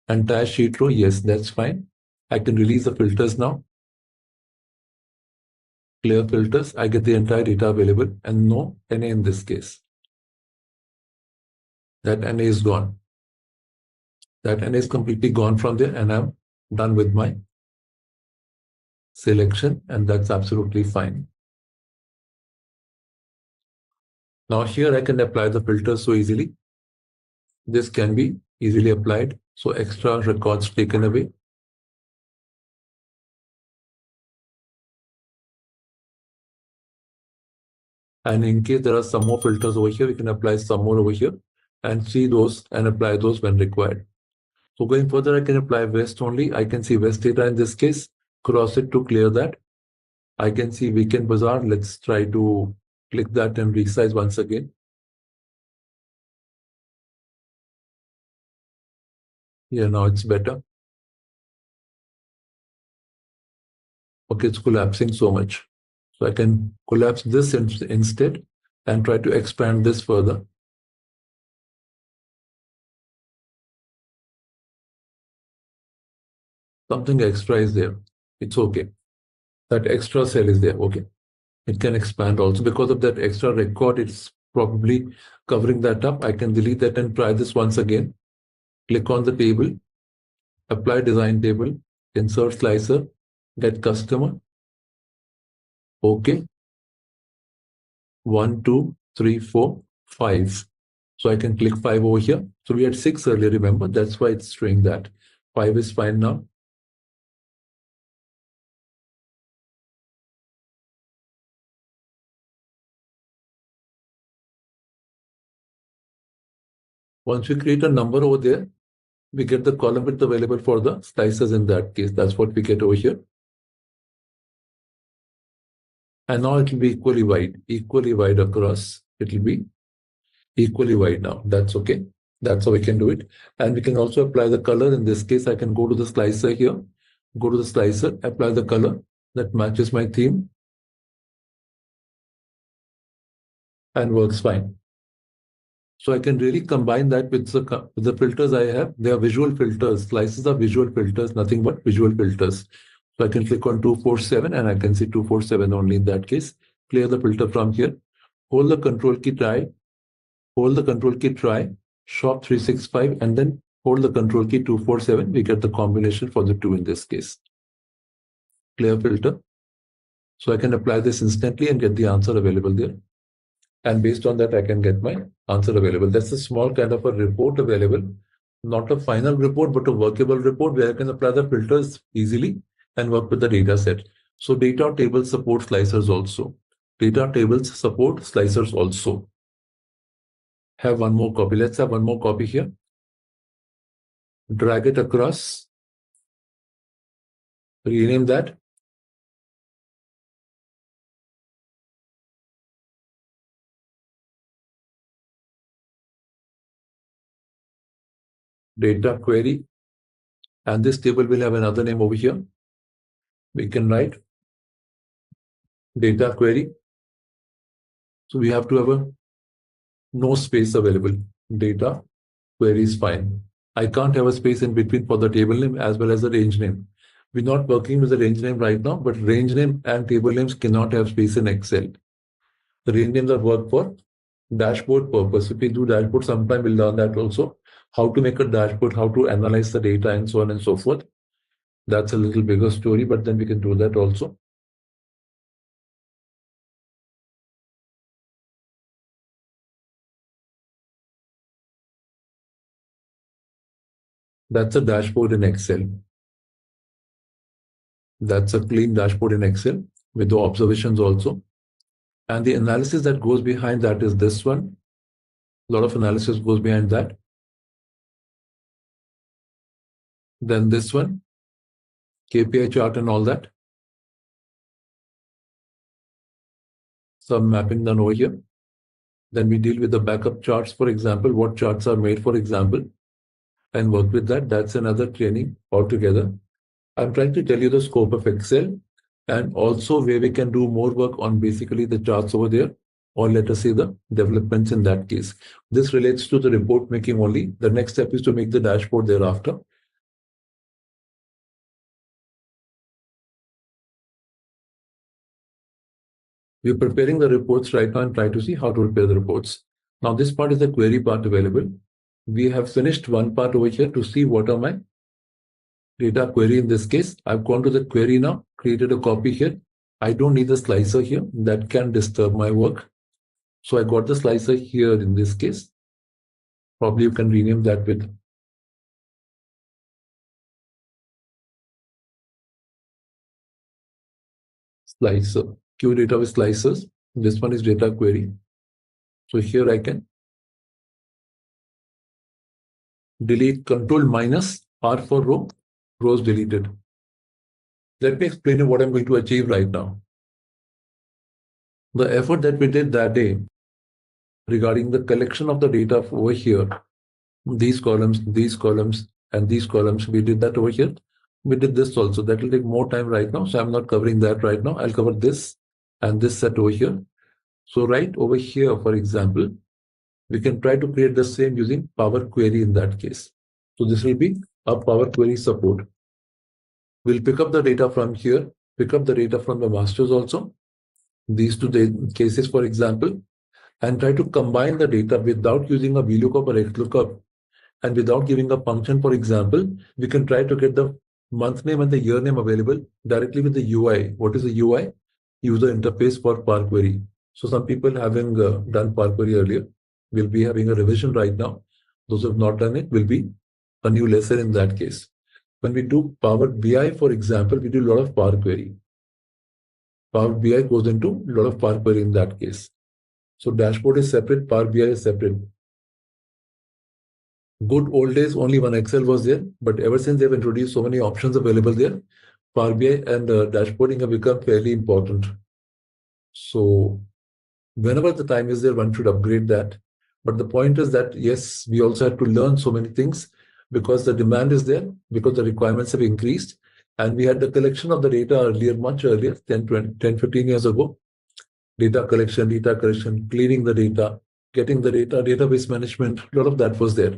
Entire sheet row, yes, that's fine. I can release the filters now. Clear filters, I get the entire data available and no NA in this case. That NA is gone. That NA is completely gone from there and I'm done with my selection and that's absolutely fine. Now here I can apply the filter so easily. This can be easily applied. So extra records taken away. And in case there are some more filters over here, we can apply some more over here and see those and apply those when required. So going further, I can apply West only. I can see West data in this case, cross it to clear that. I can see Weekend Bazaar. Let's try to click that and resize once again. Yeah, now it's better. Okay, it's collapsing so much. So I can collapse this instead and try to expand this further. Something extra is there. It's okay. That extra cell is there. Okay. It can expand also. Because of that extra record, it's probably covering that up. I can delete that and try this once again. Click on the table, apply design table, insert slicer, get customer. Okay. 1, 2, 3, 4, 5. So I can click 5 over here. So we had 6 earlier, remember? That's why it's showing that. 5 is fine now. Once we create a number over there, we get the column width available for the slices in that case. That's what we get over here. And now it will be equally wide across. It will be equally wide now. That's okay. That's how we can do it. And we can also apply the color. In this case, I can go to the slicer here, go to the slicer, apply the color that matches my theme and works fine. So I can really combine that with the filters I have. They are visual filters. Slices are visual filters, nothing but visual filters. So I can click on 247 and I can see 247 only in that case. Clear the filter from here. Hold the control key, try. Hold the control key, try. Shop 365 and then hold the control key 247. We get the combination for the 2 in this case. Clear filter. So I can apply this instantly and get the answer available there. And based on that, I can get my answer available. That's a small kind of a report available. Not a final report, but a workable report where I can apply the filters easily and work with the data set. So data tables support slicers also. Data tables support slicers also. Have one more copy. Let's have one more copy here. Drag it across. Rename that. Data query. And this table will have another name over here. We can write data query. So we have to have no space available. Data query is fine. I can't have a space in between for the table name as well as the range name. We're not working with the range name right now, but range name and table names cannot have space in Excel. The range names are work for dashboard purpose. If we do dashboard, sometime we'll learn that also. How to make a dashboard, how to analyze the data and so on and so forth. That's a little bigger story, but then we can do that also. That's a dashboard in Excel. That's a clean dashboard in Excel with the observations also. And the analysis that goes behind that is this one. A lot of analysis goes behind that. Then this one, KPI chart and all that. Some mapping done over here. Then we deal with the backup charts, for example, what charts are made, for example, and work with that. That's another training altogether. I'm trying to tell you the scope of Excel and also where we can do more work on basically the charts over there, or let us say the developments in that case. This relates to the report making only. The next step is to make the dashboard thereafter. We're preparing the reports right now and try to see how to prepare the reports. Now this part is the query part available. We have finished one part over here to see what are my data query in this case. I've gone to the query now, created a copy here. I don't need the slicer here. That can disturb my work. So I got the slicer here in this case. Probably you can rename that with slicer. Q data with slicers. This one is data query. So here I can delete control minus R for row, rows deleted. Let me explain you what I'm going to achieve right now. The effort that we did that day regarding the collection of the data over here, these columns, and these columns, we did that over here. We did this also. That will take more time right now. So I'm not covering that right now. I'll cover this and this set over here. So right over here, for example, we can try to create the same using Power Query in that case. So this will be a Power Query support. We'll pick up the data from here, pick up the data from the masters also, these two cases, for example, and try to combine the data without using a VLOOKUP or XLOOKUP and without giving a function. For example, we can try to get the month name and the year name available directly with the UI. What is the UI? User interface for Power Query. So some people having done Power Query earlier will be having a revision right now. Those who have not done it will be a new lesson in that case. When we do Power BI, for example, we do a lot of Power Query. Power BI goes into a lot of Power Query in that case. So dashboard is separate, Power BI is separate. Good old days, only one Excel was there, but ever since they've introduced so many options available there, Power BI and dashboarding have become fairly important. So whenever the time is there, one should upgrade that. But the point is that, yes, we also have to learn so many things because the demand is there, because the requirements have increased. And we had the collection of the data earlier, much earlier, 10, 15 years ago. Data collection, cleaning the data, getting the data, database management, a lot of that was there.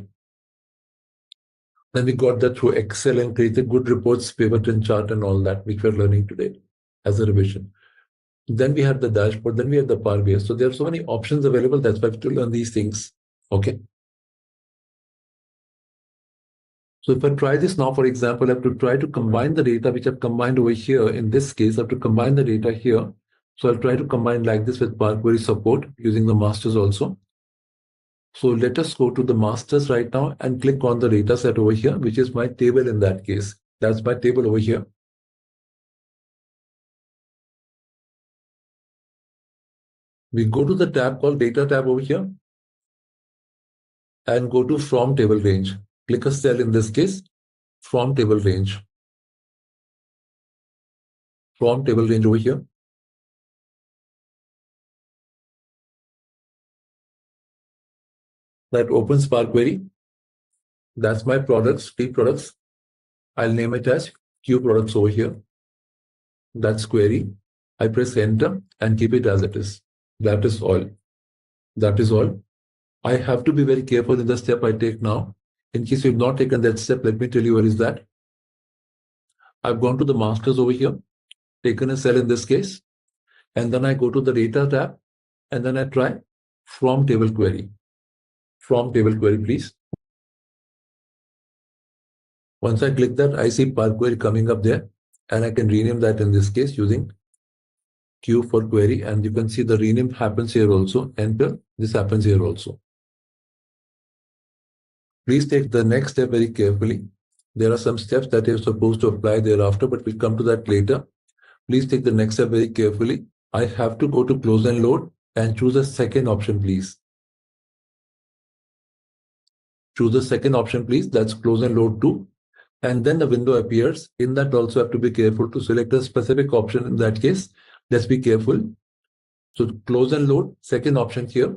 Then we got that through Excel and created good reports, pivot and chart and all that, which we're learning today as a revision. Then we had the dashboard, then we had the Power BI. So there are so many options available. That's why we have to learn these things. Okay. So if I try this now, for example, I have to try to combine the data which I've combined over here. In this case, I have to combine the data here. So I'll try to combine like this with Power Query support using the masters also. So let us go to the masters right now and click on the data set over here, which is my table in that case. That's my table over here. We go to the tab called data tab over here and go to from table range. Click a cell in this case, from table range. From table range over here. That opens Power Query. That's my products, T products. I'll name it as Q products over here. That's query. I press enter and keep it as it is. That is all. That is all. I have to be very careful in the step I take now. In case you've not taken that step, let me tell you where is that. I've gone to the masters over here, taken a cell in this case, and then I go to the data tab, and then I try from table query. From table query, please. Once I click that, I see Power Query coming up there, and I can rename that in this case using Q for query, and you can see the rename happens here also. Enter, this happens here also. Please take the next step very carefully. There are some steps that you're supposed to apply thereafter, but we'll come to that later. Please take the next step very carefully. I have to go to close and load and choose a second option, please. Choose the second option, please. That's close and load to. And then the window appears. In that also have to be careful to select a specific option. In that case, let's be careful. So close and load, second option here.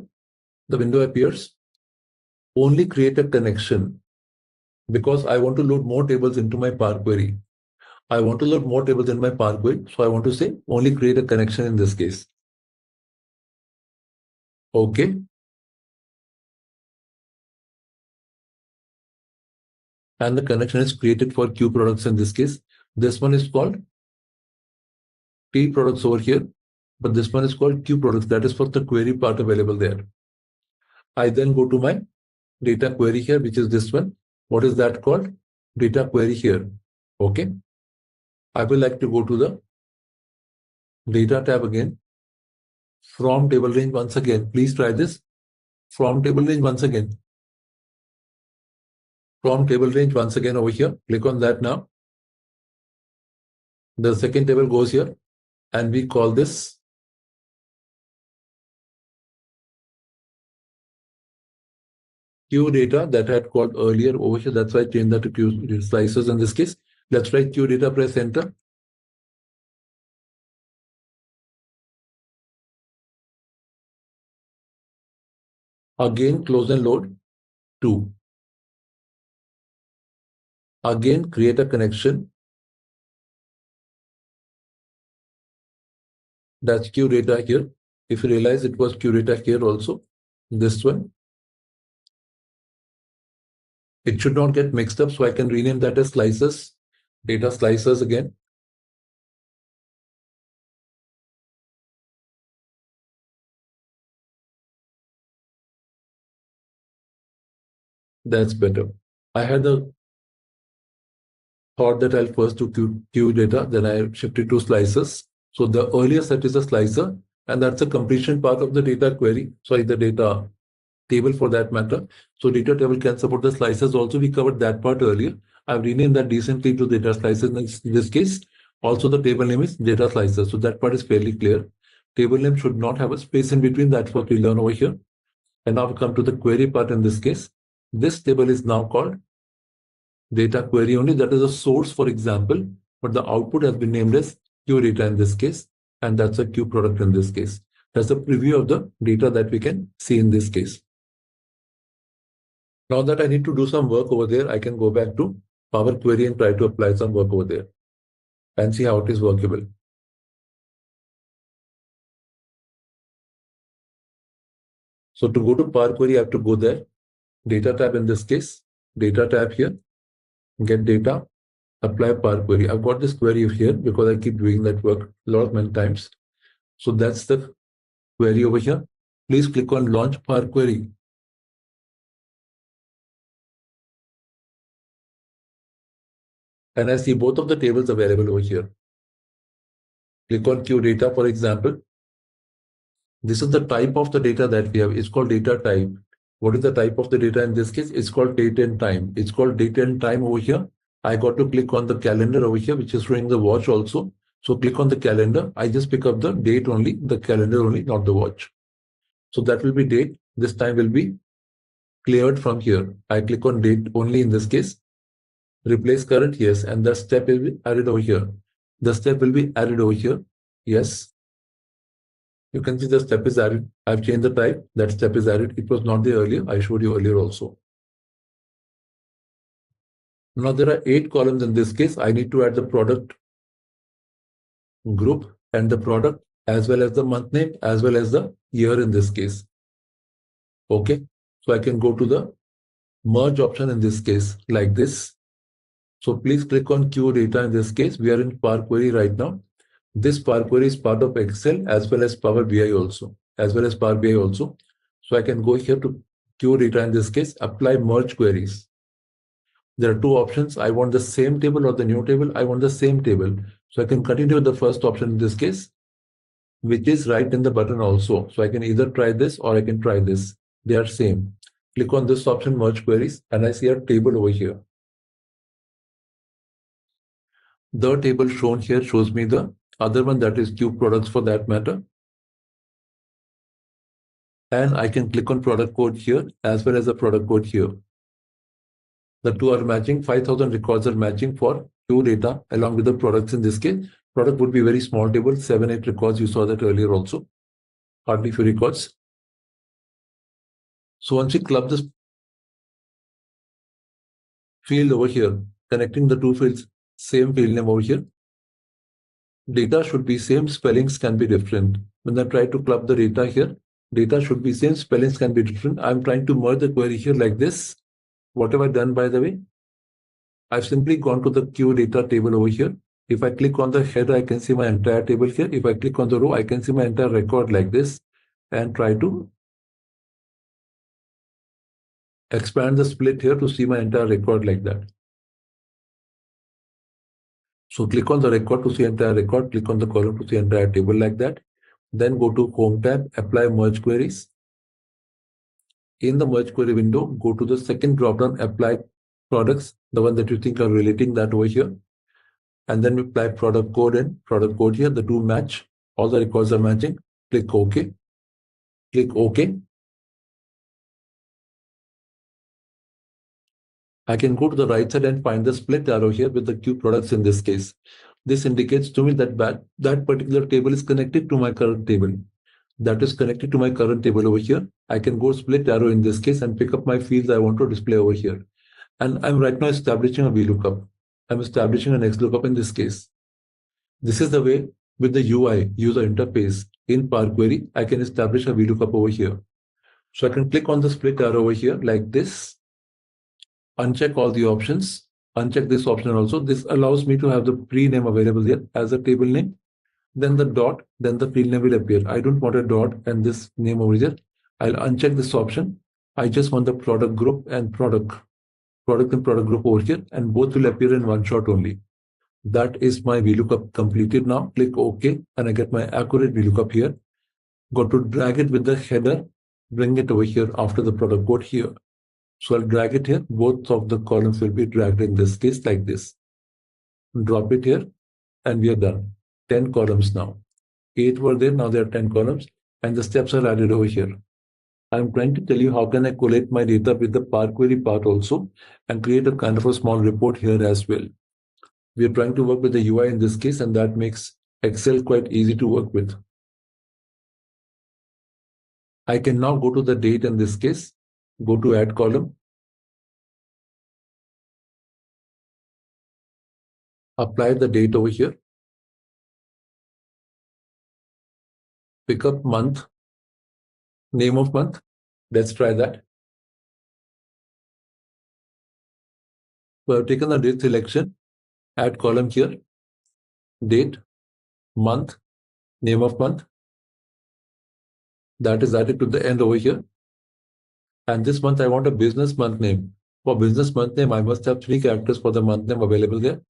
The window appears. Only create a connection because I want to load more tables into my Power Query. I want to load more tables in my Power Query. So I want to say only create a connection in this case. Okay. And the connection is created for Q products in this case. This one is called T products over here, but this one is called Q products. That is for the query part available there. I then go to my data query here, which is this one. What is that called? Data query here. Okay. I will like to go to the data tab again. From table range once again. Please try this. From table range once again. From table range once again over here. Click on that now. The second table goes here, and we call this Q data that I had called earlier over here. That's why I changed that to Q slices in this case. Let's write Q data, press enter. Again, close and load 2. Again, create a connection. That's Q data here. If you realize it was Q data here also, this one. It should not get mixed up, so I can rename that as slices, data slices again. That's better. I had the thought that I'll first do Q data, then I shifted to slices. So the earlier set is a slicer, and that's a completion part of the data query. Sorry, the data table for that matter. So data table can support the slices also. We covered that part earlier. I've renamed that decently to data slices in this case. Also, the table name is data slices. So that part is fairly clear. Table name should not have a space in between. That's what we learn over here. And now we come to the query part in this case. This table is now called data query only. That is a source, for example, but the output has been named as Q data in this case. And that's a Q product in this case. That's a preview of the data that we can see in this case. Now that I need to do some work over there, I can go back to Power Query and try to apply some work over there and see how it is workable. So to go to Power Query, I have to go there, Data tab in this case, Data tab here, get data, apply Power Query. I've got this query here because I keep doing that work many times. So that's the query over here. Please click on Launch Power Query. And I see both of the tables available over here. Click on Q data, for example. This is the type of the data that we have. It's called data type. What is the type of the data in this case? It's called date and time. It's called date and time over here. I got to click on the calendar over here, which is showing the watch also. So click on the calendar. I just pick up the date only, the calendar only, not the watch. So that will be date. This time will be cleared from here. I click on date only in this case. Replace current, yes, and the step will be added over here. The step will be added over here, yes. You can see the step is added. I've changed the type. That step is added. It was not there earlier. I showed you earlier also. Now there are 8 columns in this case. I need to add the product group and the product as well as the month name as well as the year in this case. Okay, so I can go to the merge option in this case like this. So please click on Q data in this case. We are in Power Query right now. This Power Query is part of Excel as well as Power BI also, So I can go here to Q data in this case, apply merge queries. There are 2 options. I want the same table or the new table. I want the same table. So I can continue with the first option in this case, which is right in the button also. So I can either try this or I can try this. They are same. Click on this option, merge queries, and I see a table over here. The table shown here shows me the other one, that is Q products for that matter. And I can click on product code here as well as the product code here. The 2 are matching. 5,000 records are matching for Q data along with the products in this case. Product would be very small table, 7-8 records. You saw that earlier also. Hardly few records. So once we club this field over here, connecting the 2 fields, same field name over here. Data should be same, spellings can be different. When I try to club the data here, data should be same, spellings can be different. I'm trying to merge the query here like this. What have I done, by the way? I've simply gone to the Q data table over here. If I click on the header, I can see my entire table here. If I click on the row, I can see my entire record like this and try to expand the split here to see my entire record like that. So click on the record to see entire record, click on the column to see entire table like that. Then go to Home tab, apply merge queries. In the merge query window, go to the second dropdown, apply products, the one that you think are relating that over here. And then we apply product code and product code here. The two match. All the records are matching. Click OK. Click OK. I can go to the right side and find the split arrow here with the Q products in this case. This indicates to me that that particular table is connected to my current table. That is connected to my current table over here. I can go split arrow in this case and pick up my fields I want to display over here. And I'm right now establishing a VLOOKUP. I'm establishing an XLOOKUP in this case. This is the way with the UI, user interface, in Power Query, I can establish a VLOOKUP over here. So I can click on the split arrow over here like this, uncheck all the options, uncheck this option also. This allows me to have the pre-name available here as a table name. Then the dot, then the field name will appear. I don't want a dot and this name over here. I'll uncheck this option. I just want the product group and product and product group over here, and both will appear in one shot only. That is my VLOOKUP completed now. Click OK, and I get my accurate VLOOKUP here. Go to drag it with the header, bring it over here after the product code here. So I'll drag it here. Both of the columns will be dragged in this case like this. Drop it here, and we are done. 10 columns now. 8 were there, now there are 10 columns, and the steps are added over here. I'm trying to tell you how can I collate my data with the Power Query part also and create a kind of a small report here as well. We are trying to work with the UI in this case, and that makes Excel quite easy to work with. I can now go to the date in this case, go to add column, apply the date over here, pick up month, name of month. Let's try that. So I've taken the date selection, add column here, date, month, name of month. That is added to the end over here. And this month I want a business month name. For business month name, I must have 3 characters for the month name available there.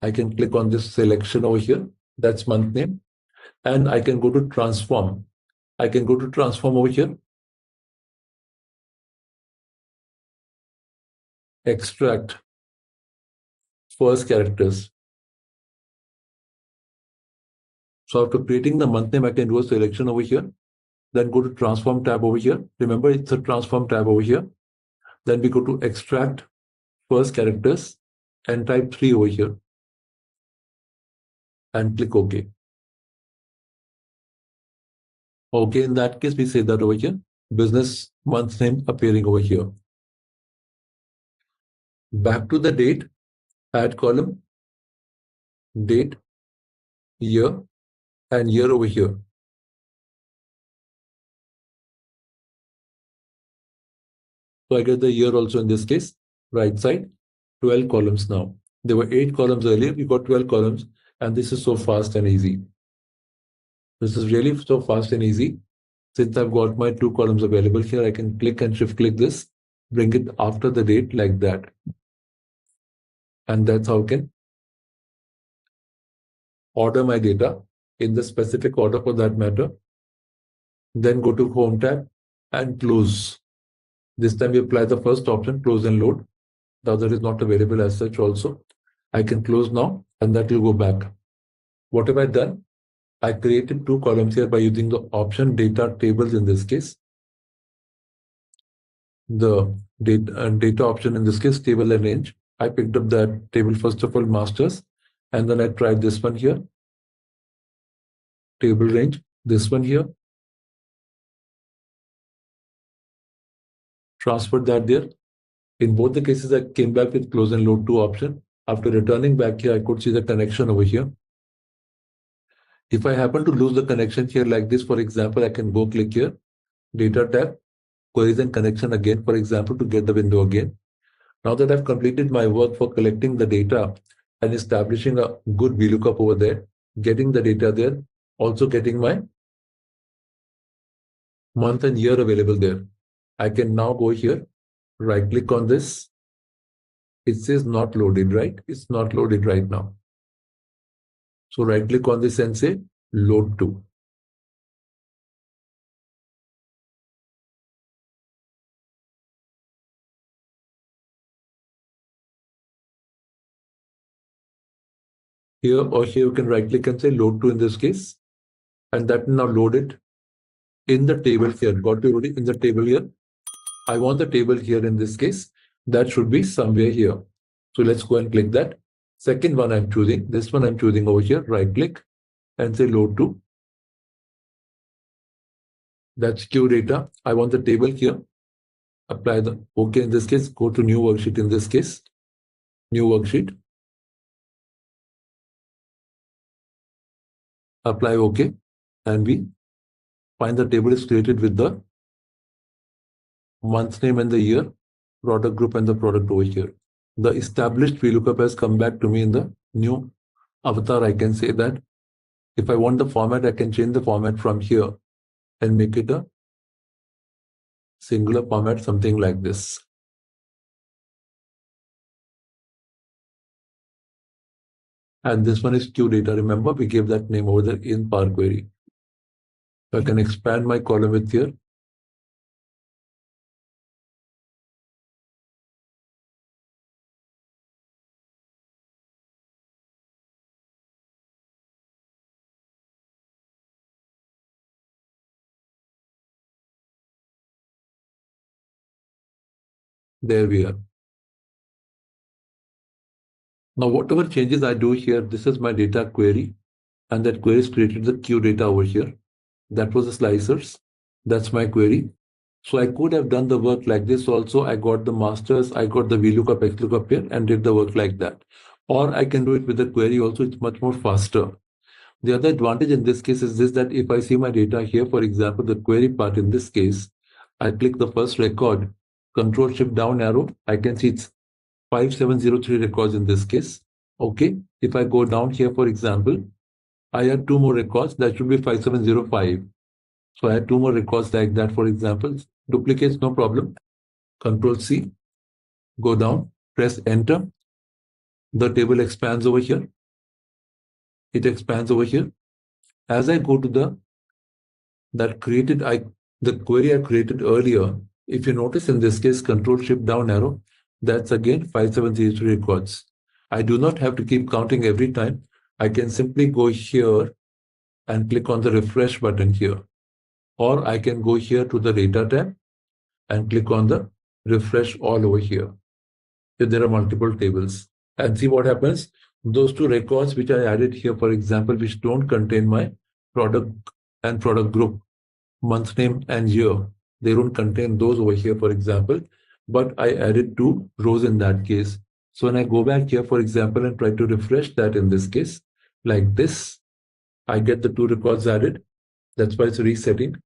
I can click on this selection over here. That's month name. And I can go to transform. I can go to transform over here. Extract first characters. So after creating the month name, I can do a selection over here. Then go to transform tab over here. Remember, it's a transform tab over here. Then we go to extract first characters and type 3 over here. And click OK. Okay, in that case, we say that over here. Business month name appearing over here. Back to the date, add column, date, year, and year over here. So I get the year also in this case, right side, 12 columns now. There were 8 columns earlier, we got 12 columns, and this is so fast and easy. This is really so fast and easy. Since I've got my 2 columns available here, I can click and shift click this, bring it after the date like that. And that's how I can order my data in the specific order for that matter. Then go to Home tab and close. This time we apply the first option, close and load. The other is not available as such also. I can close now, and that will go back. What have I done? I created 2 columns here by using the option data tables in this case. The data option in this case, table and range. I picked up that table first of all, masters, and then I tried this one here. Table range, this one here. Transferred that there. In both the cases, I came back with close and load 2 option. After returning back here, I could see the connection over here. If I happen to lose the connection here like this, for example, I can go click here, data tab, queries and connection again, for example, to get the window again. Now that I've completed my work for collecting the data and establishing a good VLOOKUP over there, getting the data there, also getting my month and year available there. I can now go here, right click on this. It says not loaded, right? It's not loaded right now. So right click on this and say load to. Here or here you can right click and say load to in this case, and that will now load it in the table here. Got to load it in the table here. I want the table here in this case. That should be somewhere here. So let's go and click that. Second one I'm choosing, this one I'm choosing over here, right click and say load to. That's Q data. I want the table here. Apply the OK in this case, go to new worksheet in this case, new worksheet. Apply OK, and we find the table is created with the month name and the year, product group and the product over here. The established VLOOKUP has come back to me in the new avatar. I can say that if I want the format, I can change the format from here and make it a singular format, something like this. And this one is Q data. Remember, we gave that name over there in Power Query. So I can expand my column width here. There we are. Now, whatever changes I do here, this is my data query, and that query is created the Q data over here. That was the slicers. That's my query. So I could have done the work like this also. I got the masters, I got the VLOOKUP, XLOOKUP here and did the work like that. Or I can do it with the query also. It's much more faster. The other advantage in this case is this, that if I see my data here, for example, the query part in this case, I click the first record, Control Shift down arrow, I can see it's 5703 records in this case. Okay. If I go down here, for example, I had two more records. That should be 5705. So I had two more records like that, for example. Duplicates, no problem. Control C, go down, press enter. The table expands over here. It expands over here. As I go to the query I created earlier, if you notice in this case, Control Shift down arrow, that's again 5703 records. I do not have to keep counting every time. I can simply go here and click on the refresh button here. Or I can go here to the data tab and click on the refresh all over here. If there are multiple tables, and see what happens. Those two records which I added here, for example, which don't contain my product and product group, month name and year, they don't contain those over here, for example, but I added two rows in that case. So when I go back here, for example, and try to refresh that in this case, like this, I get the two records added. That's why it's resetting.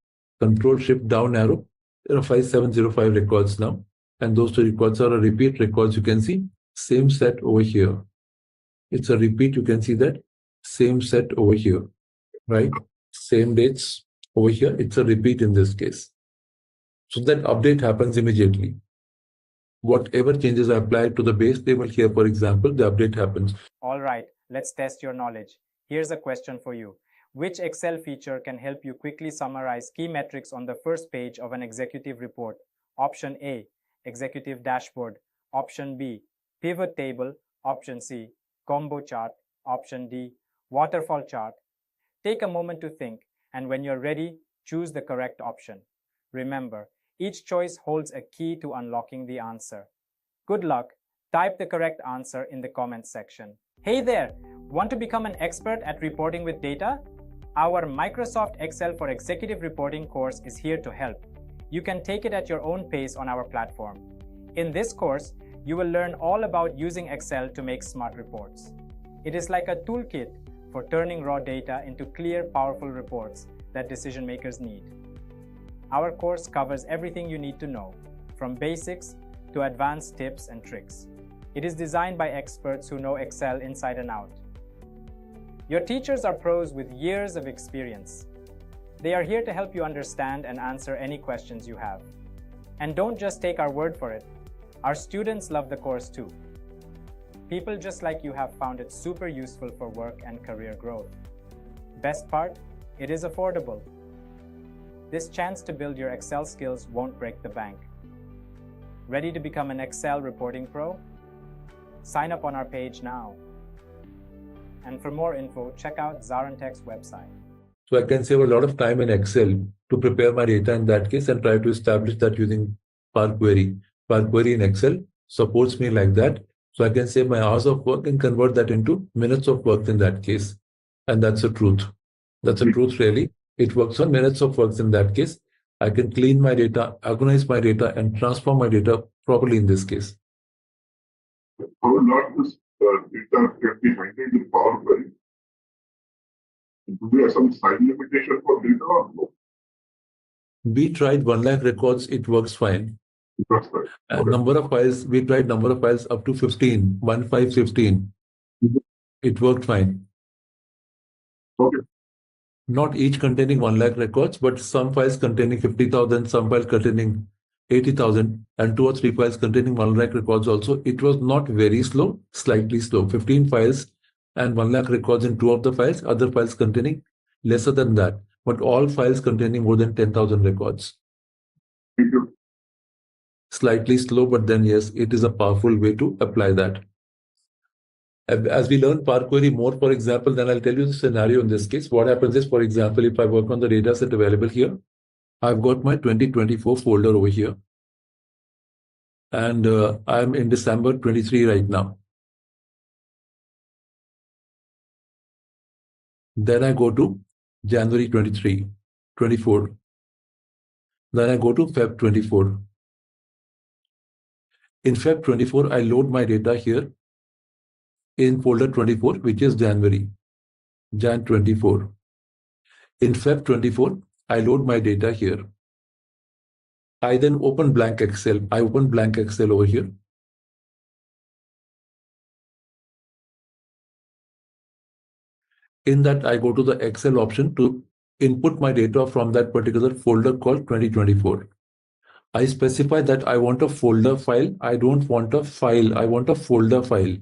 Control Shift down arrow. There are 5705 records now. And those two records are a repeat records. You can see same set over here. It's a repeat. You can see that same set over here, right? Same dates over here. It's a repeat in this case. So that update happens immediately. Whatever changes I apply to the base table here, for example, the update happens. All right, let's test your knowledge. Here's a question for you. Which Excel feature can help you quickly summarize key metrics on the first page of an executive report? Option A, executive dashboard. Option B, pivot table. Option C, combo chart. Option D, waterfall chart. Take a moment to think, and when you're ready, choose the correct option. Remember, each choice holds a key to unlocking the answer. Good luck. Type the correct answer in the comments section. Hey there! Want to become an expert at reporting with data? Our Microsoft Excel for Executive Reporting course is here to help. You can take it at your own pace on our platform. In this course, you will learn all about using Excel to make smart reports. It is like a toolkit for turning raw data into clear, powerful reports that decision makers need. Our course covers everything you need to know, from basics to advanced tips and tricks. It is designed by experts who know Excel inside and out. Your teachers are pros with years of experience. They are here to help you understand and answer any questions you have. And don't just take our word for it. Our students love the course too. People just like you have found it super useful for work and career growth. Best part, it is affordable. This chance to build your Excel skills won't break the bank. Ready to become an Excel reporting pro? Sign up on our page now. And for more info, check out ZaranTech's website. So I can save a lot of time in Excel to prepare my data in that case and try to establish that using Power Query. Power Query in Excel supports me like that. So I can save my hours of work and convert that into minutes of work in that case. And that's the truth. That's the truth, really. It works on minutes of works in that case. I can clean my data, organize my data, and transform my data properly in this case. How not this data can be handled in Power Query? Do we have some size limitation for data or no? We tried 1 lakh records, it works fine. That's right. Okay. Number of files, we tried number of files up to 15, 1515. It worked fine. Okay. Not each containing 1 lakh records, but some files containing 50,000, some files containing 80,000, and 2 or 3 files containing 1 lakh records also. It was not very slow, slightly slow. 15 files and 1 lakh records in 2 of the files, other files containing lesser than that, but all files containing more than 10,000 records. Thank you. Slightly slow, but then yes, it is a powerful way to apply that. As we learn Power Query more, for example, then I'll tell you the scenario in this case. What happens is, for example, if I work on the data set available here, I've got my 2024 folder over here. And I'm in December 23 right now. Then I go to January 23, 24. Then I go to Feb 24. In Feb 24, I load my data here in folder 24, which is January, Jan 24. In Feb 24, I load my data here. I then open blank Excel. I open blank Excel over here. In that, I go to the Excel option to input my data from that particular folder called 2024. I specify that I want a folder file. I don't want a file. I want a folder file.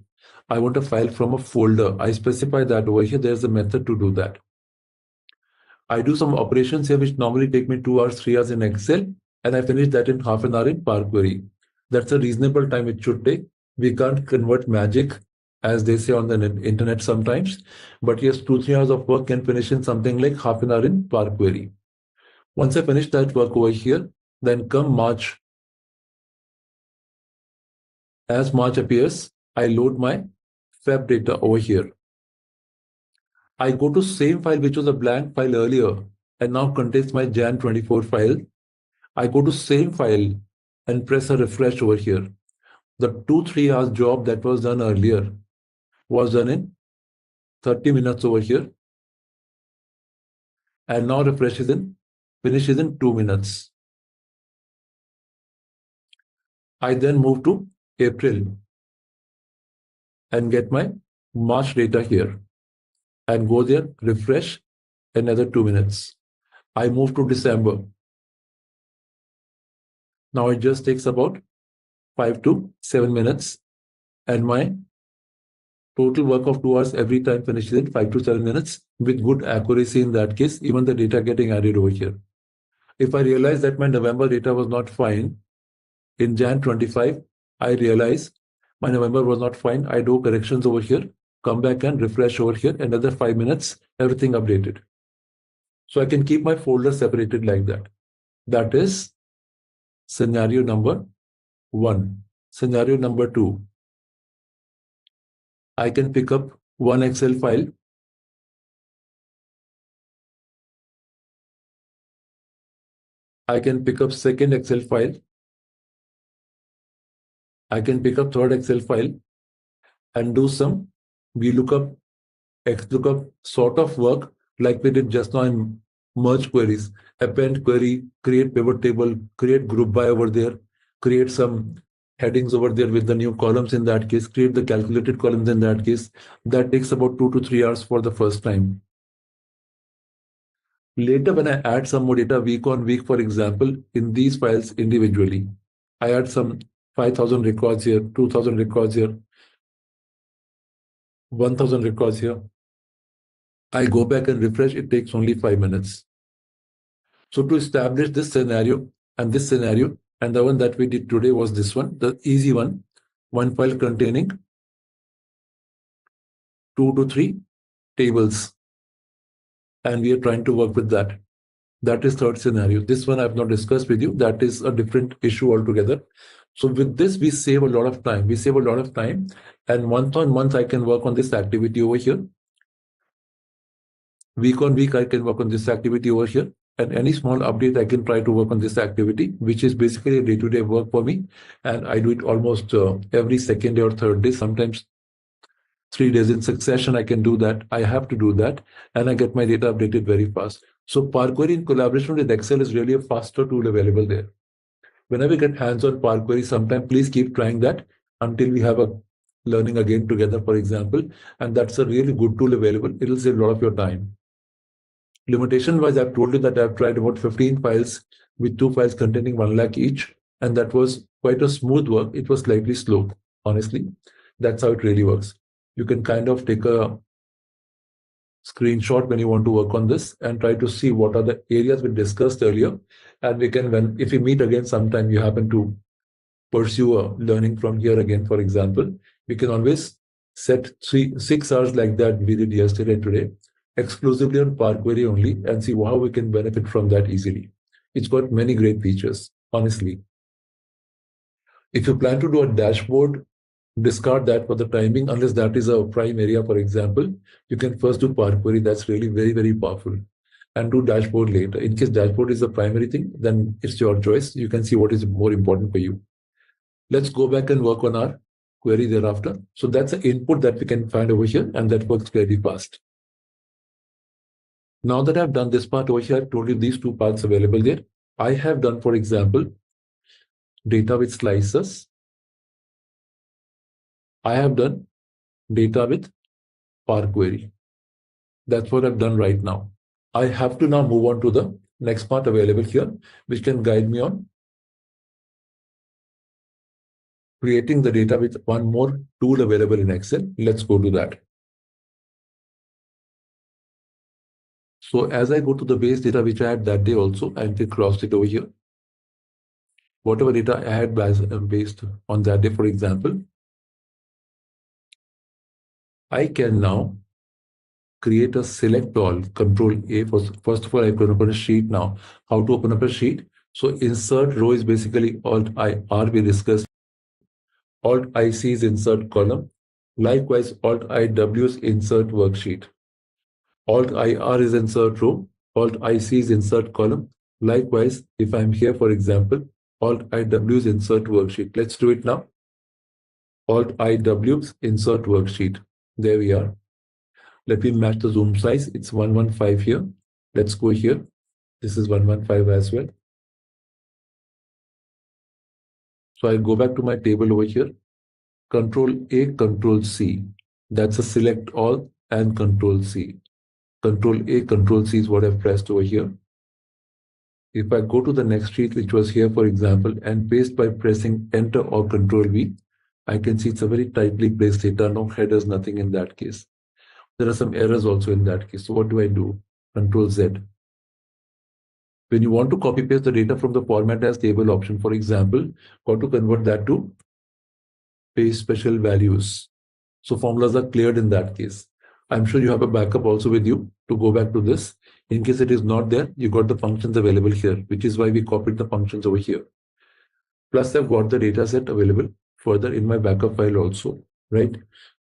I want a file from a folder. I specify that over here. There's a method to do that. I do some operations here, which normally take me 2 hours, 3 hours in Excel, and I finish that in half an hour in Power Query. That's a reasonable time it should take. We can't convert magic, as they say on the internet sometimes, but yes, 2-3 hours of work can finish in something like half an hour in Power Query. Once I finish that work over here, then come March. As March appears, I load my Feb data over here. I go to same file, which was a blank file earlier, and now contains my Jan 24 file. I go to same file and press a refresh over here. The 2-3 hours job that was done earlier was done in 30 minutes over here. And now finishes in 2 minutes. I then move to April and get my March data here and go there, refresh, another 2 minutes. I move to December. Now it just takes about 5 to 7 minutes, and my total work of 2 hours every time finishes in 5 to 7 minutes with good accuracy in that case, even the data getting added over here. If I realize that my November data was not fine, in Jan 25, I realize my November was not fine. I do corrections over here, come back and refresh over here, another 5 minutes, everything updated. So I can keep my folder separated like that. That is scenario number 1. Scenario number 2. I can pick up one Excel file. I can pick up second Excel file. I can pick up third Excel file and do some VLOOKUP, XLOOKUP sort of work like we did just now in merge queries. Append query, create pivot table, create group by over there, create some headings over there with the new columns in that case, create the calculated columns in that case. That takes about 2 to 3 hours for the first time. Later, when I add some more data week on week, for example, in these files individually, I add some 5,000 records here, 2,000 records here, 1,000 records here. I go back and refresh, it takes only 5 minutes. So to establish this scenario, and the one that we did today was this one, the easy one file containing 2 to 3 tables, and we are trying to work with that. That is third scenario. This one I've not discussed with you. That is a different issue altogether. So with this, we save a lot of time. We save a lot of time, and month on month, I can work on this activity over here. Week on week, I can work on this activity over here. And any small update, I can try to work on this activity, which is basically a day-to-day work for me. And I do it almost every second day or third day, sometimes 3 days in succession. I can do that. I have to do that. And I get my data updated very fast. So Power Query in collaboration with Excel is really a faster tool available there. Whenever we get hands-on Power Query, sometime please keep trying that until we have a learning again together, for example. And that's a really good tool available. It'll save a lot of your time. Limitation-wise, I've told you that I've tried about 15 files with 2 files containing 1 lakh each. And that was quite a smooth work. It was slightly slow, honestly. That's how it really works. You can kind of take a screenshot when you want to work on this and try to see what are the areas we discussed earlier. And we can, if we meet again sometime, you happen to pursue a learning from here again, for example, we can always set 6 hours like that we did yesterday and today, exclusively on Power Query only, and see how we can benefit from that easily. It's got many great features, honestly. If you plan to do a dashboard, discard that for the timing, unless that is a prime area, for example. You can first do Power Query. That's really very, very powerful. And do dashboard later. In case dashboard is the primary thing, then it's your choice. You can see what is more important for you. Let's go back and work on our query thereafter. So that's the input that we can find over here, and that works very fast. Now that I've done this part over here, I've told you these 2 parts available there. I have done, for example, data with slices. I have done data with Power Query. That's what I've done right now. I have to now move on to the next part available here, which can guide me on creating the data with one more tool available in Excel. Let's go to that. So as I go to the base data, which I had that day also, I can cross it over here. Whatever data I had based on that day, for example, I can now create a select all, Control A. First of all, I can open a sheet now. How to open up a sheet? So insert row is basically Alt I R we discussed. Alt IC is insert column. Likewise, Alt IW is insert worksheet. Alt IR is insert row. Alt IC is insert column. Likewise, if I'm here, for example, Alt IW is insert worksheet. Let's do it now. Alt IW is insert worksheet. There we are. Let me match the zoom size. It's 115 here. Let's go here. This is 115 as well. So I go back to my table over here. Control A, Control C. That's a select all and Control C. Control A, Control C is what I've pressed over here. If I go to the next sheet, which was here, for example, and paste by pressing Enter or Control V, I can see it's a very tightly placed data, no headers, nothing in that case. There are some errors also in that case. So what do I do? Control Z. When you want to copy paste the data from the format as table option, for example, got to convert that to paste special values. So formulas are cleared in that case. I'm sure you have a backup also with you to go back to this. In case it is not there, you got the functions available here, which is why we copied the functions over here. Plus, I've got the data set available further in my backup file also, right?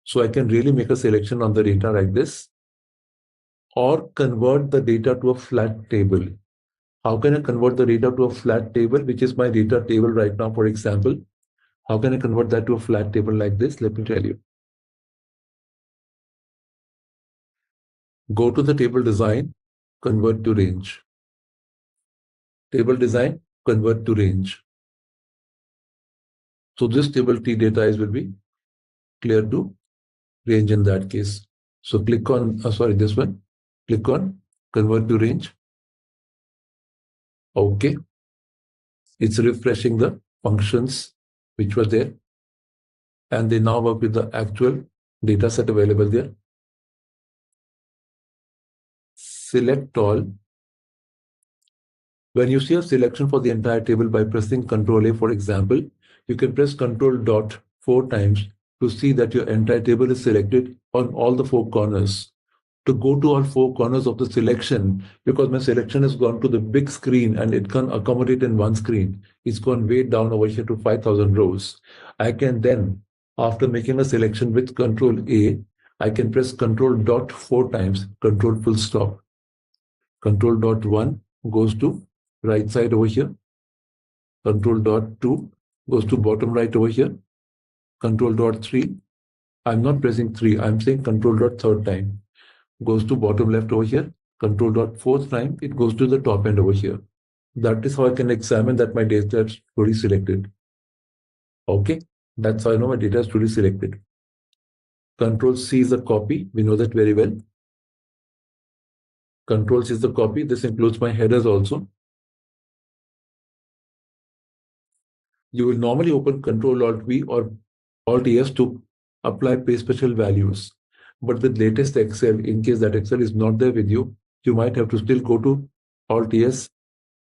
So I can really make a selection on the data like this, or convert the data to a flat table. How can I convert the data to a flat table, which is my data table right now, for example? How can I convert that to a flat table like this? Let me tell you. Go to the table design, convert to range. Table design, convert to range. So this table T data is will be clear to range in that case. So click on, this one, click on convert to range. Okay. It's refreshing the functions which were there. And they now work with the actual data set available there. Select all. When you see a selection for the entire table by pressing Control A, for example, you can press Control dot 4 times to see that your entire table is selected on all the 4 corners. to go to all four corners of the selection, because my selection has gone to the big screen and it can accommodate in one screen. It's gone way down over here to 5,000 rows. I can then, after making a selection with Control A, I can press Control dot 4 times, Control full stop. Control dot 1 goes to right side over here. Control dot 2 goes to bottom right over here. Control dot 3, I'm not pressing 3, I'm saying Control dot 3rd time, goes to bottom left over here. Control dot 4th time, it goes to the top end over here. That is how I can examine that my data is fully selected. Okay, that's how I know my data is fully selected. Control C is a copy, we know that very well. Control C is the copy, this includes my headers also. You will normally open Control Alt V or Alt ES to apply paste special values. But with latest Excel, in case that Excel is not there with you, you might have to still go to Alt ES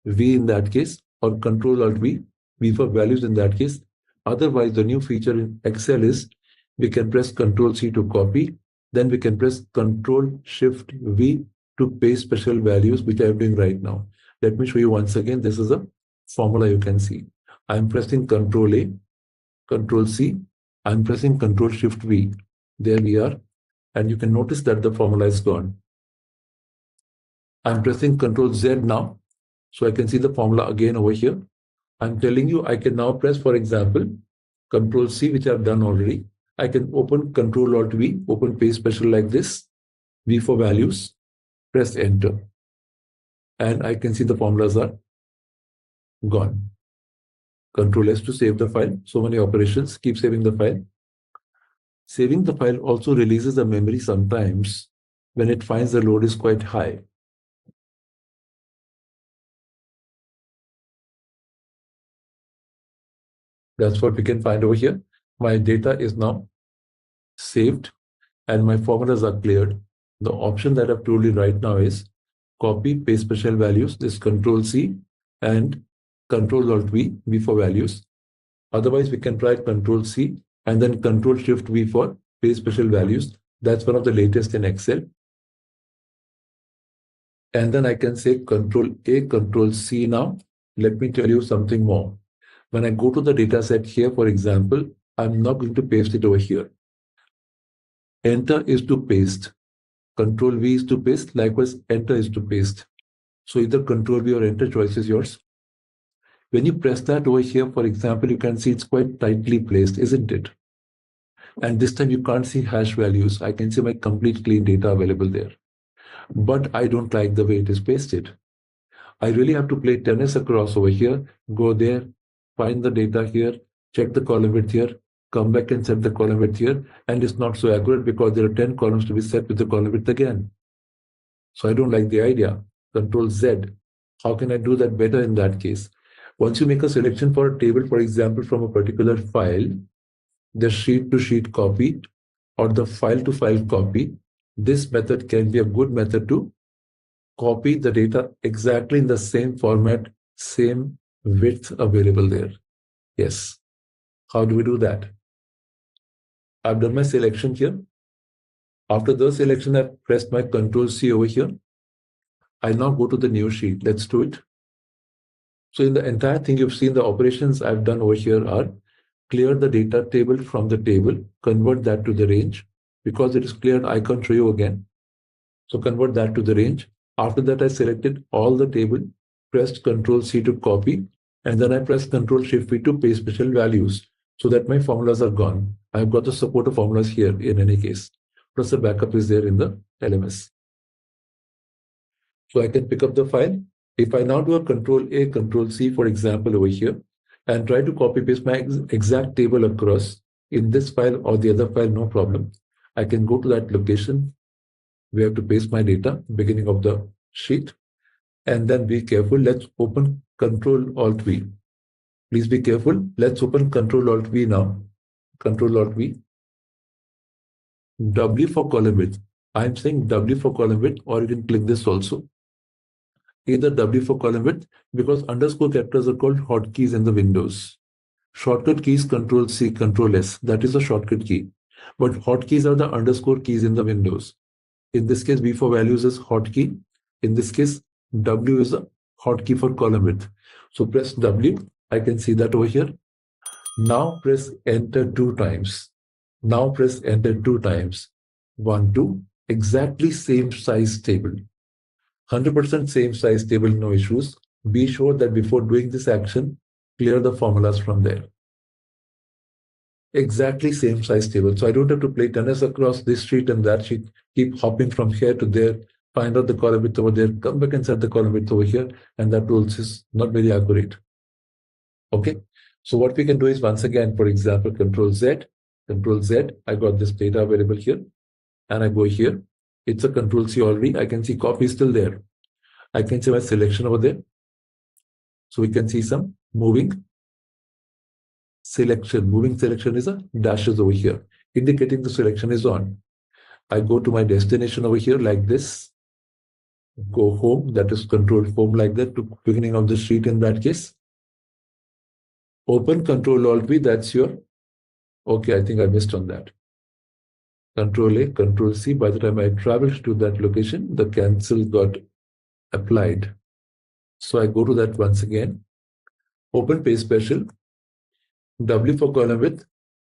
V in that case, or Control Alt V, V for values in that case. Otherwise, the new feature in Excel is we can press Control C to copy, then we can press Control Shift V to paste special values, which I am doing right now. Let me show you once again. This is a formula you can see. I'm pressing Control A, Control C, I'm pressing Control Shift V. There we are. And you can notice that the formula is gone. I'm pressing Control Z now, so I can see the formula again over here. I'm telling you, I can now press, for example, Control C, which I've done already. I can open Control Alt V, open paste special like this, V for values, press Enter. And I can see the formulas are gone. Control S to save the file. So many operations, keep saving the file. Saving the file also releases the memory sometimes when it finds the load is quite high. That's what we can find over here. My data is now saved and my formulas are cleared. The option that I've told you right now is copy, paste special values, this Control C and Control Alt V, V for values. Otherwise, we can try Control C and then Control Shift V for paste special values. That's one of the latest in Excel. And then I can say Control A, Control C now. Let me tell you something more. When I go to the data set here, for example, I'm not going to paste it over here. Enter is to paste. Control V is to paste. Likewise, Enter is to paste. So either Control V or Enter, choice is yours. When you press that over here, for example, you can see it's quite tightly placed, isn't it? And this time you can't see hash values. I can see my complete clean data available there. But I don't like the way it is pasted. I really have to play tennis across over here, go there, find the data here, check the column width here, come back and set the column width here, and it's not so accurate because there are 10 columns to be set with the column width again. So I don't like the idea. Control Z. How can I do that better in that case? Once you make a selection for a table, for example, from a particular file, the sheet to sheet copy or the file to file copy, this method can be a good method to copy the data exactly in the same format, same width available there. Yes. How do we do that? I've done my selection here. After the selection, I've pressed my Control C over here. I now go to the new sheet. Let's do it. So in the entire thing, you've seen the operations I've done over here are clear the data table from the table, convert that to the range. Because it is cleared, I can't show you again. So convert that to the range. After that, I selected all the table, pressed Control C to copy, and then I pressed Control Shift V to paste special values so that my formulas are gone. I've got the support of formulas here in any case. Plus the backup is there in the LMS. So I can pick up the file. If I now do a Control A, Control C, for example, over here, and try to copy paste my exact table across in this file or the other file, no problem. I can go to that location. We have to paste my data, beginning of the sheet. And then be careful. Let's open Control Alt V. Please be careful. Let's open Control Alt V now. Control Alt V. W for column width. I'm saying W for column width, or you can click this also. Either W for column width, because underscore characters are called hotkeys in the Windows. Shortcut keys Control C, Control S. That is a shortcut key. But hotkeys are the underscore keys in the Windows. In this case, V for values is hotkey. In this case, W is a hotkey for column width. So press W. I can see that over here. Now press enter 2 times. Now press enter 2 times. 1, 2. Exactly same size table. 100% same size table, no issues. Be sure that before doing this action, clear the formulas from there. Exactly same size table. So I don't have to play tennis across this sheet and that sheet, keep hopping from here to there, find out the column width over there, come back and set the column width over here, and that rules is not very accurate. Okay. So what we can do is, once again, for example, Control Z, I got this data variable here, and I go here. It's a Control C already. I can see copy is still there. I can see my selection over there. So we can see some moving selection. Moving selection is a dashes over here, indicating the selection is on. I go to my destination over here like this. Go home, that is Control home like that, to beginning of the sheet in that case. Open Control Alt V, that's your, okay, I think I missed on that. Control A, Control C, by the time I traveled to that location, the cancel got applied. So I go to that once again. Open Page Special, W for column width,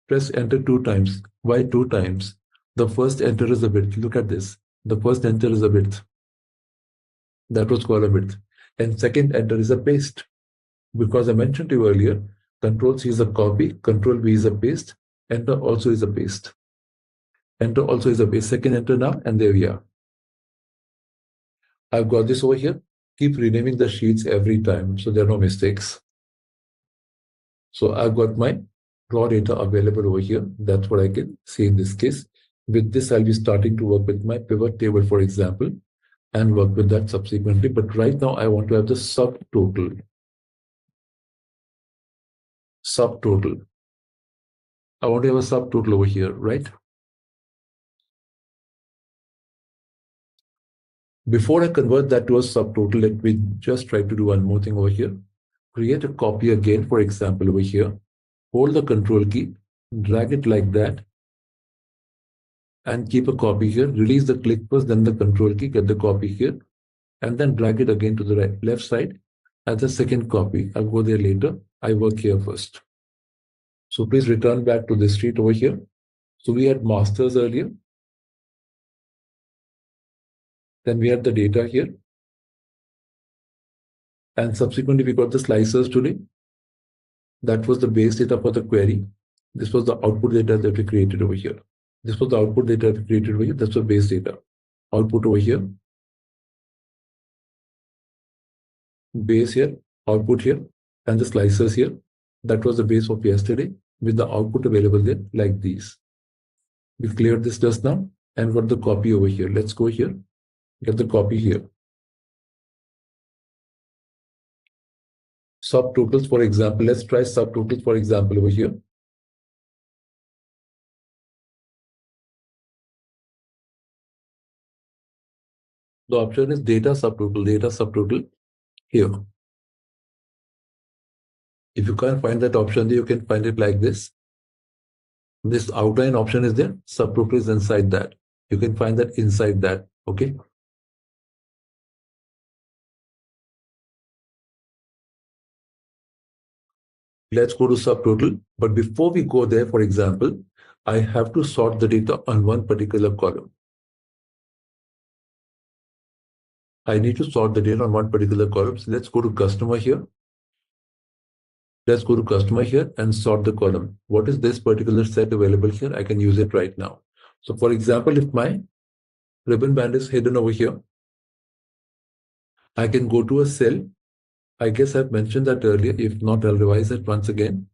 press enter 2 times. Why 2 times? The first enter is a width. Look at this. The first enter is a width. That was column width. And second enter is a paste. Because I mentioned to you earlier, Control C is a copy, Control V is a paste, enter also is a paste. Enter also is a paste. Second enter now, and there we are. I've got this over here. Keep renaming the sheets every time so there are no mistakes. So I've got my raw data available over here. That's what I can see in this case. With this, I'll be starting to work with my pivot table, for example, and work with that subsequently. But right now, I want to have the subtotal. Subtotal. I want to have a subtotal over here, right? Before I convert that to a subtotal, let me just try to do one more thing over here. Create a copy again, for example, over here. Hold the Control key, drag it like that, and keep a copy here. Release the click first, then the Control key, get the copy here, and then drag it again to the left side as a second copy. I'll go there later. I work here first. So please return back to this sheet over here. So we had masters earlier. Then we had the data here. And subsequently, we got the slicers today. That was the base data for the query. This was the output data that we created over here. This was the output data we created over here. That's the base data. Output over here. Base here, output here, and the slicers here. That was the base of yesterday with the output available there like these. We cleared this just now and got the copy over here. Let's go here, get the copy here. Subtotals, for example. Let's try subtotals, for example, over here. The option is data subtotal here. If you can't find that option, you can find it like this. This outline option is there. Subtotal is inside that. You can find that inside that. Okay. Let's go to subtotal. But before we go there, for example, I have to sort the data on one particular column. I need to sort the data on one particular column. So let's go to customer here. Let's go to customer here and sort the column. What is this particular set available here? I can use it right now. So for example, if my ribbon band is hidden over here, I can go to a cell. I guess I've mentioned that earlier. If not, I'll revise it once again.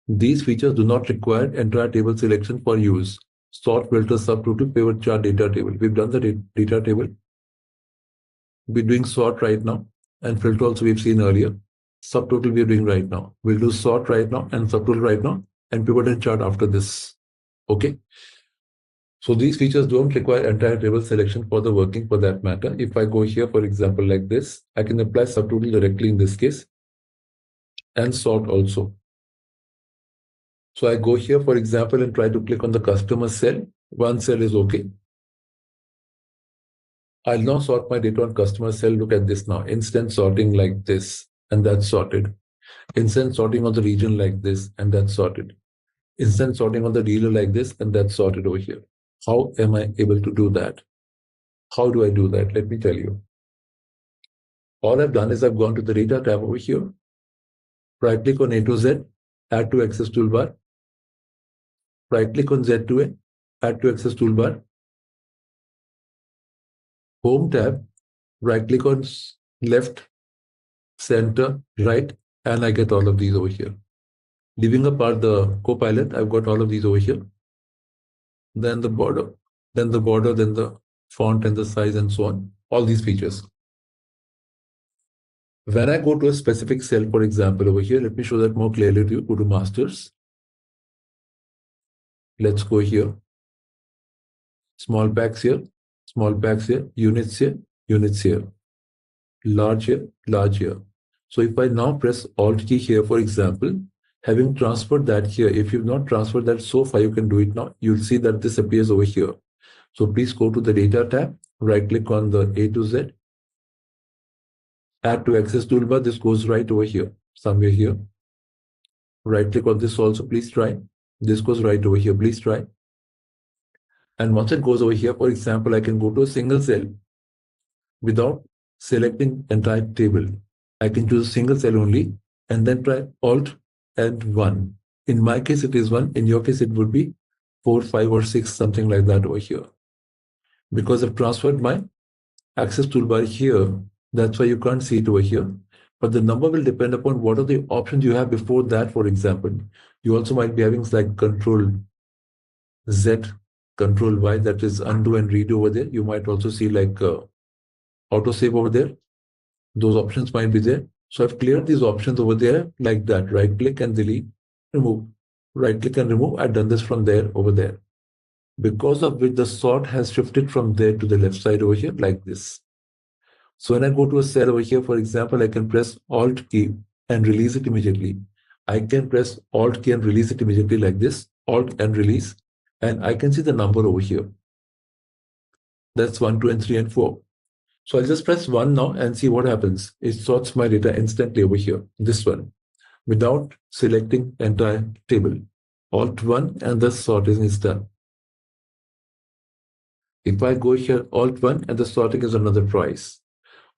These features do not require entire table selection for use. Sort, filter, subtotal, pivot chart, data table. We've done the data table. We're doing sort right now, and filter also we've seen earlier. Subtotal we're doing right now. We'll do sort right now and subtotal right now, and pivot and chart after this. Okay. So these features don't require entire table selection for the working, for that matter. If I go here, for example, like this, I can apply subtotal directly in this case, and sort also. So I go here, for example, and try to click on the customer cell. One cell is okay. I'll now sort my data on customer cell. Look at this now. Instant sorting like this, and that's sorted. Instant sorting on the region like this, and that's sorted. Instant sorting on the dealer like this, and that's sorted over here. How am I able to do that? How do I do that? Let me tell you. All I've done is I've gone to the data tab over here, right click on A to Z, add to access toolbar, right click on Z to A, add to access toolbar, home tab, right click on left, center, right, and I get all of these over here. Leaving apart the Copilot, I've got all of these over here. Then the border, then the font and the size and so on, all these features. When I go to a specific cell, for example, over here, let me show that more clearly to you. Go to masters. Let's go here. Small packs here, units here, units here. Large here, large here. So if I now press Alt key here, for example, having transferred that here, if you've not transferred that so far, you can do it now. You'll see that this appears over here. So please go to the data tab, right click on the A to Z, add to access toolbar. This goes right over here, somewhere here. Right click on this also, please try. This goes right over here, please try. And once it goes over here, for example, I can go to a single cell without selecting entire table. I can choose a single cell only and then try Alt and 1. In my case, it is 1. In your case, it would be 4, 5, or 6, something like that over here. Because I've transferred my access toolbar here, that's why you can't see it over here. But the number will depend upon what are the options you have before that, for example. You also might be having like Control Z, Control Y, that is undo and redo over there. You might also see like autosave over there. Those options might be there. So I've cleared these options over there like that. Right click and delete, remove. Right click and remove. I've done this from there over there. Because of which the sort has shifted from there to the left side over here like this. So when I go to a cell over here, for example, I can press Alt key and release it immediately. I can press Alt key and release it immediately like this, Alt and release, and I can see the number over here. That's 1, 2, and 3, and 4. So I'll just press 1 now and see what happens. It sorts my data instantly over here, this one, without selecting entire table. Alt 1 and the sorting is done. If I go here, Alt 1 and the sorting is another price.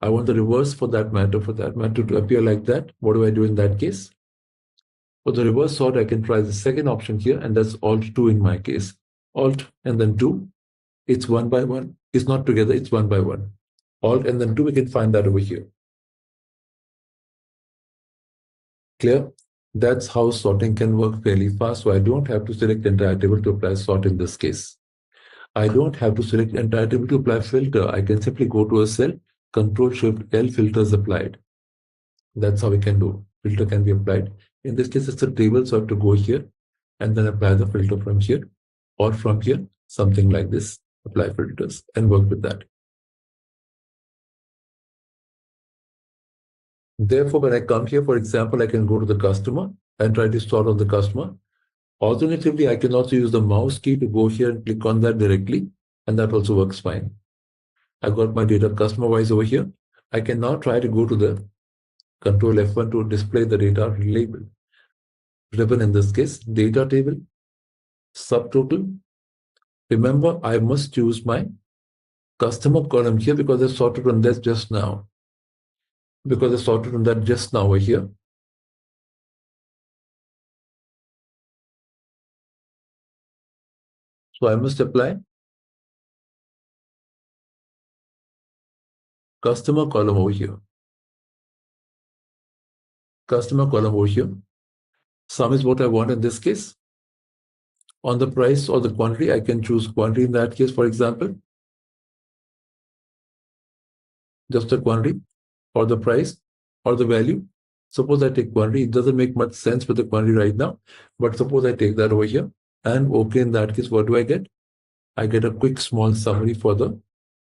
I want the reverse for that matter to appear like that. What do I do in that case? For the reverse sort, I can try the second option here, and that's Alt 2 in my case. Alt and then 2. It's 1 by 1. It's not together, it's 1 by 1. Alt and then 2, we can find that over here. Clear? That's how sorting can work fairly fast. So I don't have to select entire table to apply sort in this case. I don't have to select entire table to apply filter. I can simply go to a cell, Control-Shift-L, filters applied. That's how we can do. Filter can be applied. In this case, it's a table, so I have to go here and then apply the filter from here or from here, something like this. Apply filters and work with that. Therefore, when I come here, for example, I can go to the customer and try to sort on the customer. Alternatively, I can also use the mouse key to go here and click on that directly, and that also works fine. I got my data customer-wise over here. I can now try to go to the Control F1 to display the data label. Ribbon in this case, data table, subtotal. Remember, I must choose my customer column here because I sorted on that just now. Over here. So I must apply customer column over here. Customer column over here. Sum is what I want in this case. On the price or the quantity, I can choose quantity in that case, for example. Just the quantity or the price or the value. Suppose I take quantity. It doesn't make much sense with the quantity right now, but suppose I take that over here and okay, in that case, what do I get? I get a quick small summary for the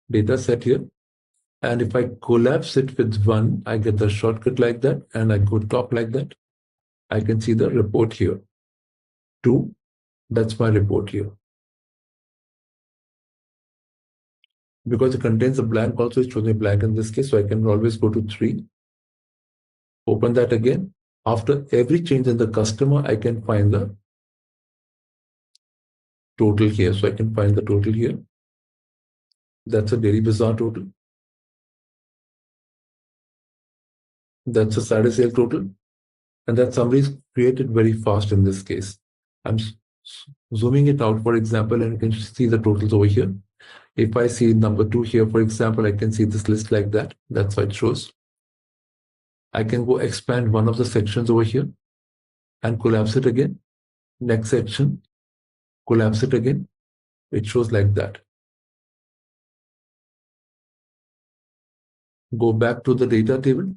data set here. And if I collapse it with 1, I get the shortcut like that, and I go top like that. I can see the report here. 2. That's my report here. Because it contains a blank also, it shows me blank in this case, so I can always go to 3. Open that again. After every change in the customer, I can find the total here. So I can find the total here. That's a daily bazaar total. That's a Saturday sale total. And that summary is created very fast in this case. I'm zooming it out, for example, and you can see the totals over here. If I see number 2 here, for example, I can see this list like that. That's how it shows. I can go expand one of the sections over here and collapse it again. Next section, collapse it again. It shows like that. Go back to the data table.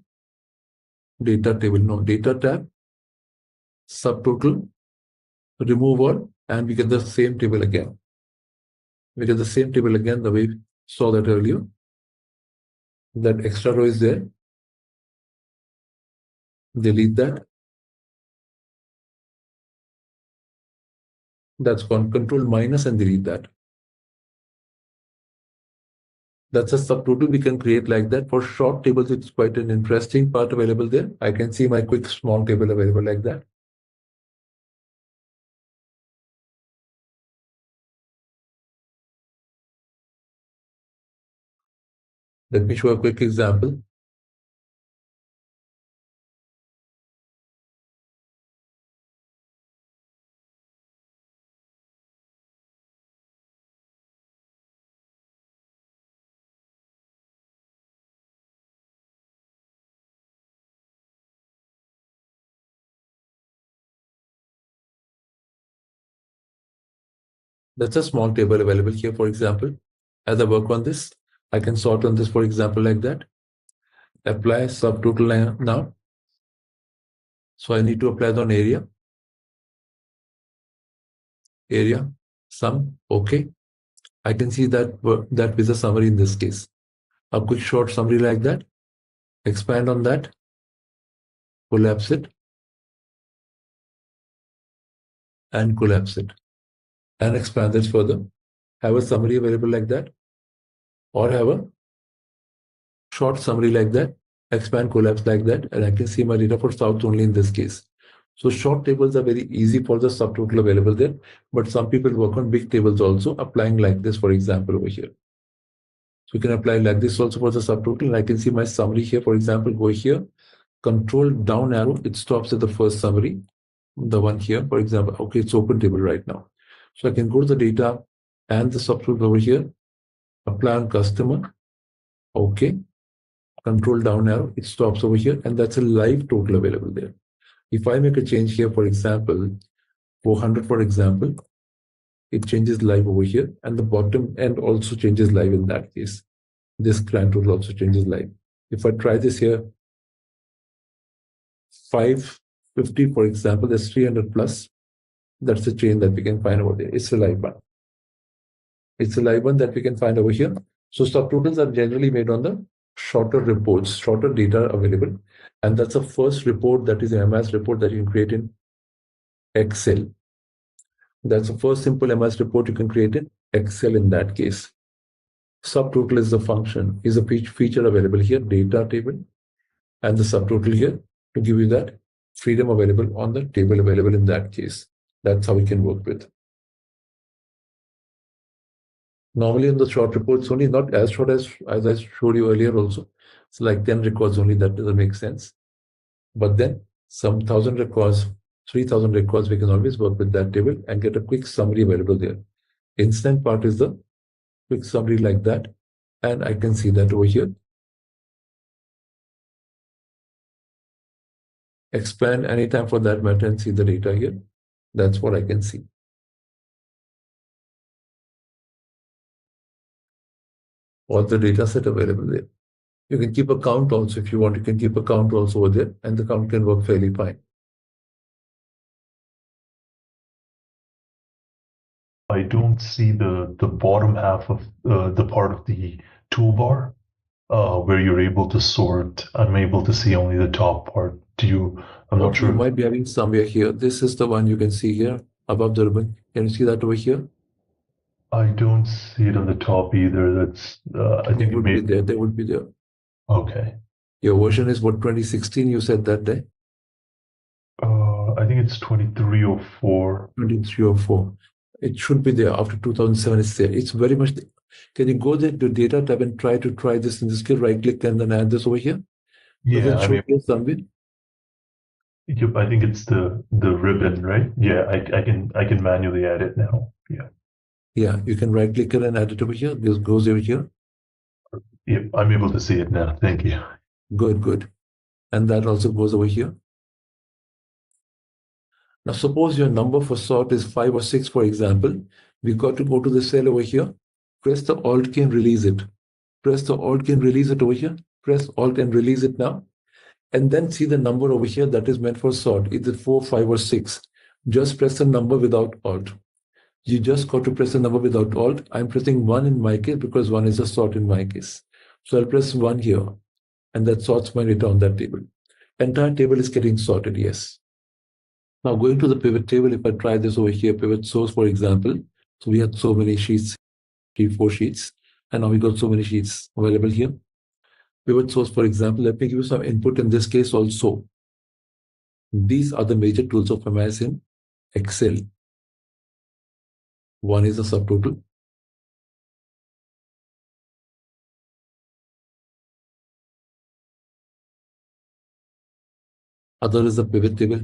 Data tab, subtotal, remove all, and we get the same table again. We get the same table again the way we saw that earlier. That extra row is there. Delete that. That's gone. Control minus and delete that. That's a subtotal we can create like that. For short tables, it's quite an interesting part available there. I can see my quick small table available like that. Let me show a quick example. That's a small table available here, for example. As I work on this, I can sort on this, for example, like that. Apply subtotal now. So I need to apply it on area. Area, sum, okay. I can see that with a summary in this case. A quick short summary like that. Expand on that. Collapse it. And collapse it. And expand it further. Have a summary available like that. Or have a short summary like that. Expand, collapse like that. And I can see my data for South only in this case. So short tables are very easy for the subtotal available there. But some people work on big tables also, applying like this, for example, over here. So you can apply like this also for the subtotal. And I can see my summary here, for example, go here. Control down arrow, it stops at the first summary. The one here, for example, okay, it's open table right now. So I can go to the data and the subtotal over here. Apply on customer. Okay. Control down arrow, it stops over here. And that's a live total available there. If I make a change here, for example, 400, for example, it changes live over here. And the bottom end also changes live in that case. This grand total also changes live. If I try this here, 550, for example, that's 300 plus. That's the change that we can find over there. It's a live one. It's a live one that we can find over here. So subtotals are generally made on the shorter reports, shorter data available. And that's the first report that is an MS report that you can create in Excel. That's the first simple MS report you can create in Excel in that case. Subtotal is the function, is a feature available here, data table, and the subtotal here to give you that freedom available on the table available in that case. That's how we can work with. Normally in the short reports only, not as short as I showed you earlier also. It's like 10 records only, that doesn't make sense. But then some 1,000 records, 3,000 records, we can always work with that table and get a quick summary available there. Instant part is the quick summary like that. And I can see that over here. Expand anytime for that matter and see the data here. That's what I can see. All the data set available there. You can keep a count also if you want. You can keep a count also over there, and the count can work fairly fine. I don't see the bottom half of the part of the toolbar where you're able to sort. I'm able to see only the top part. I'm not sure. You might be having somewhere here. This is the one you can see here. above the ribbon. Can you see that over here? I don't see it on the top either. That's I think It would be there. They would be there. Okay. Your version is what, 2016? You said that day. I think it's 2304. 2304. It should be there after 2007. It's there. It's very much. Can you go there to data tab and try this in the skill? Right click and then add this over here. Does Yeah, it show here somewhere? Yep, I think it's the ribbon, right? Yeah, I can manually add it now. Yeah. Yeah, you can right click it and add it over here. This goes over here. Yep, I'm able to see it now. Thank you. Good, good. And that also goes over here. Now, suppose your number for sort is 5 or 6, for example. We've got to go to the cell over here. Press the Alt key and release it. Press the Alt key and release it over here. Press Alt and release it now. And then see the number over here that is meant for sort. Is it 4, 5, or 6? Just press the number without Alt. You just got to press the number without Alt. I'm pressing 1 in my case because 1 is a sort in my case. So I'll press 1 here. And that sorts my data on that table. Entire table is getting sorted, yes. Now going to the pivot table, if I try this over here, pivot source, for example. So we had so many sheets, 4 sheets, and now we got so many sheets available here. Pivot source, for example, let me give you some input in this case also. These are the major tools of MIS in Excel. One is the subtotal. Other is the pivot table.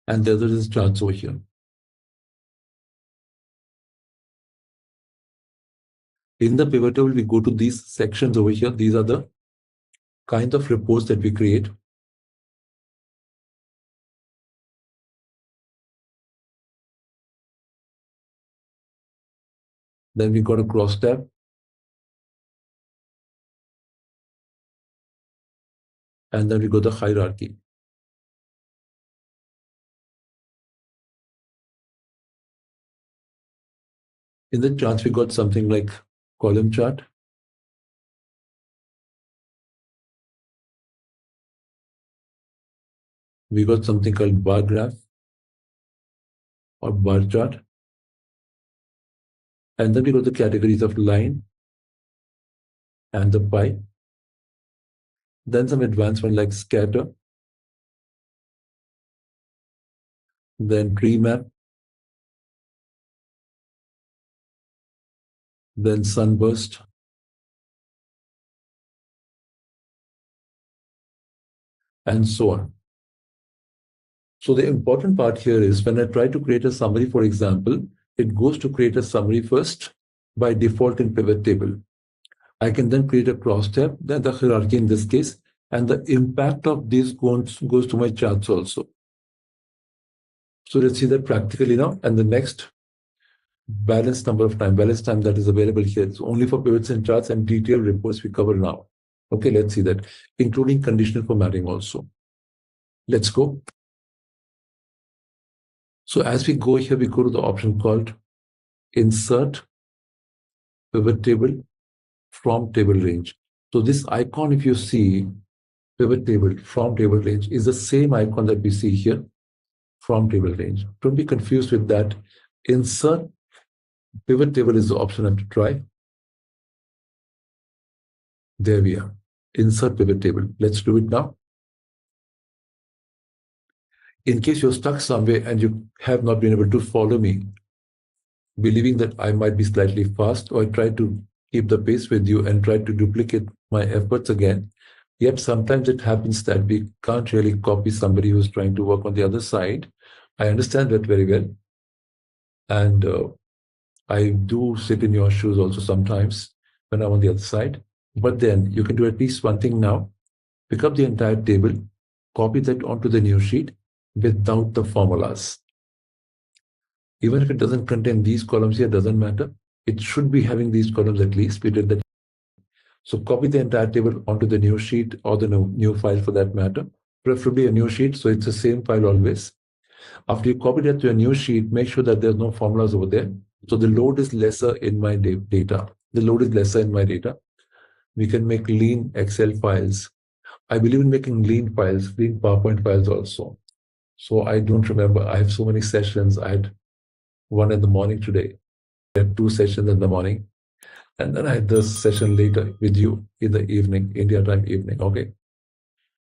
And the other is charts over here. In the pivot table, we go to these sections over here. These are the kind of reports that we create. Then we got a cross tab. And then we go the hierarchy. In the charts, we got something like column chart. We got something called bar graph or bar chart. And then we got the categories of line and the pie. Then some advanced one like scatter. Then tree map. Then sunburst. And so on. So the important part here is when I try to create a summary, for example, it goes to create a summary first by default in pivot table. I can then create a cross tab, then the hierarchy in this case, and the impact of this goes to my charts also. So let's see that practically now. And the next balance number of time, balance time that is available here. It's only for pivots and charts and detailed reports we cover now. Okay, let's see that, including conditional formatting also. Let's go. So as we go here, we go to the option called Insert Pivot Table from Table Range. So this icon, if you see, Pivot Table from Table Range is the same icon that we see here from Table Range. Don't be confused with that. Insert Pivot Table is the option I have to try. There we are. Insert Pivot Table. Let's do it now. In case you're stuck somewhere and you have not been able to follow me, believing that I might be slightly fast, or I try to keep the pace with you and try to duplicate my efforts again, yet sometimes it happens that we can't really copy somebody who's trying to work on the other side. I understand that very well. And I do sit in your shoes also sometimes when I'm on the other side. But then you can do at least one thing now. Pick up the entire table, copy that onto the new sheet without the formulas. Even if it doesn't contain these columns here, doesn't matter. It should be having these columns at least. We did that. So copy the entire table onto the new sheet or the new file for that matter, preferably a new sheet. So it's the same file always. After you copy that to a new sheet, make sure that there's no formulas over there. So the load is lesser in my data. The load is lesser in my data. We can make lean Excel files. I believe in making lean files, lean PowerPoint files also. So I don't remember. I have so many sessions. I had one in the morning today. I had 2 sessions in the morning. And then I had this session later with you in the evening, India time evening. Okay.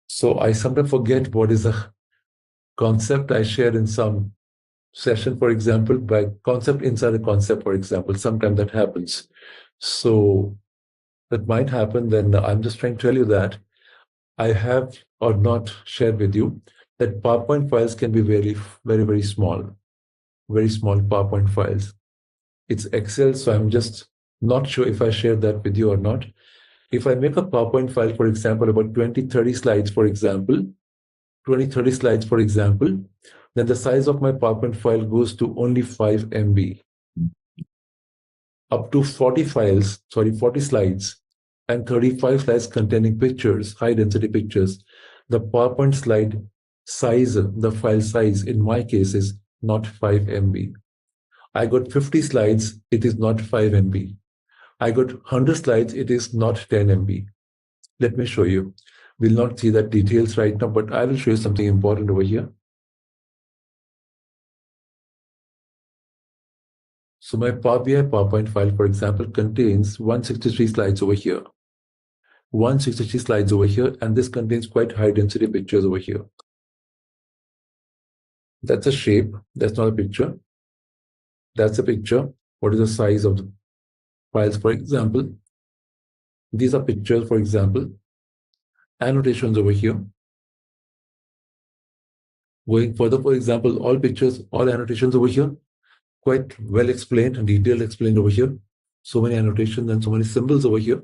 So I sometimes forget what is a concept I shared in some session, for example, by concept inside a concept, for example. Sometimes that happens. So that might happen. Then I'm just trying to tell you that I have or not shared with you that PowerPoint files can be very, very, very small PowerPoint files. It's Excel, so I'm just not sure if I share that with you or not. If I make a PowerPoint file, for example, about 20, 30 slides, for example, 20, 30 slides, for example, then the size of my PowerPoint file goes to only 5 MB. Up to 40 slides and 35 slides containing pictures, high density pictures. The PowerPoint slide size, the file size in my case is not 5 MB. I got 50 slides, it is not 5 MB. I got 100 slides, it is not 10 MB. Let me show you. We'll not see that details right now, but I will show you something important over here. So my Power BI PowerPoint file, for example, contains 163 slides over here. 163 slides over here, and this contains quite high density pictures over here. That's a shape, that's not a picture. That's a picture. What is the size of the files, for example? These are pictures, for example. Annotations over here. Going further, for example, all pictures, all annotations over here. Quite well explained and detailed explained over here. So many annotations and so many symbols over here.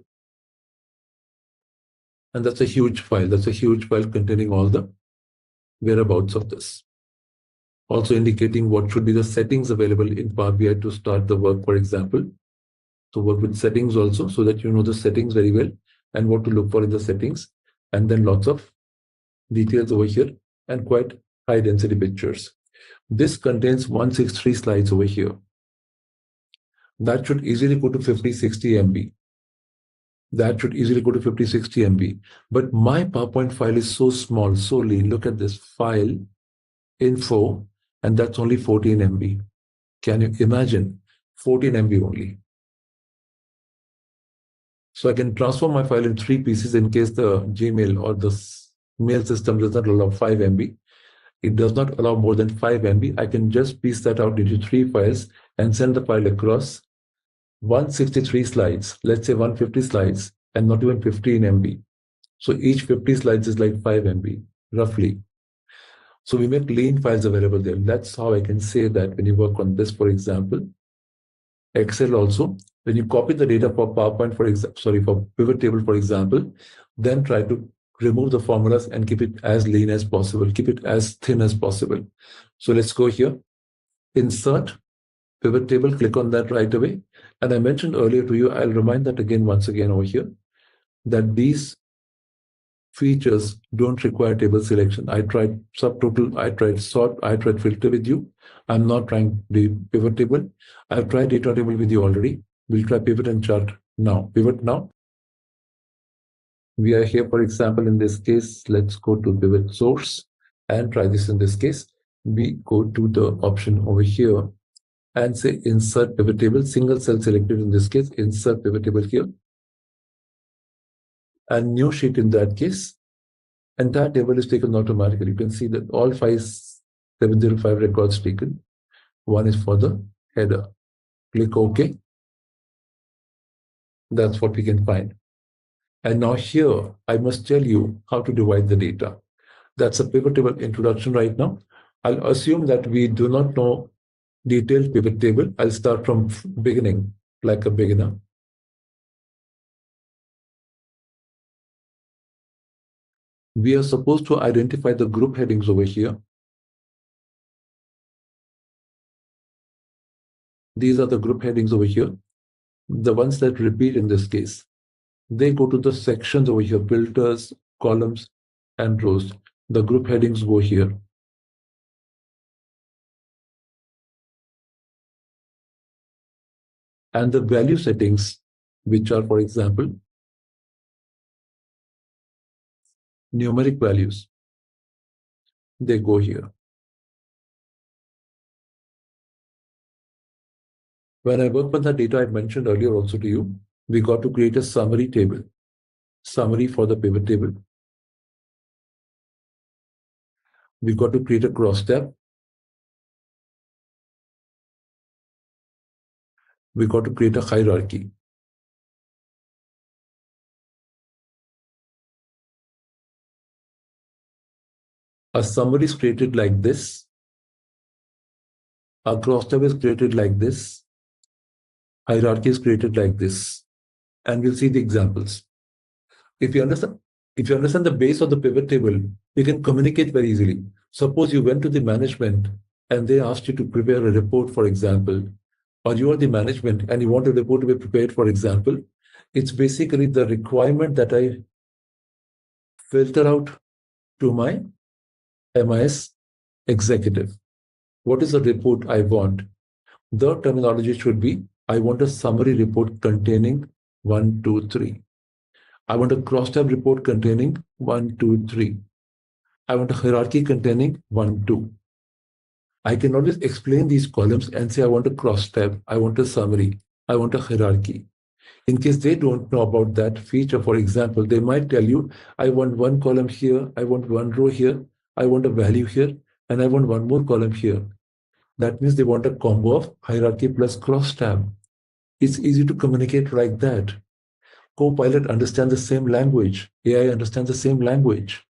And that's a huge file. That's a huge file containing all the whereabouts of this. Also indicating what should be the settings available in Power BI to start the work, for example. So work with settings also, so that you know the settings very well and what to look for in the settings. And then lots of details over here and quite high density pictures. This contains 163 slides over here. That should easily go to 50, 60 MB. That should easily go to 50, 60 MB. But my PowerPoint file is so small, so lean. Look at this file, info, and that's only 14 MB. Can you imagine? 14 MB only. So I can transform my file in 3 pieces in case the Gmail or the mail system does not allow 5 MB. It does not allow more than 5 MB. I can just piece that out into 3 files and send the file across. 163 slides, let's say 150 slides, and not even 15 MB. So each 50 slides is like 5 MB, roughly. So we make lean files available there. That's how I can say that when you work on this, for example, Excel also, when you copy the data for PowerPoint, for pivot table, for example, then try to remove the formulas and keep it as lean as possible, keep it as thin as possible. So let's go here, insert, pivot table, click on that right away. And I mentioned earlier to you, I'll remind that again, once again over here, that these features don't require table selection. I tried subtotal, I tried sort, I tried filter with you. I'm not trying the pivot table. I've tried data table with you already. We'll try pivot and chart now. Pivot now. We are here, for example, in this case, let's go to pivot source and try this in this case. We go to the option over here and say insert pivot table, single cell selected in this case, insert pivot table here. And new sheet in that case, entire table is taken automatically. You can see that all 5705 records taken. One is for the header. Click OK. That's what we can find. And now here, I must tell you how to divide the data. That's a pivot table introduction right now. I'll assume that we do not know detailed pivot table. I'll start from beginning, like a beginner. We are supposed to identify the group headings over here. These are the group headings over here, the ones that repeat in this case. They go to the sections over here, filters, columns, and rows. The group headings go here. And the value settings, which are, for example, numeric values. They go here. When I work with the data I mentioned earlier also to you, we got to create a summary table. Summary for the pivot table. We've got to create a cross tab. We've got to create a hierarchy. A summary is created like this. A cross tab is created like this. Hierarchy is created like this. And we'll see the examples. If you understand the base of the pivot table, you can communicate very easily. Suppose you went to the management and they asked you to prepare a report, for example, or you are the management and you want a report to be prepared, for example, it's basically the requirement that I filter out to my MIS executive. What is the report I want? The terminology should be, I want a summary report containing 1, 2, 3. I want a cross-tab report containing 1, 2, 3. I want a hierarchy containing 1, 2. I can always explain these columns and say I want a cross-tab, I want a summary, I want a hierarchy. In case they don't know about that feature, for example, they might tell you, I want one column here, I want one row here, I want a value here, and I want one more column here. That means they want a combo of hierarchy plus cross-tab. It's easy to communicate like that. Copilot understands the same language. AI understands the same language.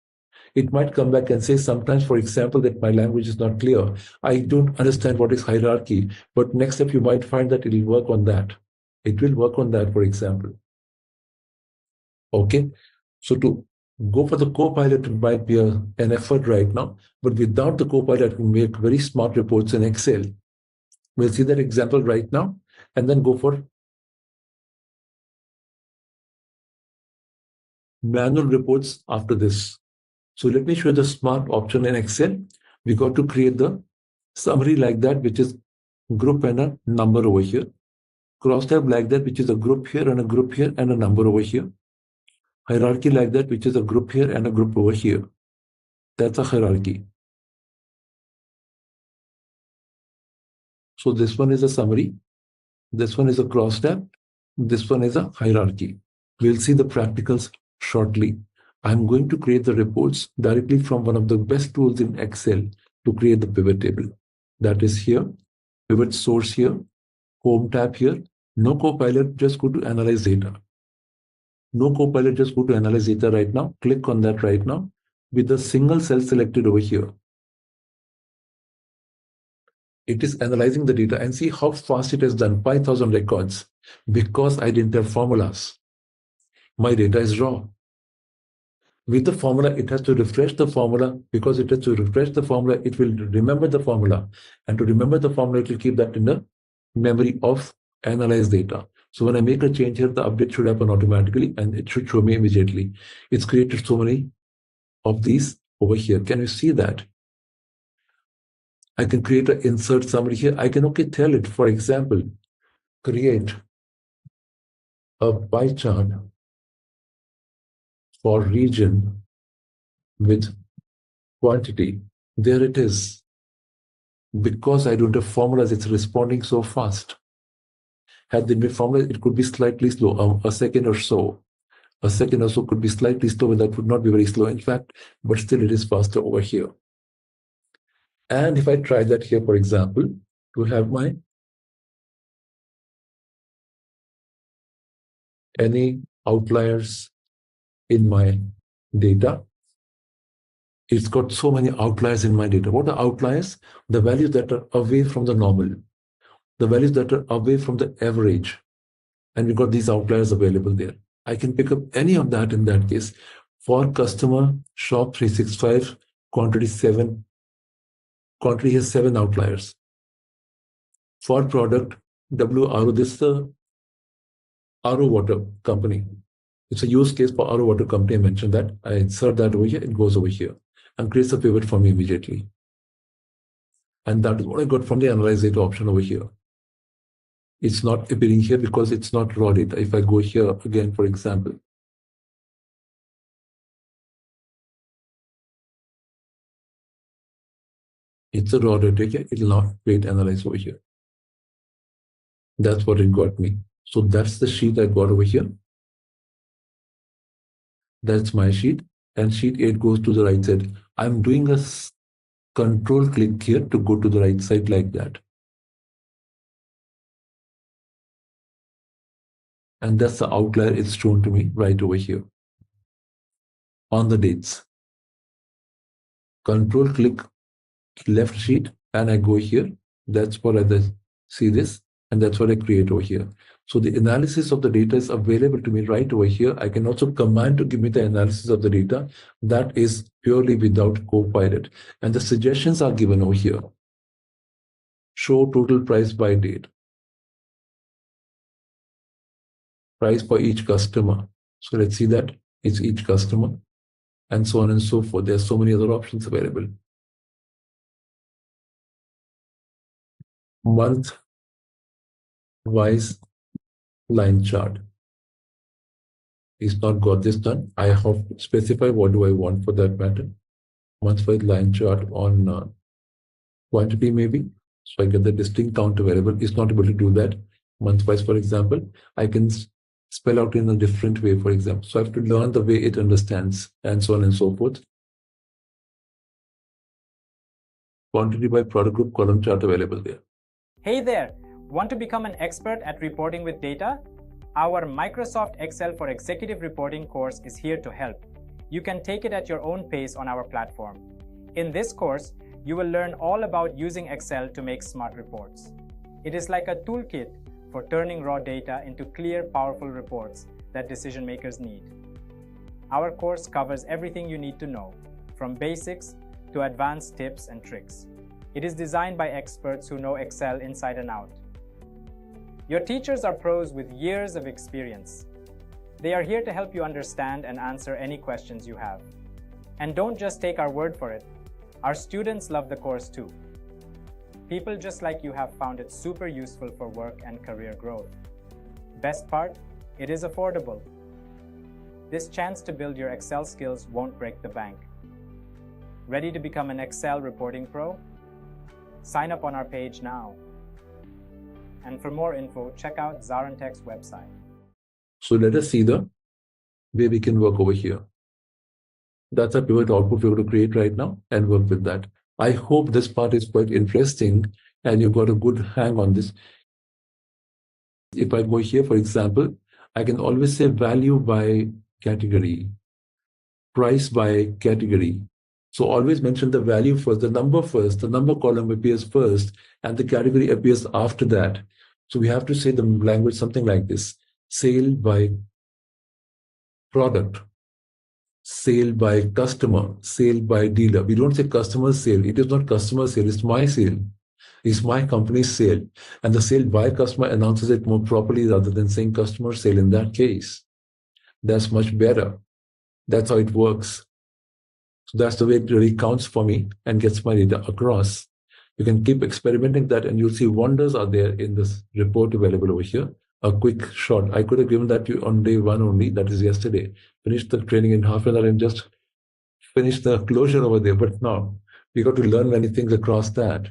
It might come back and say sometimes, for example, that my language is not clear. I don't understand what is hierarchy. But next step, you might find that it will work on that. It will work on that, for example. Okay. So to go for the Copilot might be an effort right now. But without the Copilot, we make very smart reports in Excel. We'll see that example right now and then go for manual reports after this. So let me show you the smart option in Excel. We got to create the summary like that, which is group and a number over here. Cross tab like that, which is a group here and a group here and a number over here. Hierarchy like that, which is a group here and a group over here. That's a hierarchy. So this one is a summary. This one is a cross tab. This one is a hierarchy. We'll see the practicals shortly. I'm going to create the reports directly from one of the best tools in Excel to create the pivot table. That is here, pivot source here, home tab here. No Copilot, just go to analyze data. No Copilot, just go to analyze data right now. Click on that right now with the single cell selected over here. It is analyzing the data and see how fast it has done 5,000 records because I didn't have formulas. My data is raw. With the formula, it has to refresh the formula. Because it has to refresh the formula, it will remember the formula. And to remember the formula, it will keep that in the memory of analyzed data. So when I make a change here, the update should happen automatically and it should show me immediately. It's created so many of these over here. Can you see that? I can create an insert summary here. I can tell it, for example, create a pie chart for region with quantity. There it is. Because I don't have formulas, it's responding so fast. Had they made formula, it could be slightly slow, a second or so. A second or so could be slightly slow, but that would not be very slow, in fact, but still it is faster over here. And if I try that here, for example, to have my any outliers in my data, it's got so many outliers in my data. What are outliers? The values that are away from the normal, the values that are away from the average. And we've got these outliers available there. I can pick up any of that in that case. For customer, shop 365, quantity 7. Quantity has 7 outliers. For product, WRO, this is the RO water company. It's a use case for RO water company. I mentioned that. I insert that over here, it goes over here and creates a pivot for me immediately. And that is what I got from the analyze data option over here. It's not appearing here because it's not raw data. If I go here again, for example, It's a raw data here. It will not create analyze over here. That's what it got me. So that's the sheet I got over here. That's my sheet. And sheet 8 goes to the right side. I'm doing a control click here to go to the right side like that. And that's the outlier it's shown to me right over here on the dates. Control click left sheet and I go here. That's what I see this, and that's what I create over here. So the analysis of the data is available to me right over here. I can also command to give me the analysis of the data. That is purely without Copilot. And the suggestions are given over here. Show total price by date. Price for each customer. So let's see that it's each customer and so on and so forth. There are so many other options available. Month wise line chart. It's not got this done. I have to specify what do I want for that matter. Month wise line chart on quantity maybe. So I get the distinct count available. It's not able to do that. Month wise, for example, I can spell out in a different way, for example. So I have to learn the way it understands and so on and so forth. Quantity by product group column chart available there. Hey there! Want to become an expert at reporting with data? Our Microsoft Excel for Executive Reporting course is here to help. You can take it at your own pace on our platform. In this course, you will learn all about using Excel to make smart reports. It is like a toolkit for turning raw data into clear, powerful reports that decision makers need. Our course covers everything you need to know, from basics to advanced tips and tricks. It is designed by experts who know Excel inside and out. Your teachers are pros with years of experience. They are here to help you understand and answer any questions you have. And don't just take our word for it. Our students love the course too. People just like you have found it super useful for work and career growth. Best part, it is affordable. This chance to build your Excel skills won't break the bank. Ready to become an Excel reporting pro? Sign up on our page now. And for more info, check out ZaranTech's website. So let us see the way we can work over here. That's a pivot output we're going to create right now and work with that. I hope this part is quite interesting and you've got a good hang on this. If I go here, for example, I can always say value by category, price by category. So always mention the value first, the number first, the number column appears first, and the category appears after that. So we have to say the language something like this: sale by product, sale by customer, sale by dealer. We don't say customer sale. It is not customer sale, it's my sale. It's my company's sale. And the sale by customer announces it more properly rather than saying customer sale in that case. That's much better. That's how it works. So that's the way it really counts for me and gets my data across. You can keep experimenting that and you'll see wonders are there in this report available over here. A quick shot. I could have given that to you on day one only, that is yesterday. Finished the training in half an hour and just finished the closure over there. But now we got to learn many things across that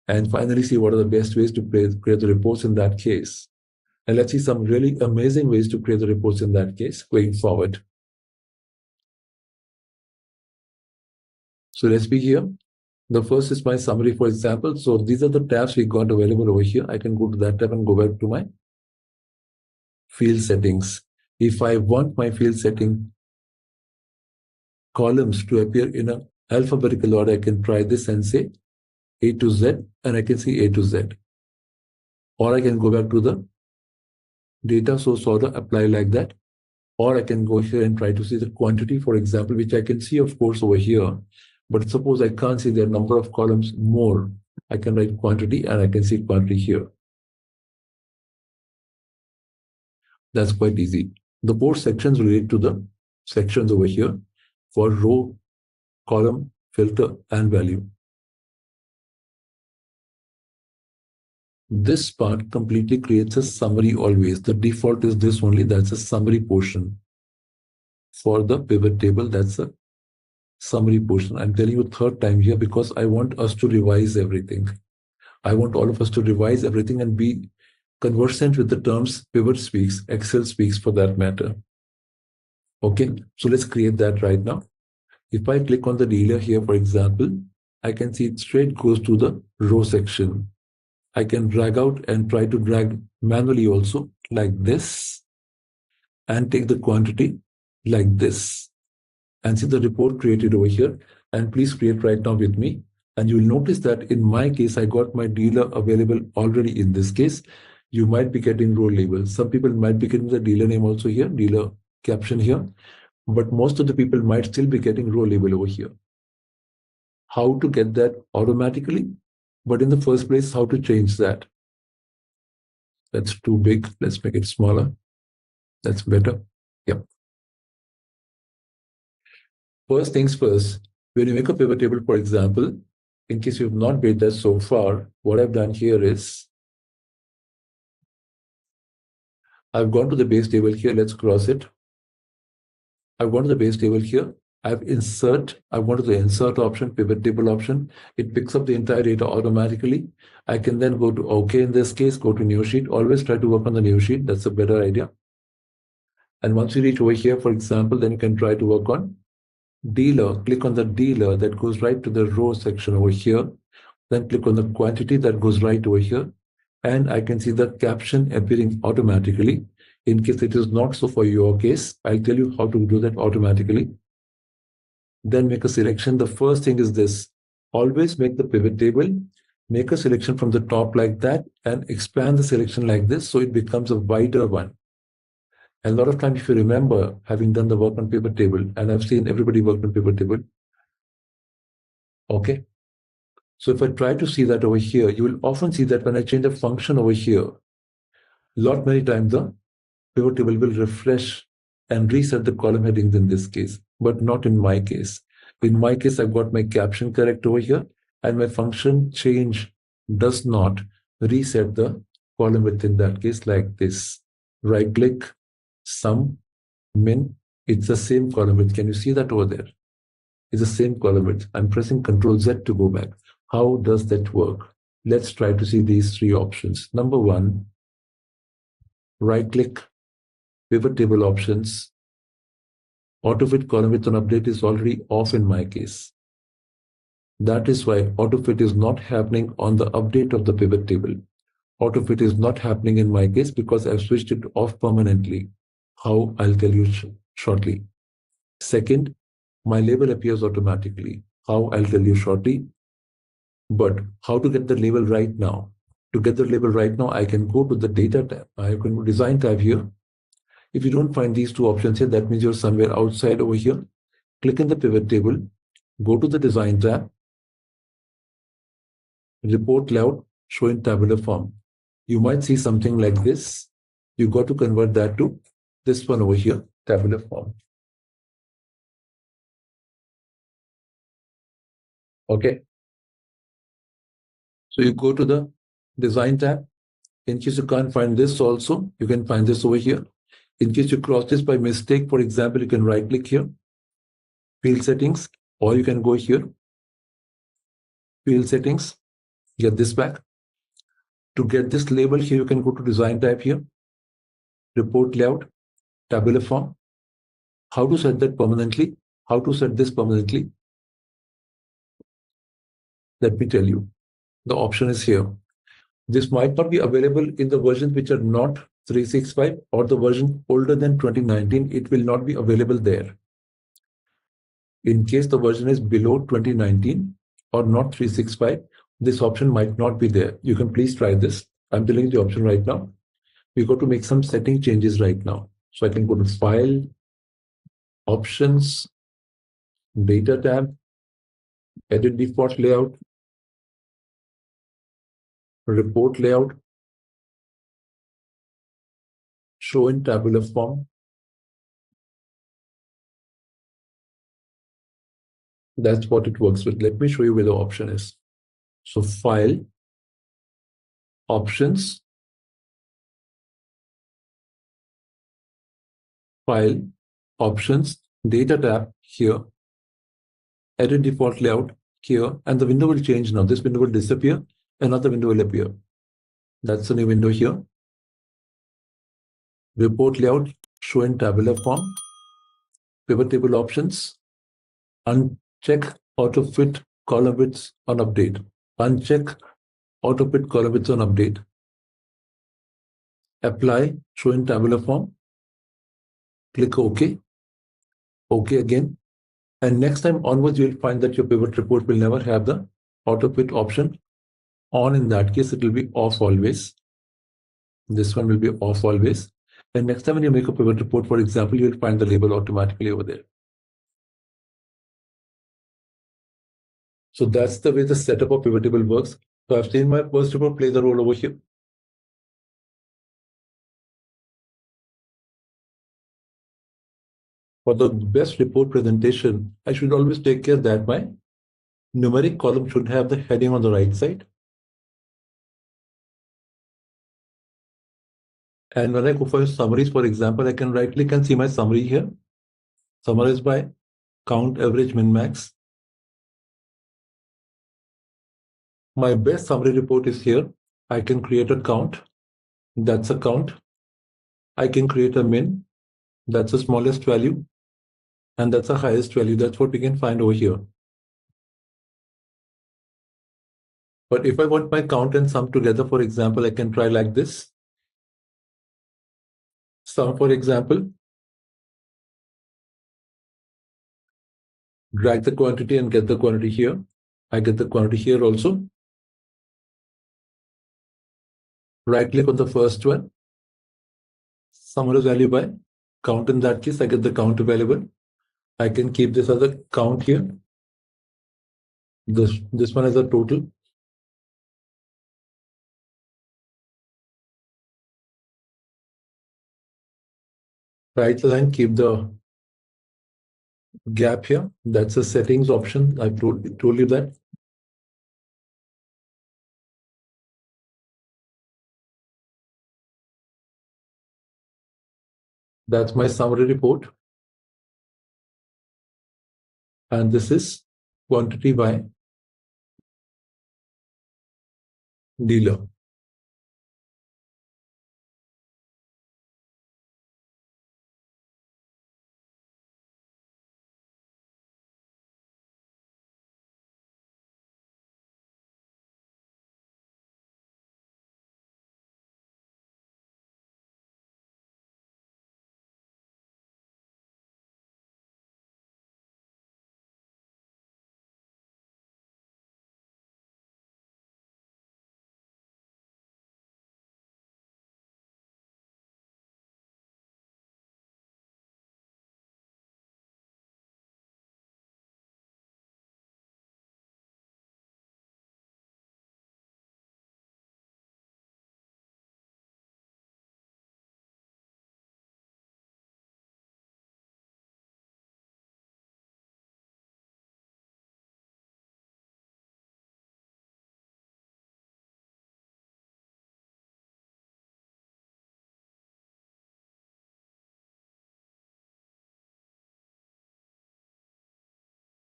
and finally see what are the best ways to create the reports in that case. And let's see some really amazing ways to create the reports in that case going forward. So let's be here. The first is my summary, for example. So these are the tabs we got available over here. I can go to that tab and go back to my field settings. If I want my field setting columns to appear in an alphabetical order, I can try this and say A to Z, and I can see A to Z. Or I can go back to the data source order, apply like that. Or I can go here and try to see the quantity, for example, which I can see, of course, over here. But suppose I can't see the number of columns more. I can write quantity and I can see quantity here. That's quite easy. The 4 sections relate to the sections over here for row, column, filter, and value. This part completely creates a summary always. The default is this only, that's a summary portion. For the pivot table, that's a summary portion. I'm telling you third time here because I want us to revise everything. I want all of us to revise everything and be conversant with the terms pivot speaks, Excel speaks for that matter. Okay, so let's create that right now. If I click on the dealer here, for example, I can see it straight goes to the row section. I can drag out and try to drag manually also like this and take the quantity like this and see the report created over here. And please create right now with me. And you'll notice that in my case, I got my dealer available already in this case. You might be getting row labels. Some people might be getting the dealer name also here, dealer caption here, but most of the people might still be getting row label over here. How to get that automatically? But in the first place, how to change that? That's too big. Let's make it smaller. That's better. Yep. First things first, when you make a pivot table, for example, in case you have not made that so far, what I've done here is I've gone to the base table here. Let's cross it. I've gone to the base table here. I've gone to the insert option, pivot table option. It picks up the entire data automatically. I can then go to OK in this case, go to new sheet. Always try to work on the new sheet. That's a better idea. And once you reach over here, for example, then you can try to work on dealer. Click on the dealer that goes right to the row section over here. Then click on the quantity that goes right over here. And I can see the caption appearing automatically. In case it is not so for your case, I'll tell you how to do that automatically. Then make a selection. The first thing is this. Always make the pivot table, make a selection from the top like that and expand the selection like this so it becomes a wider one. A lot of times, if you remember, having done the work on pivot table, and I've seen everybody work on pivot table. Okay. So if I try to see that over here, you will often see that when I change the function over here, many times the pivot table will refresh and reset the column headings in this case, but not in my case. In my case, I've got my caption correct over here, and my function change does not reset the column within that case like this. Right click, sum, min, it's the same column width. Can you see that over there? It's the same column width. I'm pressing Ctrl Z to go back. How does that work? Let's try to see these three options. Number one, right click, pivot table options. Autofit column width on update is already off in my case. That is why autofit is not happening on the update of the pivot table. Autofit is not happening in my case because I've switched it off permanently. How? I'll tell you shortly. Second, my label appears automatically. How? I'll tell you shortly. But how to get the label right now? To get the label right now, I can go to the data tab. I can go design tab here. If you don't find these two options here, that means you're somewhere outside over here. Click in the pivot table, go to the design tab, report layout, show in tabular form. You might see something like this. You got to convert that to this one over here, tabular form. Okay. So you go to the design tab. In case you can't find this also, you can find this over here. In case you cross this by mistake, for example, you can right click here, field settings, or you can go here, field settings, get this back. To get this label here, you can go to design tab here, report layout, tabular form. How to set that permanently? How to set this permanently? Let me tell you. The option is here. This might not be available in the versions which are not 365 or the version older than 2019. It will not be available there. In case the version is below 2019 or not 365, this option might not be there. You can please try this. I'm telling you the option right now. We got to make some setting changes right now. So I can go to File, Options, Data tab, Edit Default Layout, Report Layout, Show in Tabular Form. That's what it works with. Let me show you where the option is. So File, Options, File, Options, Data tab here. edit default layout here, and the window will change now. This window will disappear, another window will appear. That's a new window here. Report layout, show in tabular form, pivot table options, uncheck auto fit column widths on update. Uncheck auto fit column widths on update. Apply, show in tabular form. Click OK. OK again. And next time onwards, you'll find that your pivot report will never have the auto fit option on. In that case, it will be off always. This one will be off always. And next time when you make a pivot report, for example, you'll find the label automatically over there. So that's the way the setup of pivot table works. So I've seen my first report play the role over here. For the best report presentation, I should always take care that my numeric column should have the heading on the right side. And when I go for summaries, for example, I can right click and see my summary here. Summarize by count, average, min, max. My best summary report is here. I can create a count. That's a count. I can create a min. That's the smallest value. And that's the highest value. That's what we can find over here. But if I want my count and sum together, for example, I can try like this. Sum, for example. Drag the quantity and get the quantity here. I get the quantity here also. Right click on the first one. Summarize value by count. In that case, I get the count available. I can keep this as a count here. This one is a total. Right line, keep the gap here. That's a settings option. I told you that. That's my summary report. And this is quantity by dealer.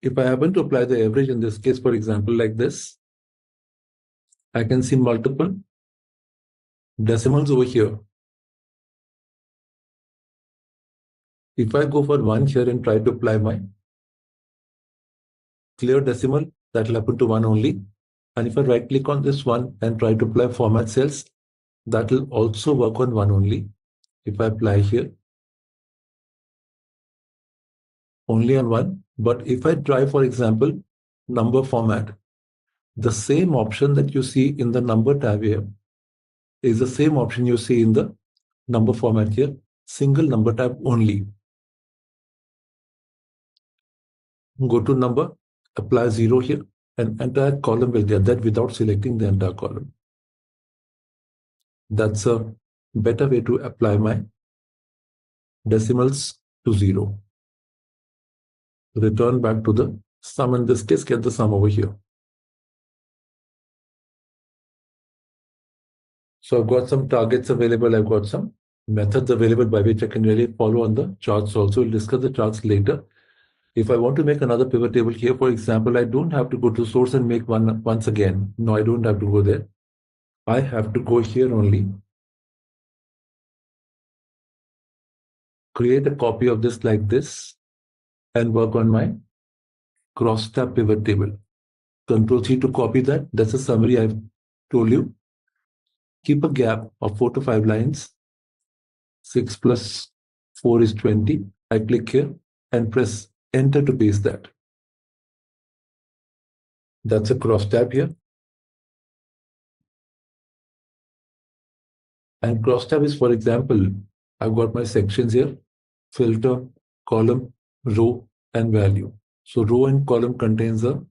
If I happen to apply the average in this case, for example, like this, I can see multiple decimals over here. If I go for 1 here and try to apply my clear decimal, that will happen to 1 only. And if I right click on this one and try to apply format cells, that will also work on 1 only. If I apply here, only on 1. But if I try, for example, number format, the same option that you see in the number tab here is the same option you see in the number format here, single number tab only. Go to number, apply 0 here, and entire column will get that without selecting the entire column. That's a better way to apply my decimals to 0. Return back to the sum. In this case, get the sum over here. So I've got some targets available. I've got some methods available by which I can really follow on the charts also. We'll discuss the charts later. If I want to make another pivot table here, for example, I don't have to go to source and make one once again. No, I don't have to go there. I have to go here only. Create a copy of this like this and work on my cross-tab pivot table. Control C to copy that. That's a summary I've told you. Keep a gap of 4 to 5 lines. 6 plus 4 is 20. I click here and press enter to paste that. That's a cross-tab here. And cross-tab is, for example, I've got my sections here, filter, column, row, and value. So row and column contains a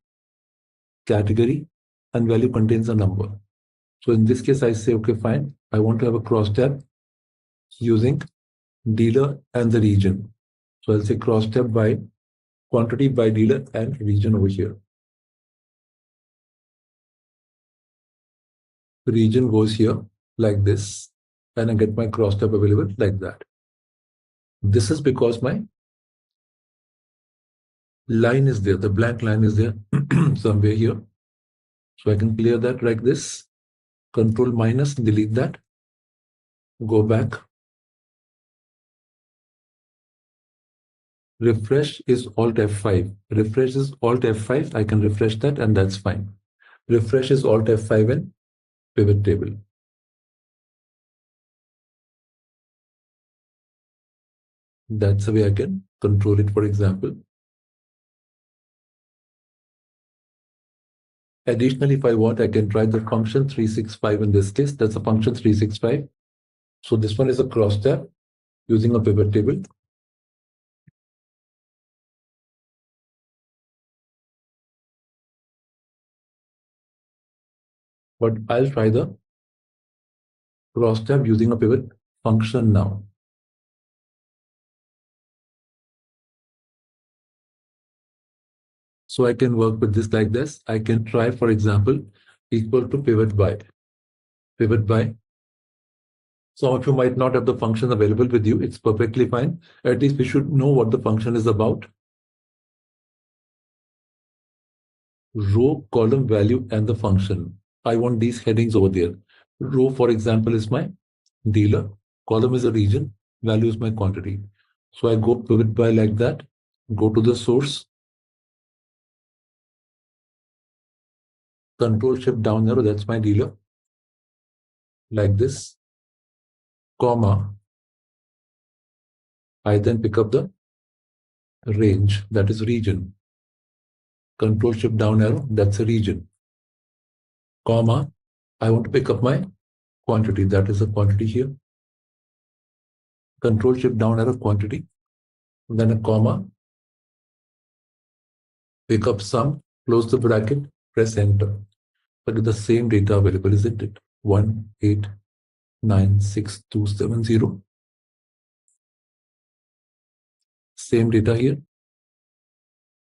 category and value contains a number. So in this case, I say, okay, fine. I want to have a cross-tab using dealer and the region. So I'll say cross-tab by quantity by dealer and region over here. The region goes here like this, and I get my cross-tab available like that. This is because my line is there, the blank line is there somewhere here. So I can clear that like this, control minus, delete that, go back. Refresh is Alt F5. Refresh is Alt F5. I can refresh that and that's fine. Refresh is Alt F5 and pivot table. That's the way I can control it, for example. Additionally, if I want, I can try the function 365 in this case. That's a function 365. So this one is a cross tab using a pivot table. But I'll try the cross tab using a pivot function now. So I can work with this like this. I can try, for example, equal to pivot by. Pivot by. Some of you might not have the function available with you. It's perfectly fine. At least we should know what the function is about. Row, column, value, and the function. I want these headings over there. Row, for example, is my dealer. Column is a region. Value is my quantity. So I go pivot by like that. Go to the source. Control shift down arrow. That's my dealer. Like this. Comma. I then pick up the range. That is region. Control shift down arrow. That's a region. Comma. I want to pick up my quantity. That is a quantity here. Control shift down arrow quantity. Then a comma. Pick up sum. Close the bracket. Press enter. But the same data available, isn't it? 1896270. Same data here.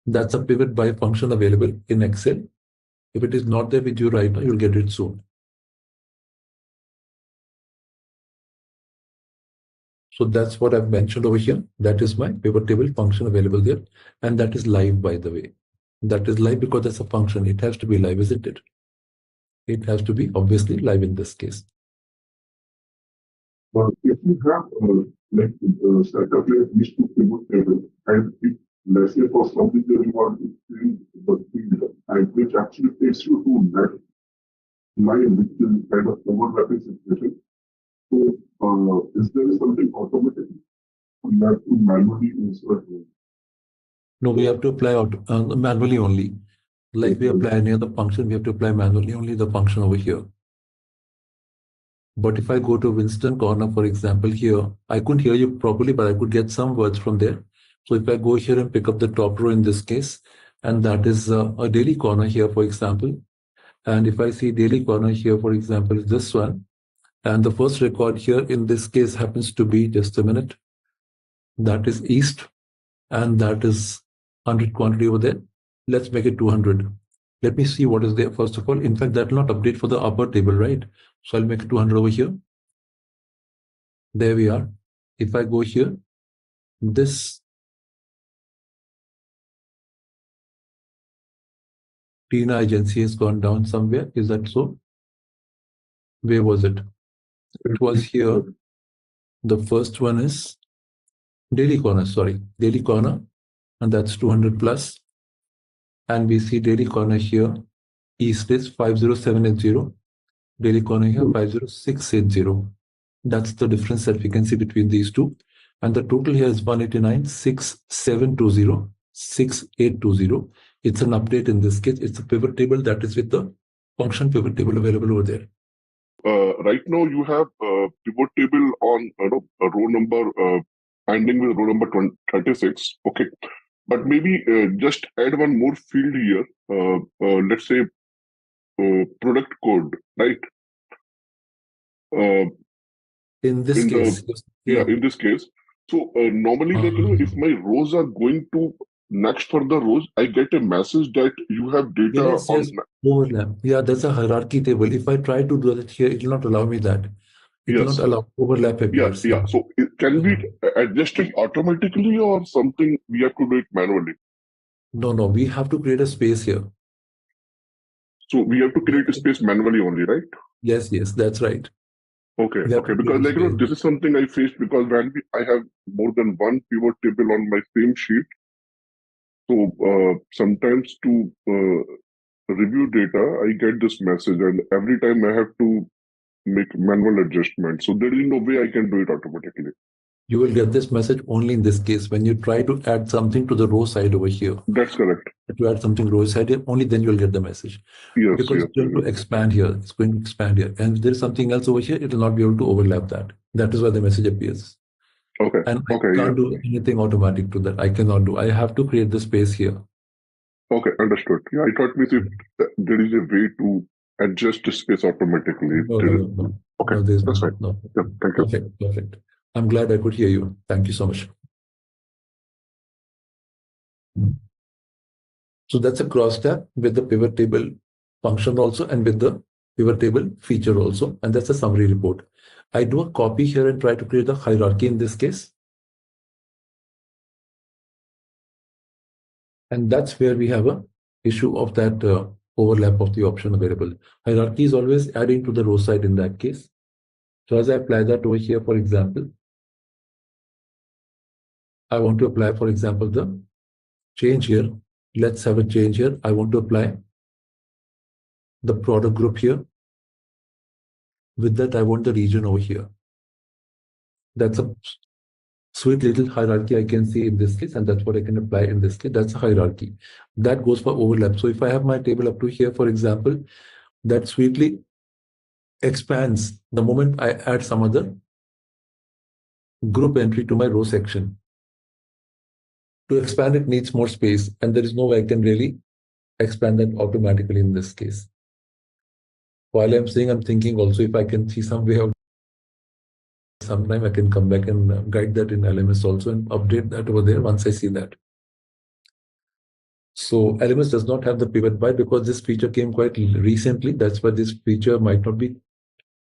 That's a pivot by function available in Excel. If it is not there with you right now, you'll get it soon. So that's what I've mentioned over here. That is my pivot table function available there. And that is live, by the way. That is live because that's a function. It has to be live, isn't it? It has to be obviously live in this case. If you have set up these two pivot tables, and if, let's say, for something that you want to change the field, and which actually takes you to that line, which is kind of overlapping situation. So, is there something automatic that to manually insert? No, we have to apply manually only. Like we apply any other function, we have to apply manually only the function over here. But if I go to Winston corner, for example, here, I couldn't hear you properly, but I could get some words from there. So if I go here and pick up the top row in this case, and that is a daily corner here, for example. And if I see daily corner here, for example, is this one. And the first record here in this case happens to be, just a minute, that is East. And that is 100 quantity over there. Let's make it 200. Let me see what is there first of all. In fact, that will not update for the upper table, right? So I'll make it 200 over here. There we are. If I go here, this Tina agency has gone down somewhere. Is that so? Where was it? It was here. The first one is daily corner, daily corner, and that's 200 plus. And we see daily corner here, east is 50780, daily corner here 50680. That's the difference that we can see between these two. And the total here is 189,6720, 6820. It's an update in this case. It's a pivot table that is with the function pivot table available over there. Right now, you have a pivot table on a row number ending with row number 36. Okay, but maybe just add one more field here. Let's say product code, right? In this case, in this case. So normally, if my rows are going to next further rows, I get a message that you have data on overlap. Yeah, that's a hierarchy table. If I try to do that here, it will not allow me that. It will not allow overlap appears. Yeah. So can we adjust it automatically or something we have to do it manually? No, we have to create a space here. So we have to create a space manually only, right? Yes, that's right. Okay. Because this is something I faced because when I have more than one pivot table on my same sheet. So sometimes to review data, I get this message, and every time I have to make manual adjustments. So there is no way I can do it automatically. You will get this message only in this case when you try to add something to the row side over here. That's correct. If you add something row side here, only then you will get the message. Yes, because it's going to expand here. It's going to expand here. And if there is something else over here, it will not be able to overlap that. That is why the message appears. Okay. And I can't do anything automatic to that. I cannot do. I have to create the space here. Okay, understood. Yeah, I thought there is a way to adjust the space automatically. No. Okay, that's right. No. Yeah, thank you. Perfect. I'm glad I could hear you. Thank you so much. So that's a cross tab with the pivot table function also and with the pivot table feature also. And that's a summary report. I do a copy here and try to create a hierarchy in this case. And that's where we have a issue of that overlap of the option available. Hierarchy is always adding to the row side in that case. So as I apply that over here, for example, I want to apply, for example, the change here. Let's have a change here. I want to apply the product group here. With that, I want the region over here. That's a sweet little hierarchy I can see in this case, and that's what I can apply in this case. That's a hierarchy. That goes for overlap. So if I have my table up to here, for example, that sweetly expands the moment I add some other group entry to my row section. To expand it needs more space, and there is no way I can really expand that automatically in this case. While I'm saying, I'm thinking also if I can see some way out, sometime I can come back and guide that in LMS also and update that over there once I see that. So LMS does not have the pivot by because this feature came quite recently. That's why this feature might not be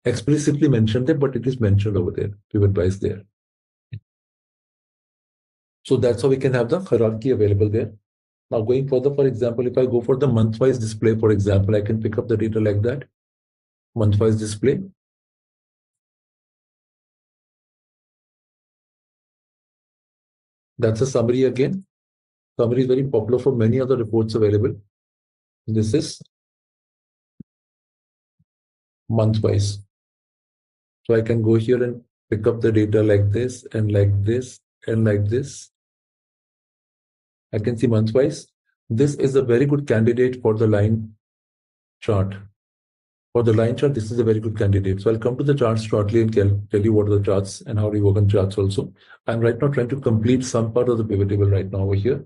explicitly mentioned there, but it is mentioned over there. Pivot by is there. So that's how we can have the hierarchy available there. Now going further, for example, if I go for the month-wise display, for example, I can pick up the data like that. Month-wise display. That's a summary again. Summary is very popular for many other reports available. This is month-wise. So I can go here and pick up the data like this and like this and like this. I can see month-wise. This is a very good candidate for the line chart. For the line chart, this is a very good candidate. So I'll come to the charts shortly and tell you what are the charts and how we work on charts also. I'm right now trying to complete some part of the pivot table right now over here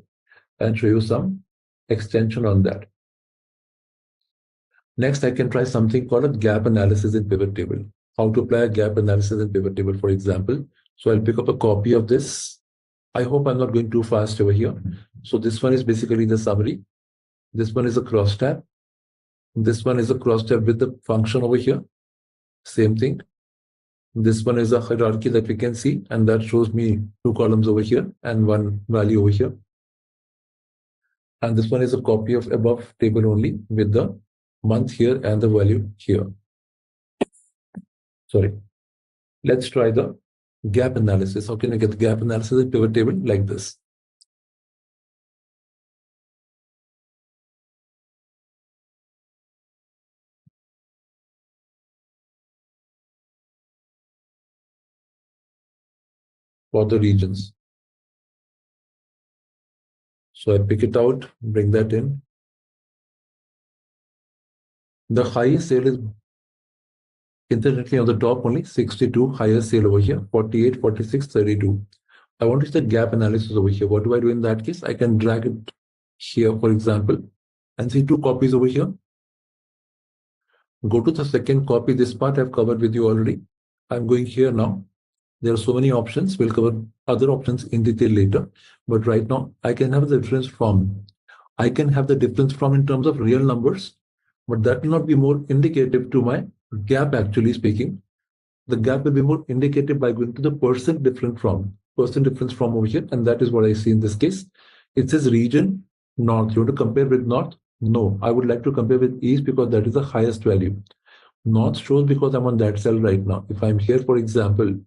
and show you some extension on that. Next, I can try something called a gap analysis in pivot table. How to apply a gap analysis in pivot table, for example. So I'll pick up a copy of this. I hope I'm not going too fast over here. So this one is basically the summary. This one is a cross tab. This one is a cross tab with the function over here. Same thing. This one is a hierarchy that we can see, and that shows me 2 columns over here and 1 value over here. And this one is a copy of above table only with the month here and the value here. Sorry. Let's try the gap analysis. How can I get the gap analysis in pivot table like this? For the regions. So I pick it out, bring that in. The highest sale is incidentally on the top only 62, highest sale over here, 48, 46, 32. I want to see the gap analysis over here. What do I do in that case? I can drag it here, for example, and see 2 copies over here. Go to the second copy. This part I've covered with you already. I'm going here now. There are so many options. We'll cover other options in detail later. But right now, I can have the difference from. I can have the difference from in terms of real numbers, but that will not be more indicative to my gap, actually speaking. The gap will be more indicative by going to the percent difference from over here. And that is what I see in this case. It says region north. You want to compare with north? No, I would like to compare with east because that is the highest value. North shows because I'm on that cell right now. If I'm here, for example,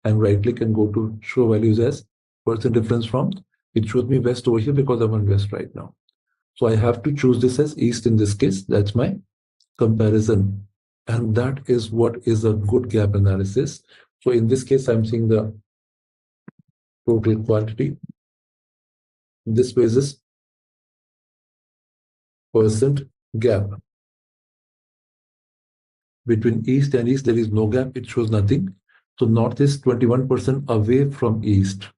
and right click and go to show values as percent difference from, it shows me west over here because I'm on west right now. So I have to choose this as east in this case. That's my comparison. And that is what is a good gap analysis. So in this case, I'm seeing the total quantity. This basis percent gap. Between east and east, there is no gap. It shows nothing. So north is 21% away from east.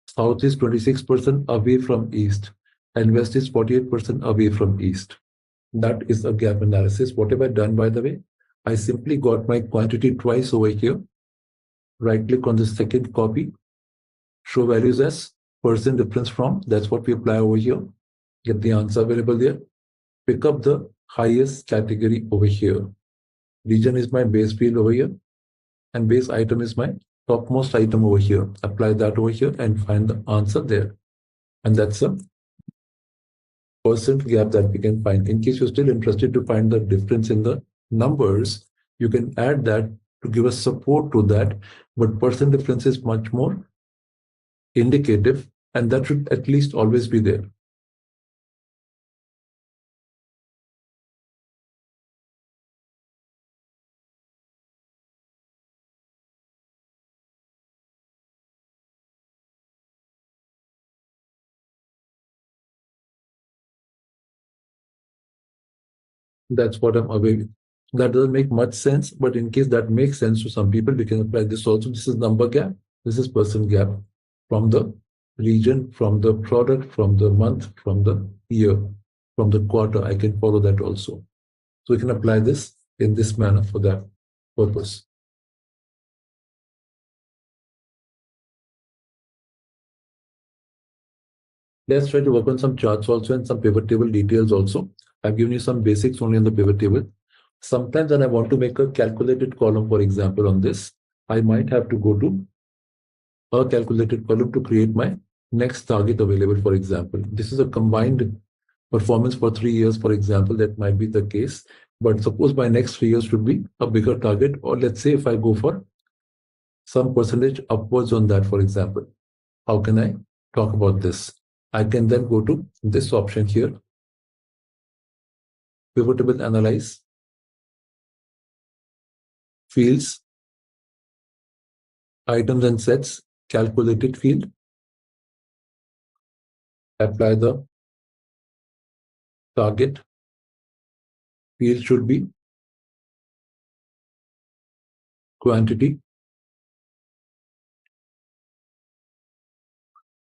South is 26% away from east. And west is 48% away from east. That is a gap analysis. What have I done, by the way? I simply got my quantity twice over here. Right click on the second copy. Show values as percent difference from. That's what we apply over here. Get the answer available there. Pick up the highest category over here. Region is my base field over here. And base item is my topmost item over here. Apply that over here and find the answer there. And that's a percent gap that we can find. In case you're still interested to find the difference in the numbers, you can add that to give us support to that. But percent difference is much more indicative, and that should at least always be there. That's what I'm aware with. That doesn't make much sense, but in case that makes sense to some people, we can apply this also. This is number gap. This is percent gap from the region, from the product, from the month, from the year, from the quarter. I can follow that also. So we can apply this in this manner for that purpose. Let's try to work on some charts also and some pivot table details also. I've given you some basics only on the pivot table. Sometimes when I want to make a calculated column, for example, on this, I might have to go to a calculated column to create my next target available, for example. This is a combined performance for 3 years, for example, that might be the case. But suppose my next 3 years should be a bigger target, or let's say if I go for some percentage upwards on that, for example. How can I talk about this? I can then go to this option here, pivot table analyze, fields, items and sets, calculated field, apply the target, field should be quantity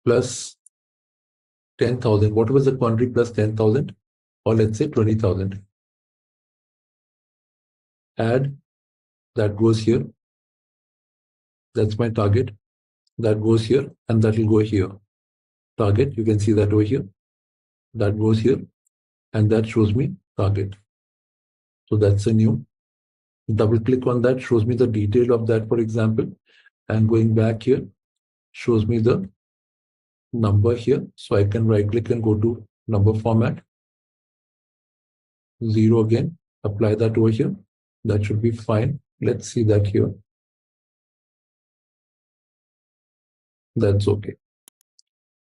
plus 10,000. What was the quantity plus 10,000? Or let's say 20,000. Add, that goes here. That's my target. That goes here and that will go here. Target, you can see that over here. That goes here and that shows me target. So that's a new. Double click on that, shows me the detail of that, for example. And going back here, shows me the number here. So I can right click and go to number format, 0 again, apply that over here. That should be fine. Let's see that here. That's okay.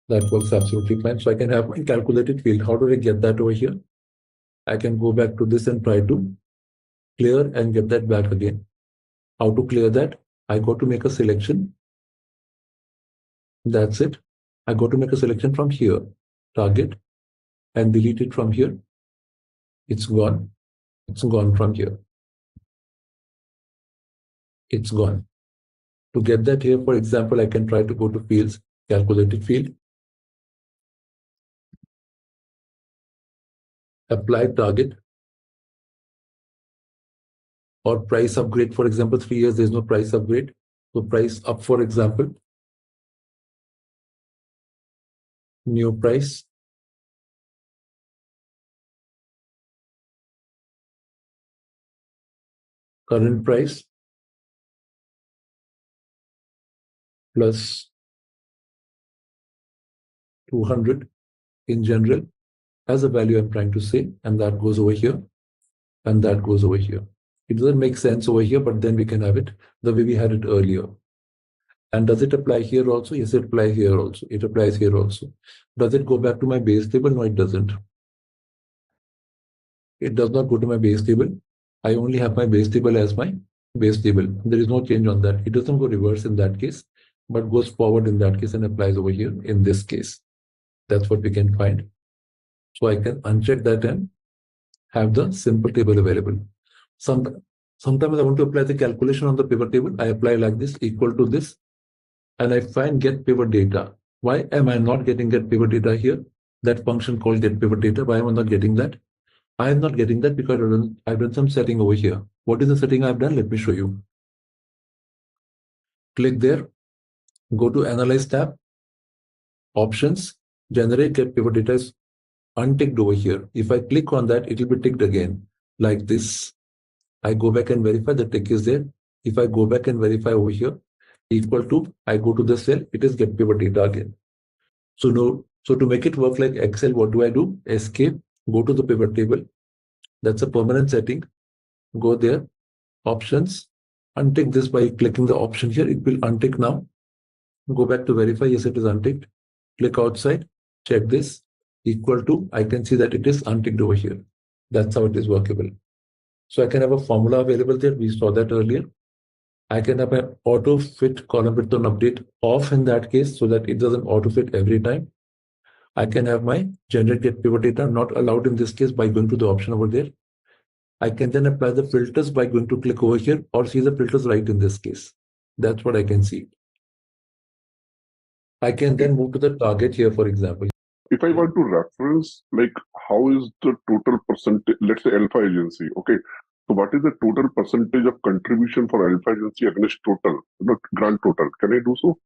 That works absolutely fine. So I can have my calculated field. How do I get that over here? I can go back to this and try to clear and get that back again. How to clear that? I got to make a selection. That's it. I got to make a selection from here, target, and delete it from here. It's gone. It's gone from here. It's gone. To get that here, for example, I can try to go to fields, calculated field, apply target, or price upgrade. For example, 3 years, there's no price upgrade. So price up, for example, new price, current price, plus 200 in general as a value I'm trying to say, and that goes over here, and that goes over here. It doesn't make sense over here, but then we can have it the way we had it earlier. And does it apply here also? Yes, it applies here also. It applies here also. Does it go back to my base table? No, it doesn't. It does not go to my base table. I only have my base table as my base table. There is no change on that. It doesn't go reverse in that case, but goes forward in that case and applies over here in this case. That's what we can find. So I can uncheck that and have the simple table available. Sometimes I want to apply the calculation on the pivot table. I apply like this, equal to this, and I find get pivot data. Why am I not getting get pivot data here? That function called get pivot data. Why am I not getting that? I am not getting that because I've done some setting over here. What is the setting I've done? Let me show you. Click there, go to Analyze tab, Options, Generate Get Pivot Data is unticked over here. If I click on that, it will be ticked again, like this. I go back and verify the tick is there. If I go back and verify over here, equal to, I go to the cell, it is Get Pivot Data again. So to make it work like Excel, what do? Escape, go to the pivot table. That's a permanent setting. Go there, Options, untick this by clicking the option here. It will untick now. Go back to verify. Yes, it is unticked. Click outside, check this, equal to, I can see that it is unticked over here. That's how it is workable. So I can have a formula available there. We saw that earlier. I can have an auto fit column width on update off in that case so that it doesn't auto fit every time. I can have my generate get pivot data not allowed in this case by going to the option over there. I can then apply the filters by going to click over here or see the filters right in this case. That's what I can see. I can then move to the target here, for example. If I want to reference, like, how is the total percentage, let's say alpha agency, okay? So what is the total percentage of contribution for alpha agency against total, not grand total? Can I do so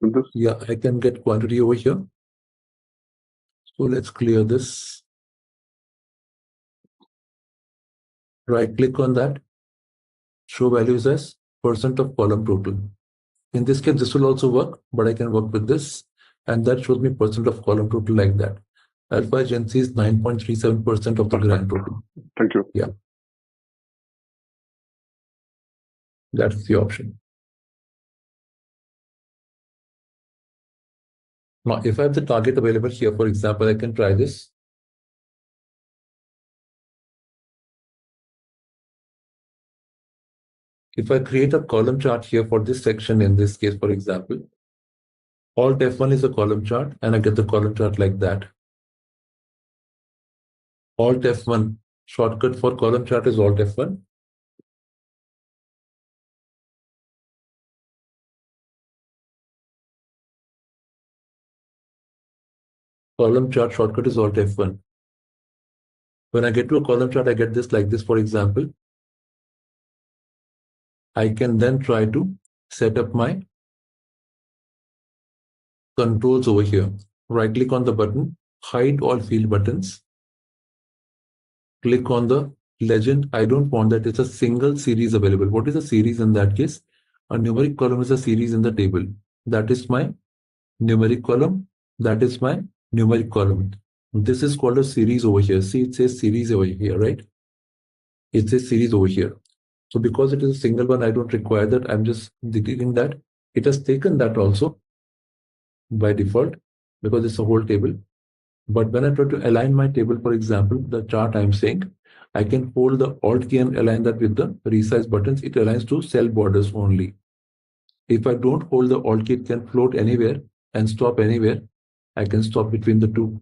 in this? Yeah, I can get quantity over here. So let's clear this. Right click on that. Show values as percent of column total. In this case, this will also work, but I can work with this. And that shows me percent of column total like that. Alpha agency is 9.37% of the grand total. Thank you. Yeah. That's the option. Now, if I have the target available here, for example, I can try this. If I create a column chart here for this section, in this case, for example, Alt F1 is a column chart, and I get the column chart like that. Alt F1, shortcut for column chart is Alt F1. Column chart shortcut is Alt F1. When I get to a column chart, I get this like this, for example. I can then try to set up my controls over here. Right click on the button, hide all field buttons. Click on the legend. I don't want that. It's a single series available. What is a series in that case? A numeric column is a series in the table. That is my numeric column. That is my numeric column. This is called a series over here. See, it says series over here, right? It says series over here. So because it is a single one, I don't require that. I'm just deleting that. It has taken that also by default because it's a whole table. But when I try to align my table, for example, the chart I'm saying, I can hold the Alt key and align that with the resize buttons. It aligns to cell borders only. If I don't hold the Alt key, it can float anywhere and stop anywhere. I can stop between the two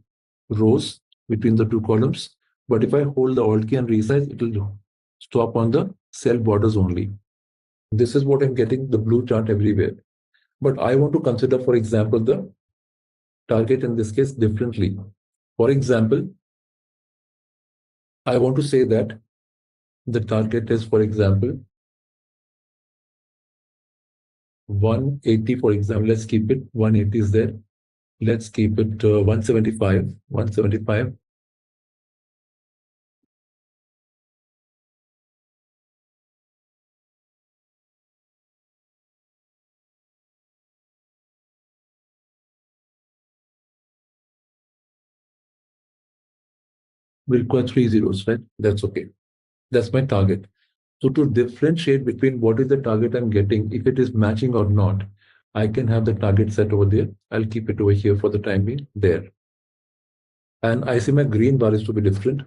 rows, between the two columns. But if I hold the Alt key and resize, it will stop on the cell borders only. This is what I'm getting, the blue chart everywhere. But I want to consider, for example, the target in this case differently. For example, I want to say that the target is, for example, 180, for example. Let's keep it 180 is there. Let's keep it 175. 175. We'll require 3 zeros, right? That's okay. That's my target. So to differentiate between what is the target I'm getting, if it is matching or not, I can have the target set over there. I'll keep it over here for the time being there. And I see my green bar is to be different.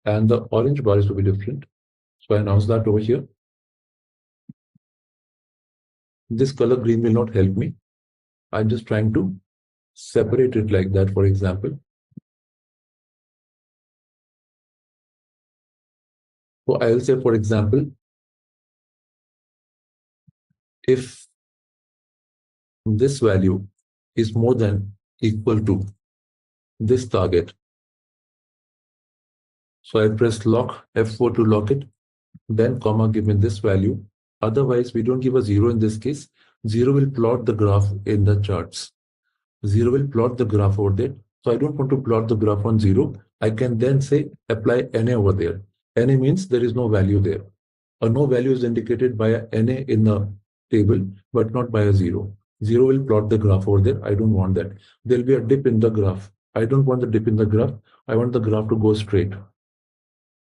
And the orange bar is to be different. So I announce that over here. This color green will not help me. I'm just trying to separate it like that, for example. So I'll say, for example, if this value is more than equal to this target, so I press lock F4 to lock it, then comma, give me this value. Otherwise, we don't give a 0 in this case. 0 will plot the graph in the charts. 0 will plot the graph over there. So I don't want to plot the graph on 0. I can then say apply NA over there. NA means there is no value there. A no value is indicated by a NA in the table, but not by a 0. 0 will plot the graph over there. I don't want that. There'll be a dip in the graph. I don't want the dip in the graph. I want the graph to go straight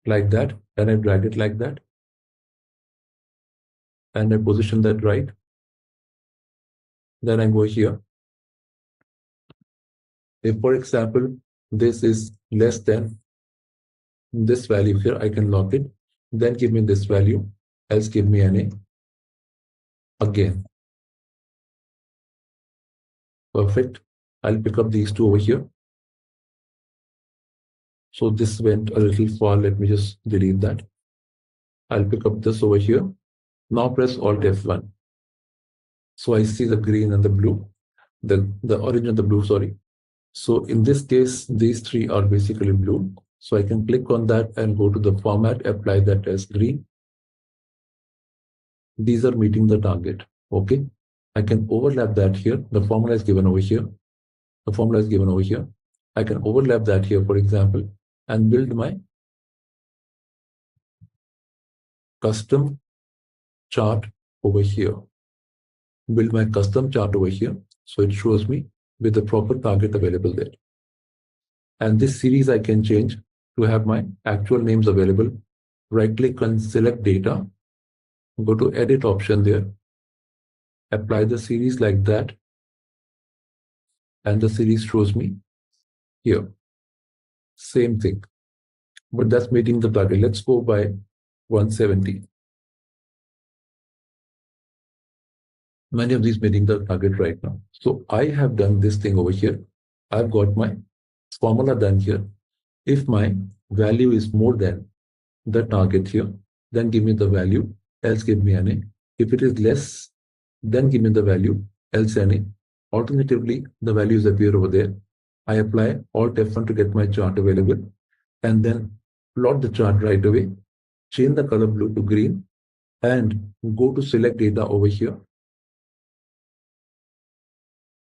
like that. And I drag it like that. And I position that right. Then I go here. If, for example, this is less than this value here, I can lock it. Then give me this value, else give me NA again. Perfect. I'll pick up these two over here. So this went a little far. Let me just delete that. I'll pick up this over here. Now press Alt F1. So I see the green and the blue, the orange and the blue, sorry. So in this case, these three are basically blue. So I can click on that and go to the format, apply that as green. These are meeting the target. Okay. I can overlap that here. The formula is given over here. The formula is given over here. I can overlap that here, for example, and build my custom chart over here. Build my custom chart over here. So it shows me with the proper target available there. And this series I can change to have my actual names available. Right click and select data. Go to edit option there. Apply the series like that. And the series shows me here. Same thing. But that's meeting the target. Let's go by 170. Many of these meeting the target right now. So I have done this thing over here. I've got my formula done here. If my value is more than the target here, then give me the value, else give me NA. If it is less, then give me the value, else NA. Alternatively, the values appear over there. I apply Alt F1 to get my chart available and then plot the chart right away. Change the color blue to green and go to select data over here.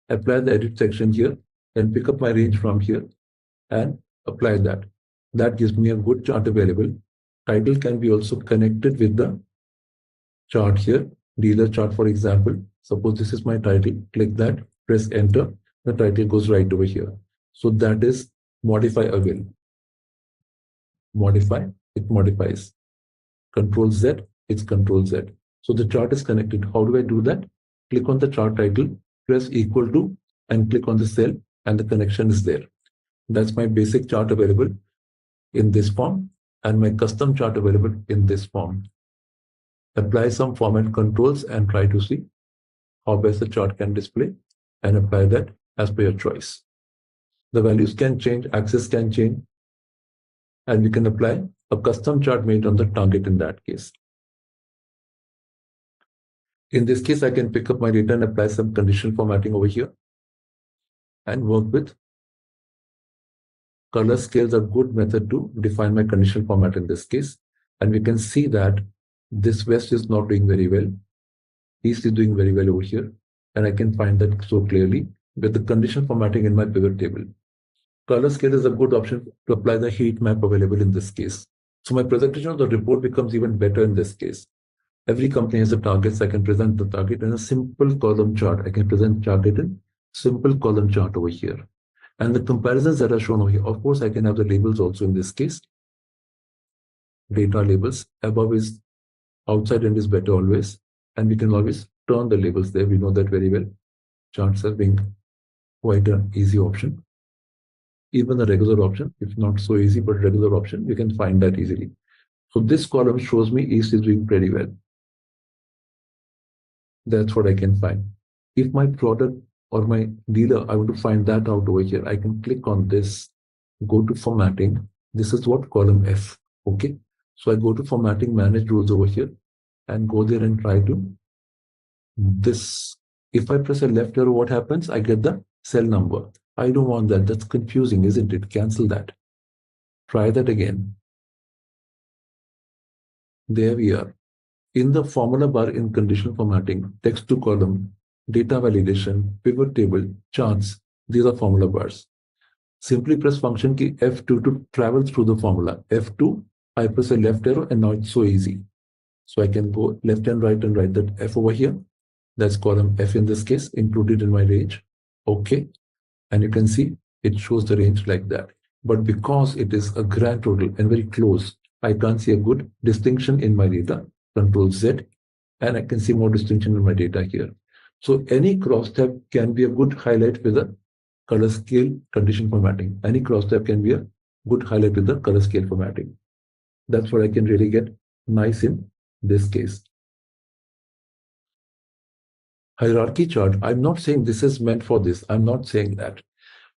Apply the edit section here and pick up my range from here and apply that. That gives me a good chart available. Title can be also connected with the chart here. Dealer chart, for example. Suppose this is my title. Click that, press enter. the title goes right over here. So that is modify again. Modify, it modifies. Control Z, it's Control Z. So the chart is connected. How do I do that? Click on the chart title, press equal to, and click on the cell, and the connection is there. That's my basic chart available in this form, and my custom chart available in this form. Apply some format controls and try to see how best the chart can display, and apply that as per your choice. The values can change, axis can change, and we can apply a custom chart made on the target in that case. In this case, I can pick up my data and apply some conditional formatting over here and work with color scales. A good method to define my conditional format in this case. And we can see that this west is not doing very well. East is doing very well over here. And I can find that so clearly with the conditional formatting in my pivot table. Color scale is a good option to apply the heat map available in this case. So my presentation of the report becomes even better in this case. Every company has a target, so I can present the target in a simple column chart. I can present target in simple column chart over here. And the comparisons that are shown over here, of course, I can have the labels also in this case. Data labels, above is outside and is better always. And we can always turn the labels there. We know that very well. Charts are being quite an easy option. Even the regular option, if not so easy, but regular option, you can find that easily. So this column shows me East is doing pretty well. That's what I can find. If my product or my dealer, I want to find that out over here, I can click on this, go to formatting. This is what column F. Okay. So I go to formatting, manage rules over here and go there and try to this. If I press a left arrow, what happens? I get the cell number. I don't want that. That's confusing, isn't it? Cancel that. Try that again. There we are. In the formula bar in conditional formatting, text to column, data validation, pivot table, charts, these are formula bars. Simply press function key F2 to travel through the formula. F2, I press a left arrow and now it's so easy. So I can go left and write that F over here. That's column F in this case, included in my range. Okay. And you can see it shows the range like that. But because it is a grand total and very close, I can't see a good distinction in my data. Control Z, and I can see more distinction in my data here. So any cross tab can be a good highlight with the color scale condition formatting. Any cross tab can be a good highlight with the color scale formatting. That's what I can really get nice in this case. Hierarchy chart. I'm not saying this is meant for this. I'm not saying that.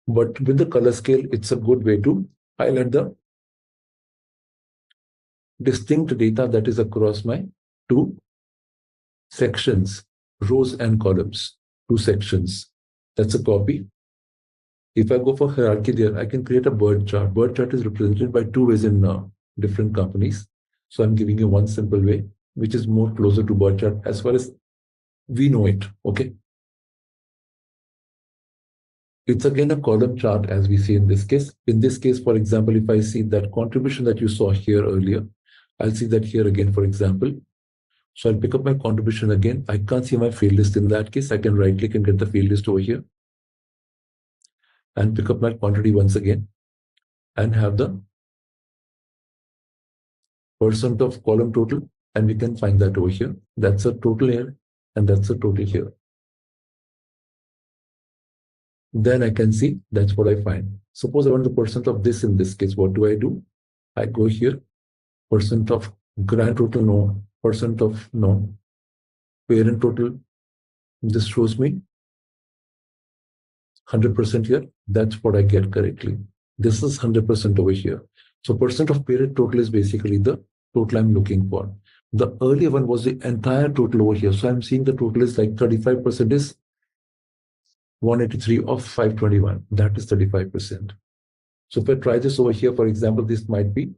But with the color scale, it's a good way to highlight the distinct data that is across my two sections, rows and columns, two sections. That's a copy. If I go for hierarchy there, I can create a bird chart. Bird chart is represented by two ways in different companies. So I'm giving you one simple way, which is more closer to bird chart as far as we know it. Okay. It's again a column chart as we see in this case. In this case, for example, if I see that contribution that you saw here earlier, I'll see that here again, for example. So I'll pick up my contribution again. I can't see my field list in that case. I can right click and get the field list over here and pick up my quantity once again and have the percent of column total. And we can find that over here. That's a total here and that's a total here. Then I can see that's what I find. Suppose I want the percent of this in this case. What do? I go here, percent of grand total, no, percent of no, parent total. This shows me 100% here. That's what I get correctly. This is 100% over here. So percent of parent total is basically the total I'm looking for. The earlier one was the entire total over here. So I'm seeing the total is like 35% is 183 of 521. That is 35%. So if I try this over here, for example, this might be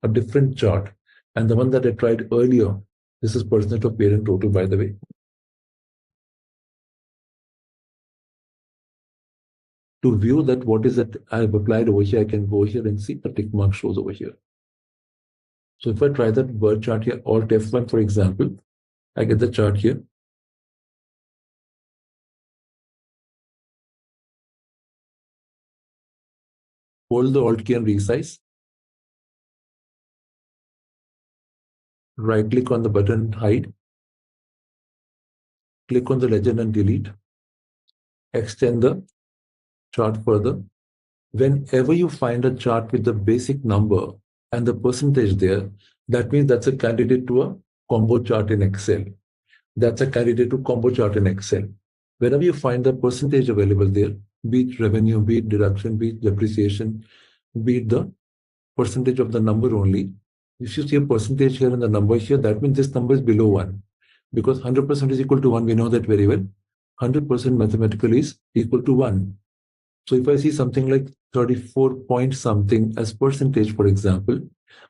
a different chart. And the one that I tried earlier, this is percent of parent total, by the way. To view that what is that I've applied over here, I can go here and see the tick mark shows over here. So if I try that bird chart here, Alt F1, for example, I get the chart here. hold the Alt key and resize. Right click on the button, hide. Click on the legend and delete. Extend the chart further. Whenever you find a chart with the basic number and the percentage there, that means that's a candidate to a combo chart in Excel. That's a candidate to combo chart in Excel. Whenever you find the percentage available there, be it revenue, be it deduction, be it depreciation, be it the percentage of the number only. If you see a percentage here and the number here, that means this number is below 1. Because 100% is equal to 1, we know that very well. 100% mathematically is equal to 1. So if I see something like 34 point something as percentage, for example,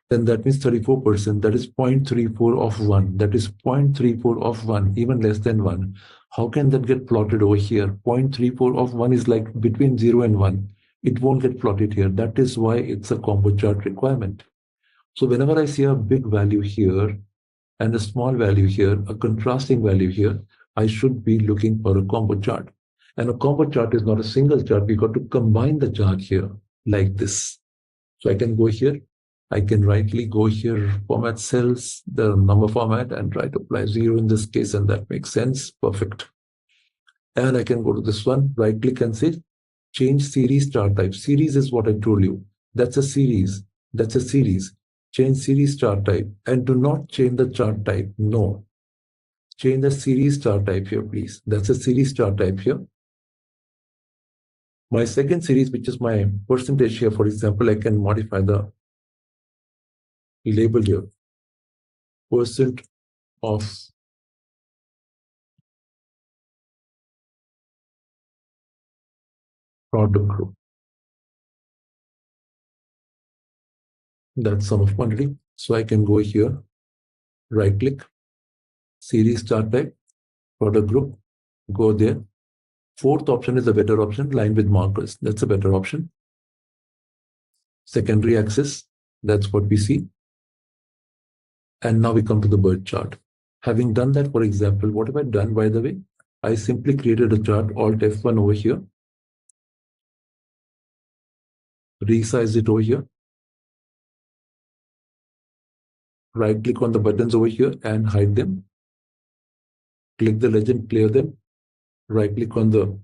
then that means 34%, that is 0.34 of 1, that is 0.34 of 1, even less than 1. How can that get plotted over here? 0.34 of 1 is like between 0 and 1. It won't get plotted here. That is why it's a combo chart requirement. So whenever I see a big value here and a small value here, a contrasting value here, I should be looking for a combo chart. And a combo chart is not a single chart. We got to combine the chart here like this. So I can go here. I can rightly go here, format cells, the number format, and try to apply 0 in this case, and that makes sense. Perfect. And I can go to this one, right click and say, change series chart type. Series is what I told you. That's a series. That's a series. Change series chart type. And do not change the chart type. No. Change the series chart type here, please. That's a series chart type here. My second series, which is my percentage here, for example, I can modify the label here. Percent of product group. That's sum of quantity. So I can go here, right click, series chart type, product group, go there. Fourth option is a better option, line with markers. That's a better option. Secondary axis, that's what we see. And now we come to the bird chart. Having done that, for example, what have I done, by the way? I simply created a chart, Alt F1 over here. Resize it over here. Right click on the buttons over here and hide them. Click the legend, clear them. Right click on the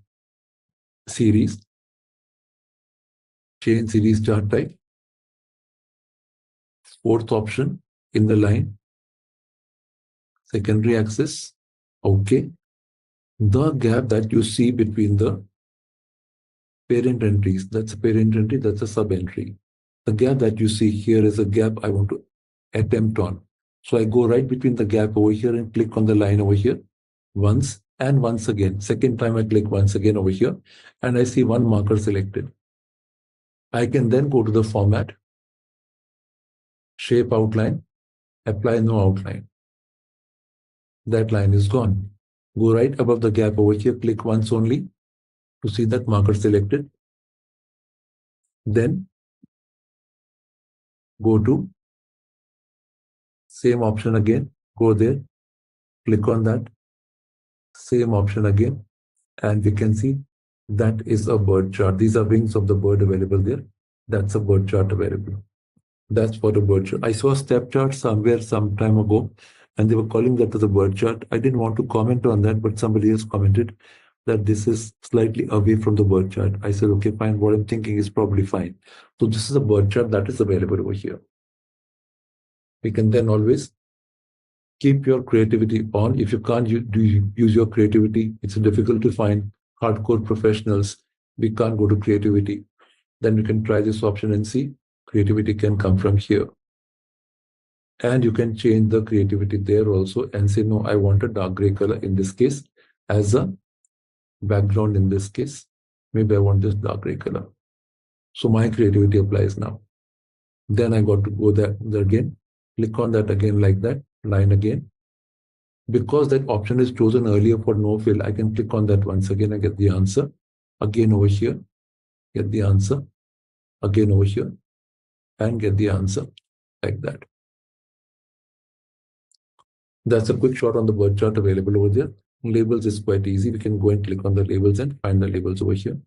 series. Change series chart type. Fourth option in the line. Secondary axis. Okay. The gap that you see between the parent entries, that's a parent entry, that's a sub entry. The gap that you see here is a gap I want to attempt on. So I go right between the gap over here and click on the line over here once and once again. Second time I click once again over here and I see one marker selected. I can then go to the format, shape outline, apply no outline. That line is gone. Go right above the gap over here, click once only to see that marker selected. Then go to same option again, go there, click on that, same option again, and we can see that is a bird chart. These are wings of the bird available there. That's a bird chart available. That's for the bird chart. I saw a step chart somewhere some time ago, and they were calling that as a bird chart. I didn't want to comment on that, but somebody else commented that this is slightly away from the bird chart. I said, okay, fine. What I'm thinking is probably fine. So this is a bird chart that is available over here. We can then always keep your creativity on. If you can't use your creativity, it's difficult to find hardcore professionals. We can't go to creativity. Then you can try this option and see creativity can come from here. And you can change the creativity there also and say, no, I want a dark gray color in this case as a background in this case. Maybe I want this dark gray color. So my creativity applies now. Then I got to go there again, click on that again like that, line again. Because that option is chosen earlier for no fill, I can click on that once again and get the answer. Again over here, get the answer. Again over here, and get the answer like that. That's a quick shot on the bird chart available over there. Labels is quite easy. We can go and click on the labels and find the labels over here.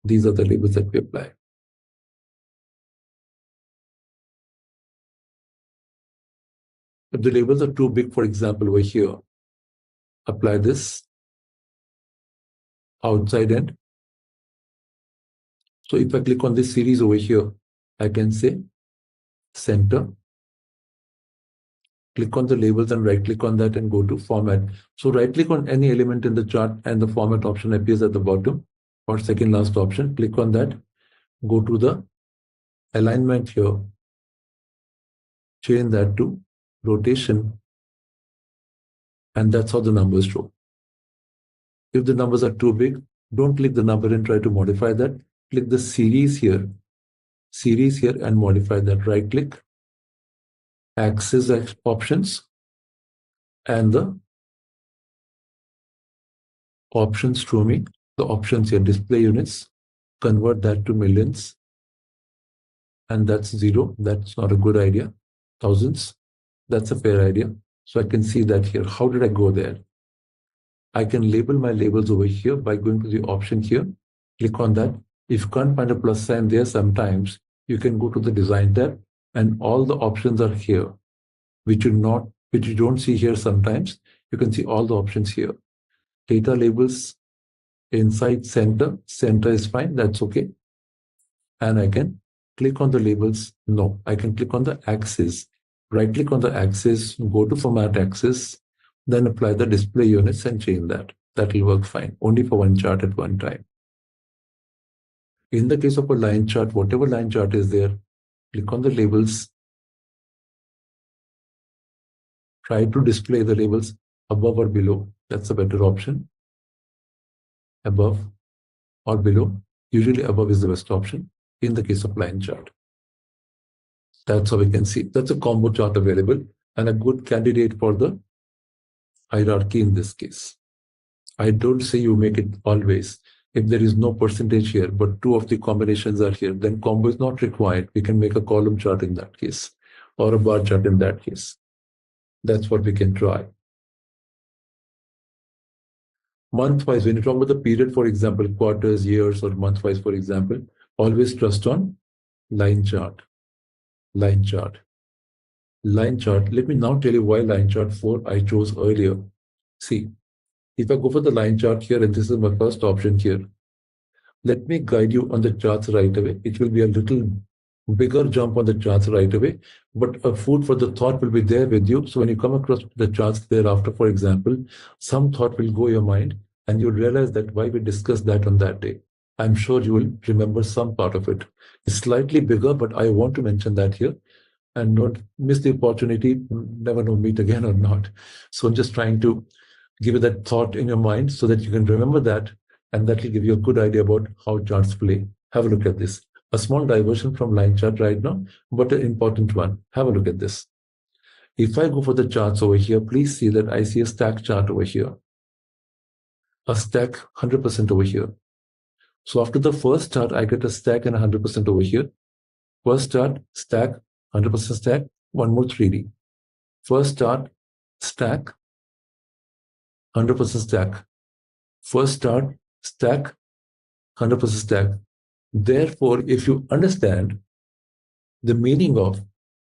These are the labels that we apply. If the labels are too big, for example, over here, apply this outside end. So if I click on this series over here, I can say center. Click on the labels and right click on that and go to format. So right click on any element in the chart and the format option appears at the bottom or second last option. Click on that, go to the alignment here, change that to rotation, and that's how the numbers show. If the numbers are too big, don't click the number and try to modify that. Click the series here and modify that. Right click, axis options, and the options show me the options here, display units, convert that to millions, and that's 0. That's not a good idea. Thousands, that's a fair idea. So I can see that here. How did I go there? I can label my labels over here by going to the option here, click on that. If you can't find a plus sign there sometimes, you can go to the design tab and all the options are here, which you don't see here sometimes. You can see all the options here. Data labels, inside center is fine, that's okay. And I can click on the labels. No, I can click on the axis. Right click on the axis, go to format axis, then apply the display units and change that. That will work fine, only for one chart at one time. In the case of a line chart, whatever line chart is there, click on the labels. Try to display the labels above or below. That's a better option. Above or below. Usually above is the best option in the case of line chart. That's how we can see. That's a combo chart available and a good candidate for the hierarchy in this case. I don't say you make it always. If there is no percentage here, but two of the combinations are here, then combo is not required. We can make a column chart in that case, or a bar chart in that case. That's what we can try. Month-wise, when you talk about the period, for example, quarters, years, or month-wise, for example, always trust on line chart. Line chart. Line chart. Let me now tell you why line chart 4 I chose earlier. See, if I go for the line chart here, and this is my first option here, let me guide you on the charts right away. It will be a little bigger jump on the charts right away, but a food for the thought will be there with you. So when you come across the charts thereafter, for example, some thought will go your mind and you'll realize that why we discussed that on that day. I'm sure you will remember some part of it. It's slightly bigger, but I want to mention that here and don't miss the opportunity. Never know, meet again or not. So I'm just trying to give you that thought in your mind so that you can remember that, and that will give you a good idea about how charts play. Have a look at this. A small diversion from line chart right now, but an important one. Have a look at this. If I go for the charts over here, please see that I see a stack chart over here. A stack 100% over here. So after the first chart, I get a stack and 100% over here. First chart, stack, 100% stack, one more 3D. First chart, stack, 100% stack. First chart, stack, 100% stack. Therefore, if you understand the meaning of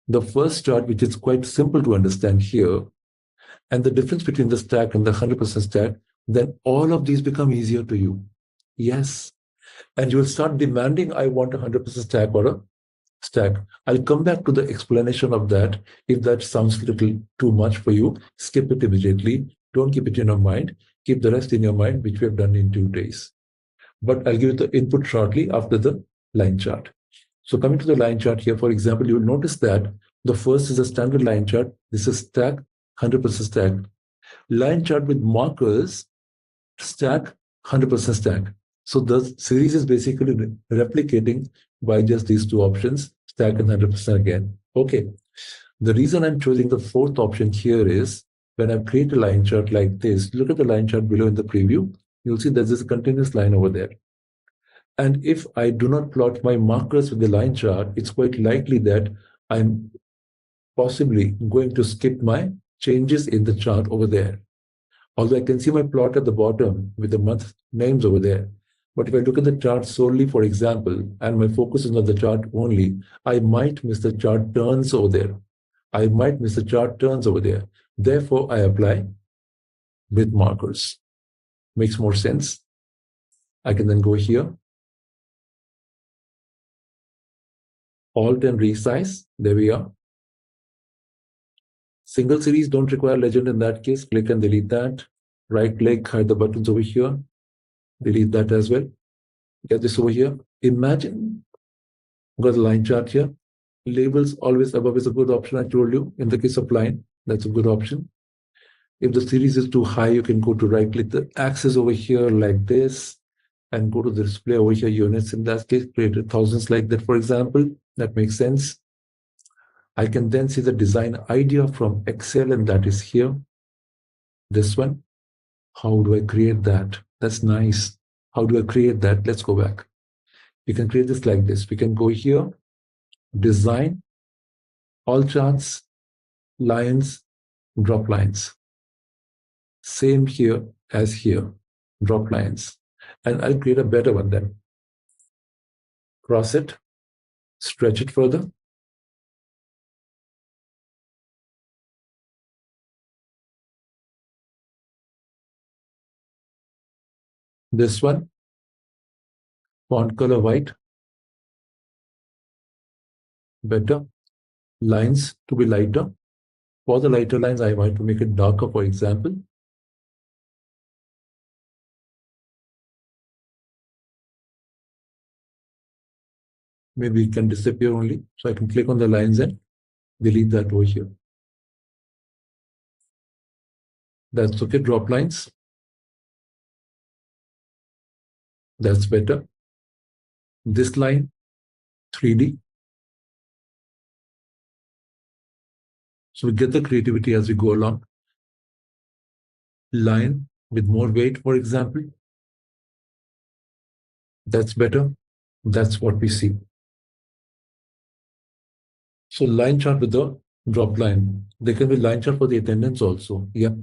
the first chart, which is quite simple to understand here, and the difference between the stack and the 100% stack, then all of these become easier to you. Yes. And you will start demanding, I want a 100% stack or a stack. I'll come back to the explanation of that. If that sounds a little too much for you, skip it immediately. Don't keep it in your mind. Keep the rest in your mind, which we have done in 2 days. But I'll give you the input shortly after the line chart. So coming to the line chart here, for example, you will notice that the first is a standard line chart. This is stack, 100% stack. Line chart with markers, stack, 100% stack. So the series is basically replicating by just these two options, stack and 100% again. Okay. The reason I'm choosing the fourth option here is when I create a line chart like this, look at the line chart below in the preview, you'll see there's this continuous line over there. And if I do not plot my markers with the line chart, it's quite likely that I'm possibly going to skip my changes in the chart over there. Although I can see my plot at the bottom with the month names over there. But if I look at the chart solely, for example, and my focus is on the chart only, I might miss the chart turns over there. I might miss the chart turns over there. Therefore, I apply with markers. Makes more sense. I can then go here, Alt and resize. There we are. Single series don't require legend in that case. Click and delete that. Right click, hide the buttons over here. Delete that as well. Get this over here. Imagine, got the line chart here. Labels always above is a good option. I told you in the case of line, that's a good option. If the series is too high, you can go to right click the axis over here like this and go to the display over here units. In that case, create thousands like that, for example. That makes sense. I can then see the design idea from Excel, and that is here. This one. How do I create that? That's nice. How do I create that? Let's go back. We can create this like this. We can go here, design, all charts, lines, drop lines. Same here as here, drop lines. And I'll create a better one then. Cross it, stretch it further. This one, font color white, better. Lines to be lighter. For the lighter lines, I want to make it darker, for example. Maybe it can disappear only. So I can click on the lines and delete that over here. That's okay. Drop lines. That's better. This line, 3D. So we get the creativity as we go along. Line with more weight, for example. That's better. That's what we see. So line chart with the drop line. There can be line chart for the attendance also. Yep.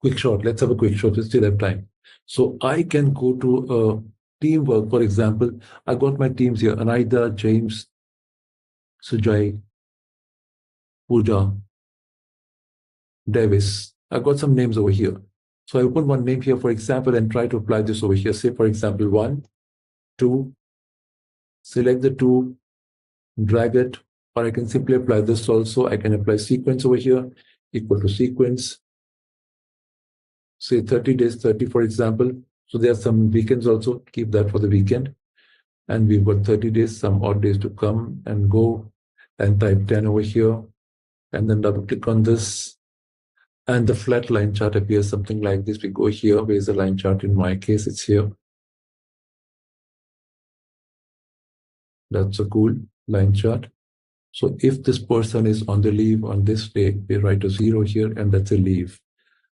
Quick shot. Let's have a quick shot. We still have time. So I can go to teamwork, for example. I got my teams here. Anaida, James, Sujay, Pooja, Davis. I got some names over here. So I open one name here, for example, and try to apply this over here. Say, for example, 1, 2, select the 2, drag it, or I can simply apply this also. I can apply sequence over here, equal to sequence. Say 30 days, 30, for example. So there are some weekends also. Keep that for the weekend. And we've got 30 days, some odd days to come and go. And type 10 over here. And then double click on this. And the flat line chart appears something like this. We go here. Where's the line chart? In my case, it's here. That's a cool line chart. So if this person is on the leave on this day, we write a 0 here, and that's a leave.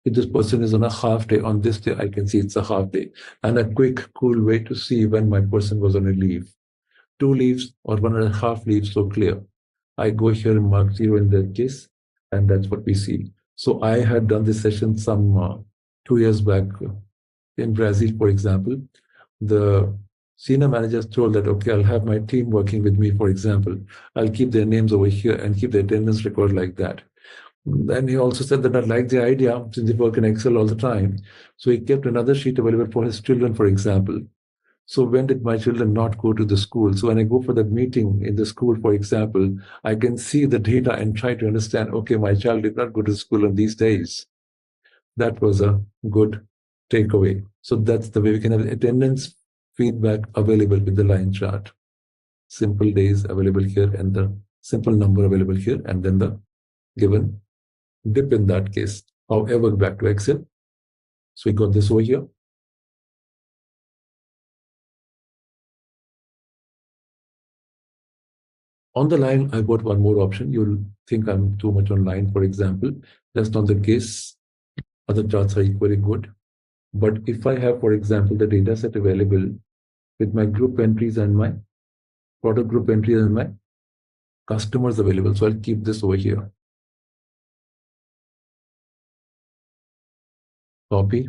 If this person is on a half day on this day, I can see it's a half day. And a quick, cool way to see when my person was on a leave. 2 leaves or 1.5 leaves, so clear. I go here and mark 0 in that case, and that's what we see. So I had done this session some 2 years back in Brazil, for example. The senior managers told that, okay, I'll have my team working with me, for example. I'll keep their names over here and keep the attendance record like that. Then he also said that I like the idea since they work in Excel all the time. So he kept another sheet available for his children, for example. So when did my children not go to the school? So when I go for that meeting in the school, for example, I can see the data and try to understand, okay, my child did not go to school on these days. That was a good takeaway. So that's the way we can have attendance feedback available with the line chart. Simple days available here and the simple number available here, and then the given dip in that case. However, back to Excel. So we got this over here. On the line, I got one more option. You'll think I'm too much on line, for example. That's not the case. Other charts are equally good. But if I have, for example, the data set available with my group entries and my product group entries and my customers available. So I'll keep this over here. Copy.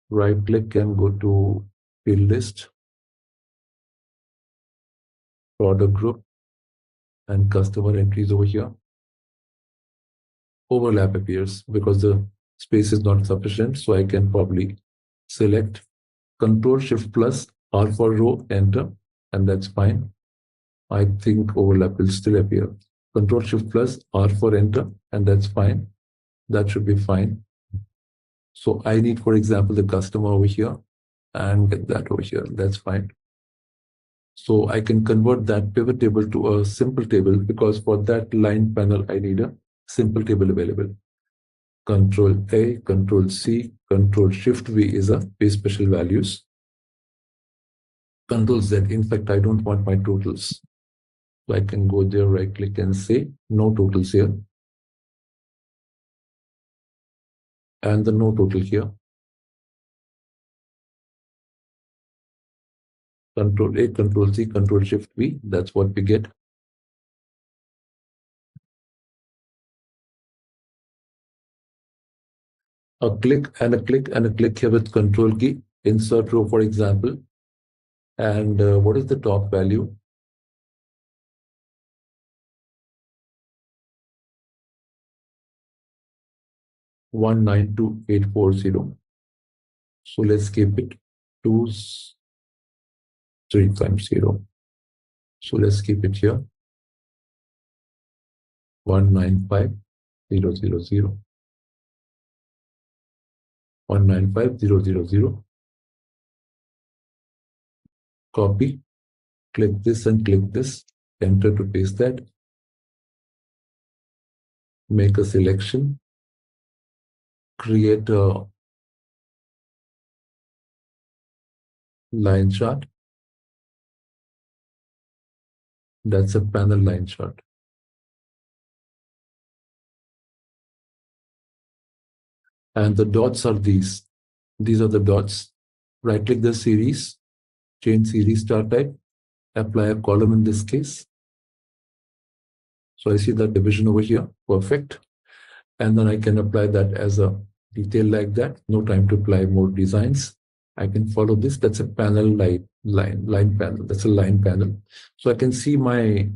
right click and go to field list, product group, and customer entries over here. Overlap appears because the space is not sufficient, so I can probably select Control Shift plus R for row, enter, and that's fine. I think overlap will still appear. Control Shift plus R for enter, and that's fine. That should be fine. So I need, for example, the customer over here and get that over here. That's fine. So I can convert that pivot table to a simple table, because for that line panel, I need a simple table available. Control A, Control C, Control Shift V is a pay special values. Control Z, in fact, I don't want my totals. So I can go there, right click and say no totals here. And the no total here. Control A, Control C, Control Shift V, that's what we get. A click and a click and a click here with Control key, insert row, for example. And what is the top value? One 192,840. So let's keep it 2350. So let's keep it here. 195,000. 195,000. Copy, click this and click this, enter to paste that. Make a selection, create a line chart. That's a panel line chart. And the dots are these. These are the dots. Right click the series, change series chart type, apply a column in this case. So I see that division over here, perfect. And then I can apply that as a detail like that. No time to apply more designs. I can follow this. That's a panel line panel. That's a line panel. So I can see my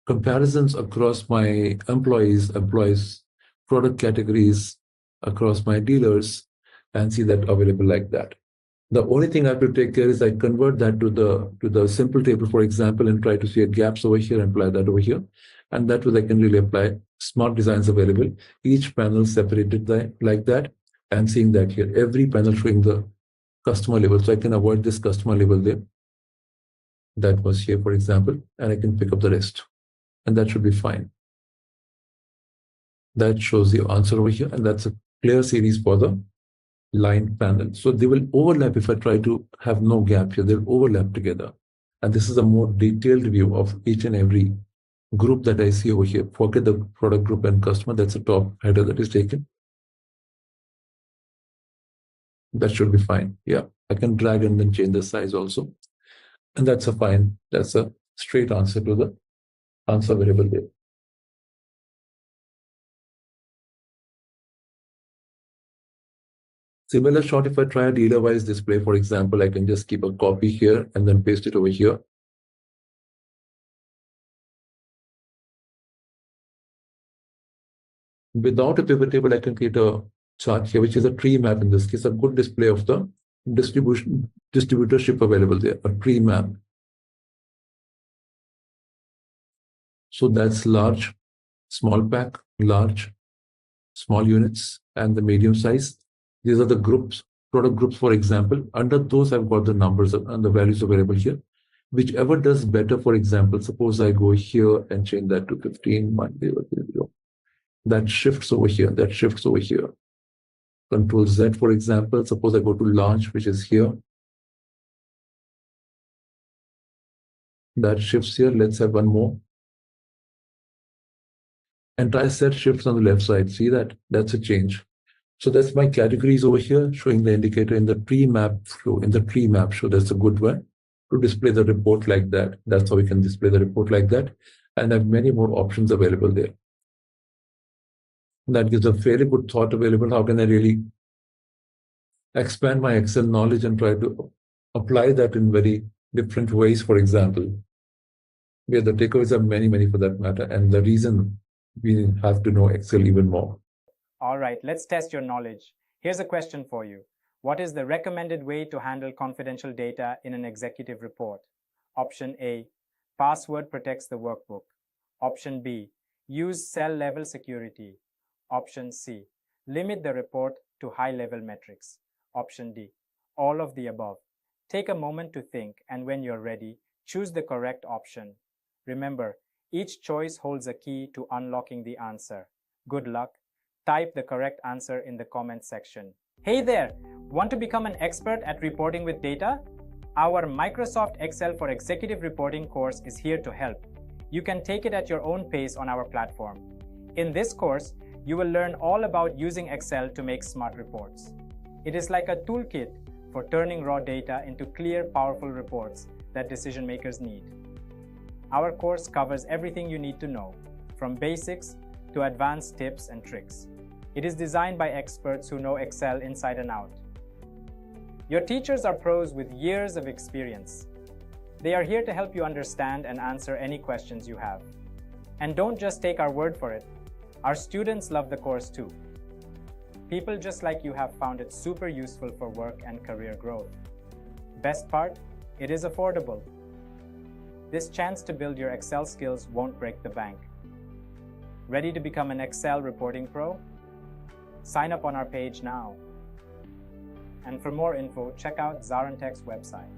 comparisons across my employees, product categories, across my dealers, and see that available like that. The only thing I have to take care is I convert that to the simple table, for example, and try to see gaps over here and apply that over here. And that way I can really apply smart designs available, each panel separated like that, and seeing that here, every panel showing the customer label. So I can avoid this customer label there. That was here, for example, and I can pick up the rest. And that should be fine. That shows the answer over here, and that's a clear series for the line panel. So they will overlap if I try to have no gap here. They'll overlap together. And this is a more detailed view of each and every group that I see over here. Forget the product group and customer. That's a top header that is taken. That should be fine. Yeah, I can drag and then change the size also. And that's a fine. That's a straight answer to the answer variable there. Similar shot, if I try a dealer-wise display, for example, I can just keep a copy here and then paste it over here. Without a pivot table, I can create a chart here, which is a tree map in this case, a good display of the distributorship available there, a tree map. So that's large, small pack, large, small units, and the medium size. These are the groups, product groups, for example. Under those, I've got the numbers and the values available here. Whichever does better, for example, suppose I go here and change that to 15, 1, that shifts over here, that shifts over here. Control Z, for example, suppose I go to large, which is here. That shifts here. Let's have one more. Entire set shifts on the left side. See that? That's a change. So that's my categories over here, showing the indicator in the tree map show. In the tree map show, that's a good one to display the report like that. That's how we can display the report like that, and have many more options available there. That gives a fairly good thought available. How can I really expand my Excel knowledge and try to apply that in very different ways, for example. Where the takeaways are many, many for that matter, and the reason we have to know Excel even more. All right, let's test your knowledge. Here's a question for you. What is the recommended way to handle confidential data in an executive report? Option A, password protects the workbook. Option B, use cell-level security. Option C, limit the report to high-level metrics. Option D, all of the above. Take a moment to think, and when you're ready, choose the correct option. Remember, each choice holds a key to unlocking the answer. Good luck. Type the correct answer in the comment section. Hey there! Want to become an expert at reporting with data? Our Microsoft Excel for Executive Reporting course is here to help. You can take it at your own pace on our platform. In this course, you will learn all about using Excel to make smart reports. It is like a toolkit for turning raw data into clear, powerful reports that decision makers need. Our course covers everything you need to know, from basics to advanced tips and tricks. It is designed by experts who know Excel inside and out. Your teachers are pros with years of experience. They are here to help you understand and answer any questions you have. And don't just take our word for it. Our students love the course too. People just like you have found it super useful for work and career growth. Best part, it is affordable. This chance to build your Excel skills won't break the bank. Ready to become an Excel reporting pro? Sign up on our page now. And for more info, check out ZaranTech's website.